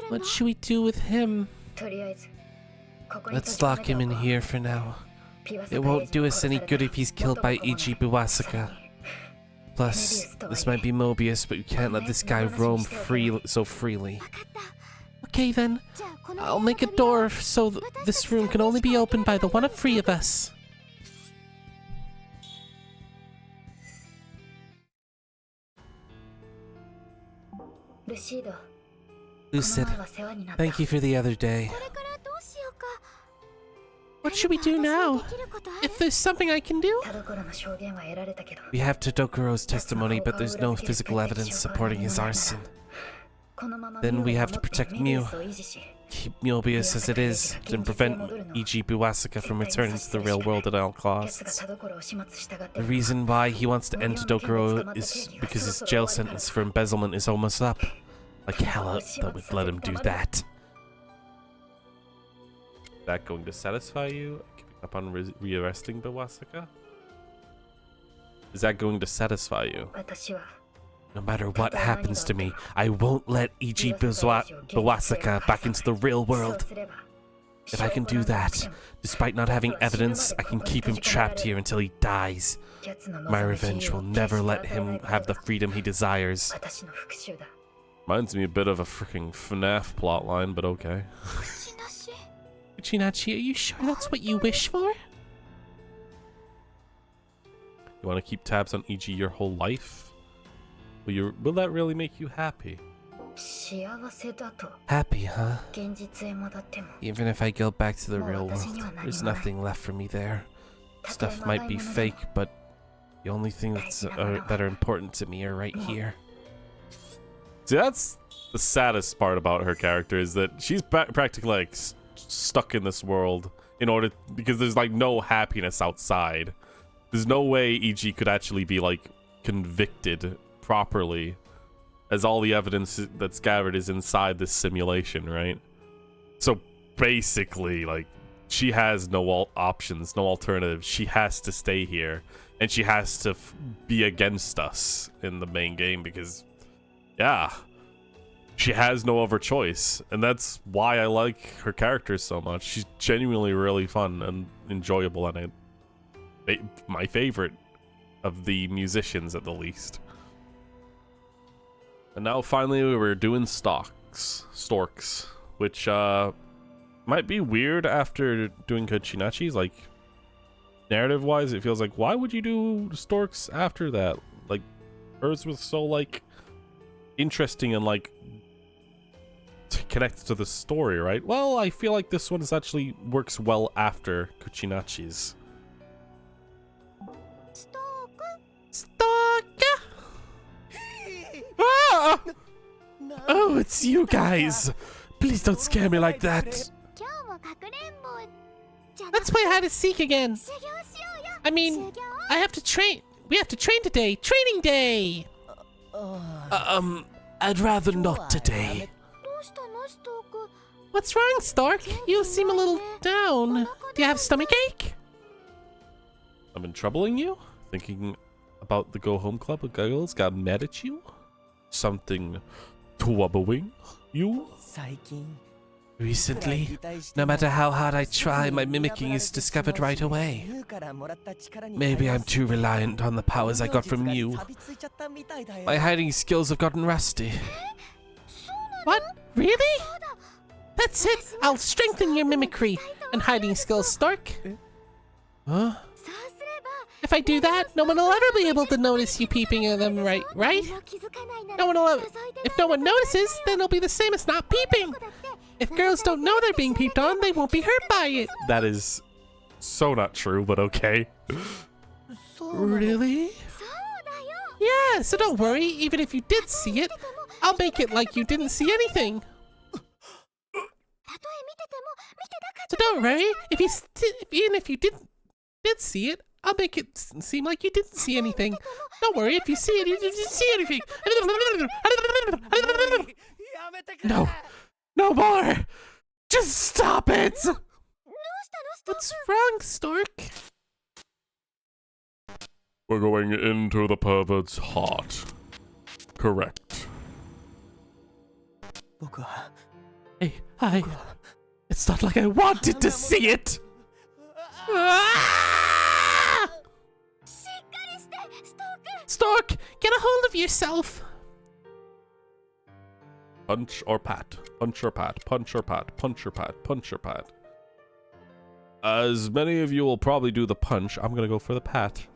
What should we do with him? Let's lock him in here for now. It won't do us any good if he's killed by Iji Buwasaka. Plus, this might be Mobius, but we can't let this guy roam so freely. Okay then, I'll make a door so this room can only be opened by the one of three of us. Lucid, thank you for the other day. What should we do now? If there's something I can do? We have Tadokoro's testimony, but there's no physical evidence supporting his arson. Then we have to protect Mew. Keep Mobius as it is, and prevent Iji Buwasaka from returning to the real world at all costs. The reason why he wants to end Tadokoro is because his jail sentence for embezzlement is almost up. Like hell that would let him do that. Is that going to satisfy you? Giving up on rearresting Buwasaka? Is that going to satisfy you? No matter what happens to me, I won't let Iji Buwasaka back into the real world. If I can do that, despite not having evidence, I can keep him trapped here until he dies. My revenge will never let him have the freedom he desires. Reminds me a bit of a freaking FNAF plotline, but okay. Kuchinachi, are you sure that's what you wish for? You want to keep tabs on Iji your whole life? Will that really make you happy? Happy, huh? Even if I go back to the real world, there's nothing left for me there. Stuff might be fake, but the only thing that are important to me are right here. See, that's the saddest part about her character, is that she's practically like stuck in this world because there's like no happiness outside. There's no way Iji could actually be like convicted properly, as all the evidence that's gathered is inside this simulation, right? So basically, like, she has no options, no alternatives. She has to stay here, and she has to be against us in the main game because, yeah, she has no other choice. And that's why I like her character so much. She's genuinely really fun and enjoyable, and my favorite of the musicians at the least. And now finally we're doing storks, which might be weird after doing Kuchinachi's. Like, narrative wise, it feels like, why would you do storks after that? Like, hers was so like interesting and like connected to the story, right? Well, I feel like this one actually works well after Kuchinachi's. Stalker! Ah! Oh, it's you guys. Please don't scare me like that. Let's play hide and seek again. I mean, I have to train. We have to train today. Training day. I'd rather not today. What's wrong, Stork? You seem a little down. Do you have stomachache? I've been troubling you? Thinking about the go home club of girls got mad at you? Something troubling you? Recently, no matter how hard I try, my mimicking is discovered right away. Maybe I'm too reliant on the powers I got from you. My hiding skills have gotten rusty. What? Really? That's it. I'll strengthen your mimicry and hiding skills, Stork. Huh? If I do that, no one will ever be able to notice you peeping at them, right? No one will ever. If no one notices, then it'll be the same as not peeping. If girls don't know they're being peeped on, they won't be hurt by it. That is so not true, but okay. Really? Yeah, so don't worry. Even if you did see it, I'll make it like you didn't see anything. So don't worry. Even if you did see it, I'll make it seem like you didn't see anything. Don't worry. If you see it, you didn't see anything. No. No more! Just stop it! What's wrong, Stork? We're going into the pervert's heart. Correct. Hey, hi. It's not like I wanted to see it! Ah! Stork, get a hold of yourself. Punch or pat? Punch or pat? Punch or pat? Punch or pat? Punch or pat? As many of you will probably do the punch, I'm gonna go for the pat.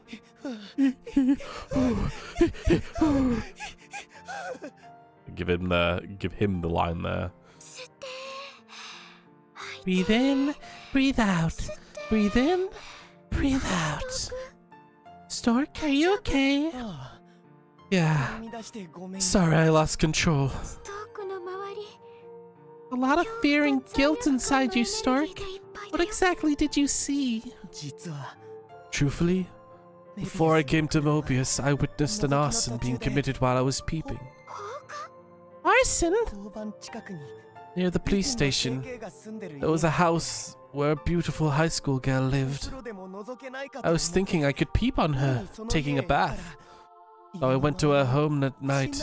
Give him the line there. Breathe in, breathe out. Breathe in, breathe out. Stork, are you okay? Yeah. Sorry I lost control. A lot of fear and guilt inside you, Stork. What exactly did you see? Truthfully, before I came to Mobius, I witnessed an arson being committed while I was peeping. Arson? Near the police station, there was a house where a beautiful high school girl lived. I was thinking I could peep on her, taking a bath. So I went to her home that night,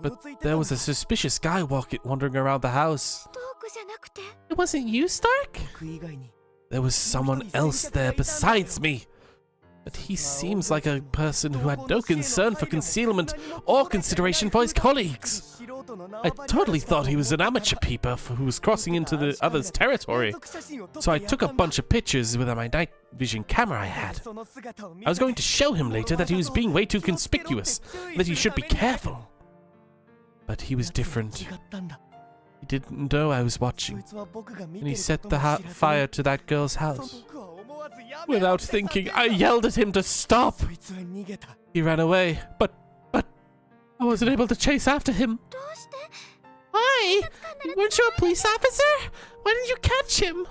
but there was a suspicious guy wandering around the house. It wasn't you, Stark? There was someone else there besides me. But he seems like a person who had no concern for concealment or consideration for his colleagues. I totally thought he was an amateur peeper who was crossing into the other's territory. So I took a bunch of pictures with my night vision camera I had. I was going to show him later that he was being way too conspicuous, and that he should be careful. But he was different. He didn't know I was watching, and he set the fire to that girl's house. Without thinking, I yelled at him to stop. He ran away, but I wasn't able to chase after him. Why? Weren't you a police officer? Why didn't you catch him?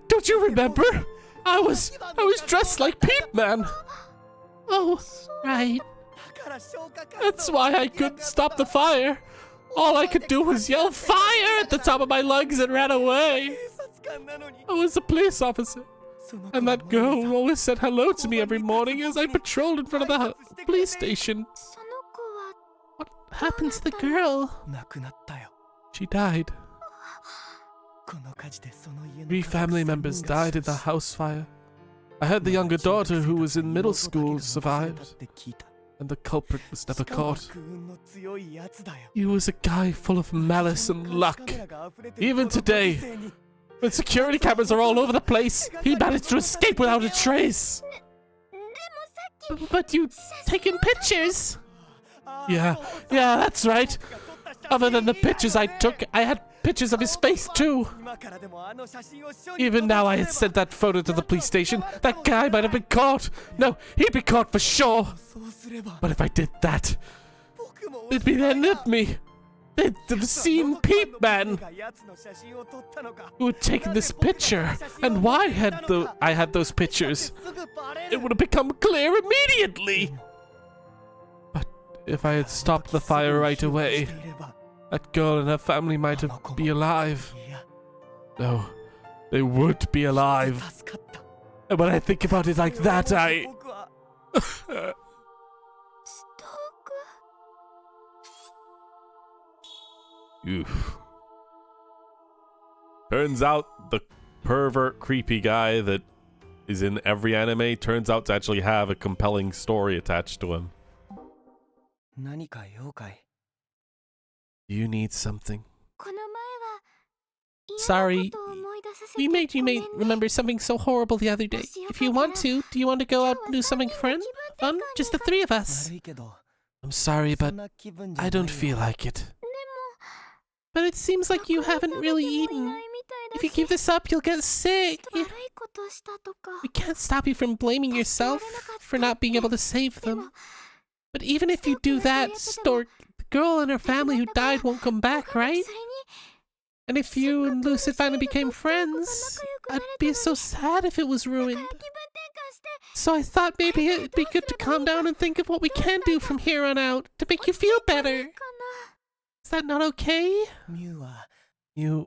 Don't you remember? I was dressed like Peep Man. Oh, right. That's why I couldn't stop the fire. All I could do was yell fire at the top of my lungs and ran away. I was a police officer. And that girl always said hello to me every morning as I patrolled in front of the police station. What happened to the girl? She died. 3 family members died in the house fire. I heard the younger daughter, who was in middle school, survived. And the culprit was never caught. He was a guy full of malice and luck. Even today, when security cameras are all over the place, he managed to escape without a trace. But you taken pictures? Yeah, that's right. Other than the pictures I took, I had pictures of his face too. Even now I had sent that photo to the police station, that guy might have been caught. No, he'd be caught for sure. But if I did that, they'd be the end of me. They'd have seen Peep Man, who had taken this picture, and why I had those pictures. It would have become clear immediately. But if I had stopped the fire right away, that girl and her family might have been alive. No, they would be alive. And when I think about it like that, Oof. Turns out the pervert, creepy guy that is in every anime turns out to actually have a compelling story attached to him. You need something. Sorry, we made you remember something so horrible the other day. If you want to, do you want to go out and do something fun? Just the three of us. I'm sorry, but I don't feel like it. But it seems like you haven't really eaten. If you keep this up, you'll get sick. We can't stop you from blaming yourself for not being able to save them. But even if you do that, Stork, the girl and her family who died won't come back, right? And if you and Lucid finally became friends, I'd be so sad if it was ruined. So I thought maybe it'd be good to calm down and think of what we can do from here on out to make you feel better. Is that not okay? You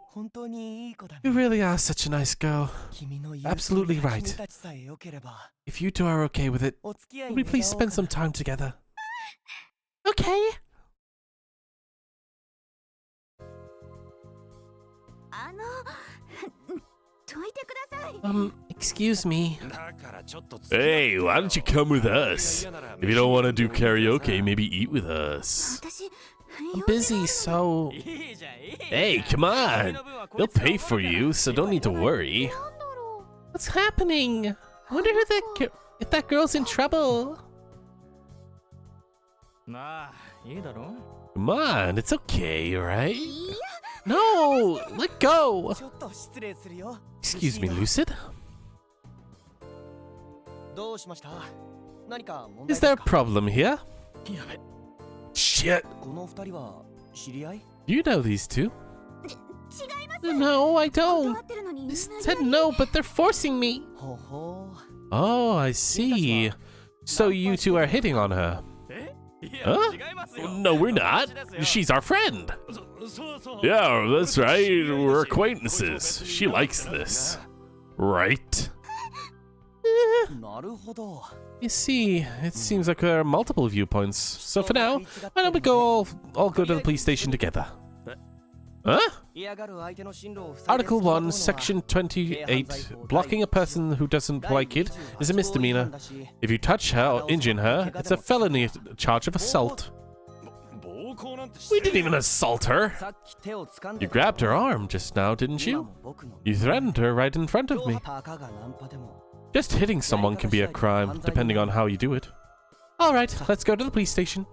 really are such a nice girl. Absolutely right. If you two are okay with it, would we please spend some time together? Okay. Excuse me. Hey, why don't you come with us? If you don't want to do karaoke, maybe eat with us. I'm busy, so... Hey, come on. They'll pay for you, so don't need to worry. What's happening? I wonder if that girl's in trouble. Come on, it's okay, right? No, let go. Excuse me, Lucid? Is there a problem here? Shit. You know these two? No, I don't. They said no, but they're forcing me. Oh, I see. So you two are hitting on her? Huh? No, we're not. She's our friend. Yeah, that's right. We're acquaintances. She likes this. Right? You see, It seems like there are multiple viewpoints. So for now, why don't we all go to the police station together? Huh? Article 1, Section 28. Blocking a person who doesn't like it is a misdemeanor. If you touch her or injure her, it's a felony charge of assault. We didn't even assault her. You grabbed her arm just now, didn't you? You threatened her right in front of me. Just hitting someone can be a crime, depending on how you do it. Alright, let's go to the police station.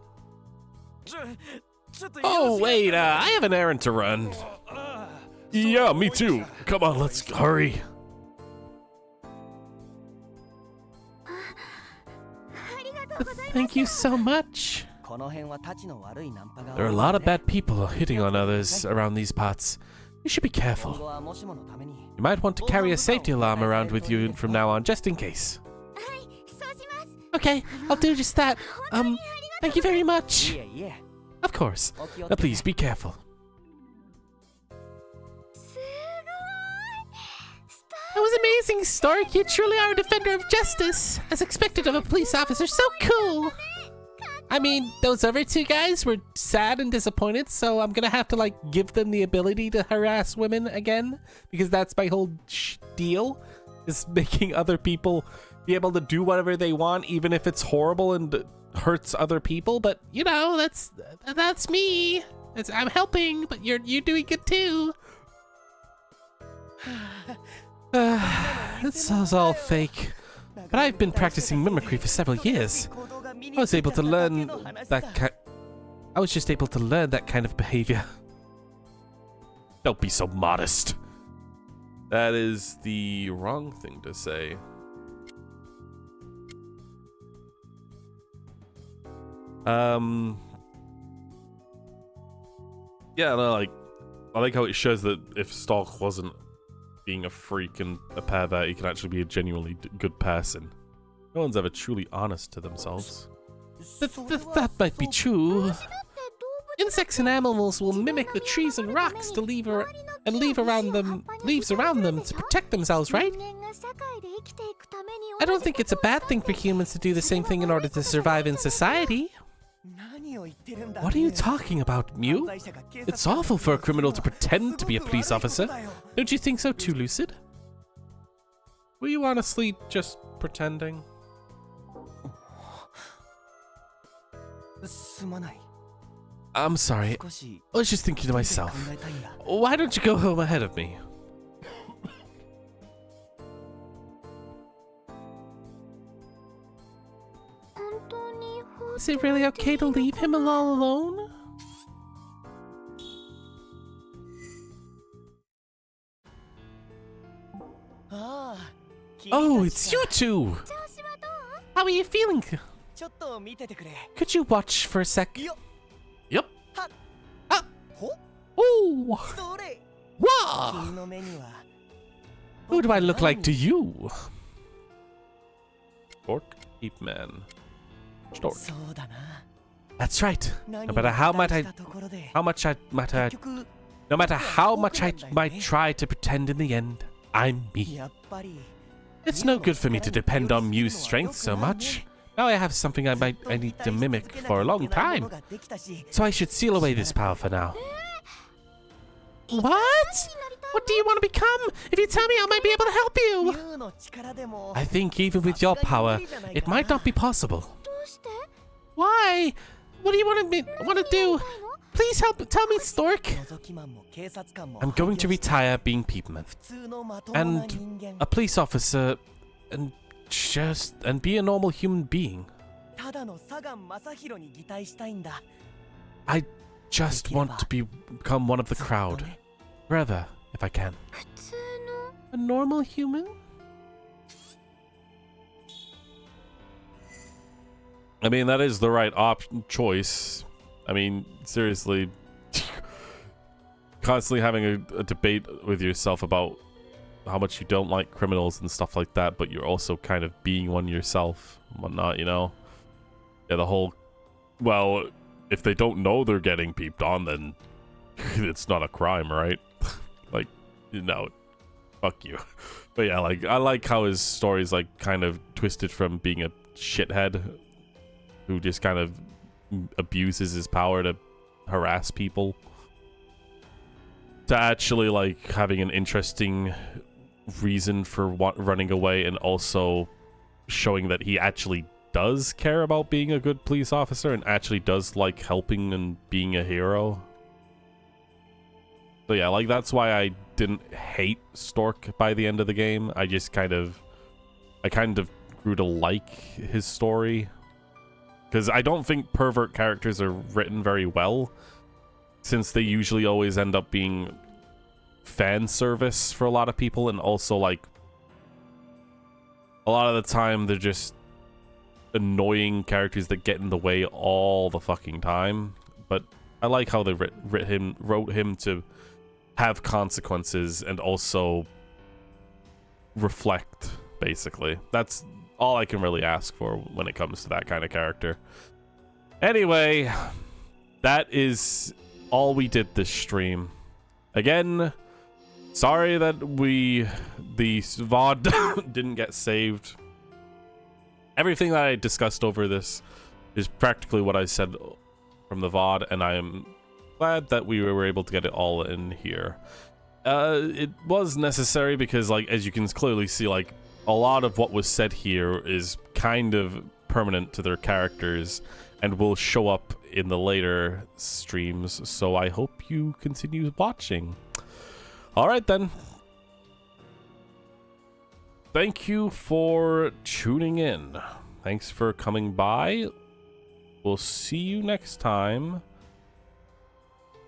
Oh, wait, I have an errand to run. Yeah, me too. Come on, let's hurry. Thank you so much. There are a lot of bad people hitting on others around these parts. You should be careful. You might want to carry a safety alarm around with you from now on, just in case. Okay, I'll do just that. Thank you very much. Of course. Now please, be careful. That was amazing, Stork. You truly are a defender of justice, as expected of a police officer. So cool. I mean, those other two guys were sad and disappointed, so I'm gonna have to, like, give them the ability to harass women again, because that's my whole deal, is making other people be able to do whatever they want, even if it's horrible and hurts other people. But, you know, that's me. I'm helping, but you're doing it too. This is all fake. But I've been practicing mimicry for several years. I was able to learn that I was just able to learn that kind of behavior. Don't be so modest. That is the wrong thing to say. Yeah, no, like, I like how it shows that if Stork wasn't being a freak and a pervert, he can actually be a genuinely good person. No one's ever truly honest to themselves. That might be true. Insects and animals will mimic the trees and rocks to leave around them to protect themselves, right? I don't think it's a bad thing for humans to do the same thing in order to survive in society. What are you talking about, Mew? It's awful for a criminal to pretend to be a police officer. Don't you think so too, Lucid? Were you honestly just pretending? I'm sorry. I was just thinking to myself. Why don't you go home ahead of me? Is it really okay to leave him all alone? Oh, it's you two! How are you feeling? Could you watch for a sec? Yep. Ah. Oh! Wow! Who do I look like to you? Stork? Ape Man. Stork. That's right. No matter how much I might try to pretend in the end, I'm me. It's no good for me to depend on Mew's strength so much. Now I have something I need to mimic for a long time. So I should seal away this power for now. What? What do you want to become? If you tell me, I might be able to help you. I think even with your power, it might not be possible. Why? What do you want to do? Please tell me, Stork. I'm going to retire being Peepman and a police officer and be a normal human being. I just want to become one of the crowd, forever, if I can. A normal human? I mean, that is the right choice. I mean, seriously, constantly having a debate with yourself about how much you don't like criminals and stuff like that, but you're also kind of being one yourself and whatnot, you know? Yeah, the whole, well, if they don't know they're getting peeped on, then it's not a crime, right? Like, you know, fuck you. But yeah, like, I like how his story's, like, kind of twisted from being a shithead who just kind of abuses his power to harass people to actually, like, having an interesting reason for running away and also showing that he actually does care about being a good police officer and actually does like helping and being a hero. So yeah, like, that's why I didn't hate Stork by the end of the game. I kind of grew to like his story, because I don't think pervert characters are written very well, since they usually always end up being fan service for a lot of people, and also, like, a lot of the time they're just annoying characters that get in the way all the fucking time. But I like how they wrote him to have consequences and also reflect, basically. That's all I can really ask for when it comes to that kind of character. Anyway, that is all we did this stream. Again, sorry that the VOD didn't get saved. Everything that I discussed over this is practically what I said from the VOD, and I am glad that we were able to get it all in here. It was necessary because, like, as you can clearly see, like, a lot of what was said here is kind of permanent to their characters and will show up in the later streams, so I hope you continue watching. Alright then. Thank you for tuning in. Thanks for coming by. We'll see you next time.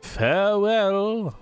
Farewell.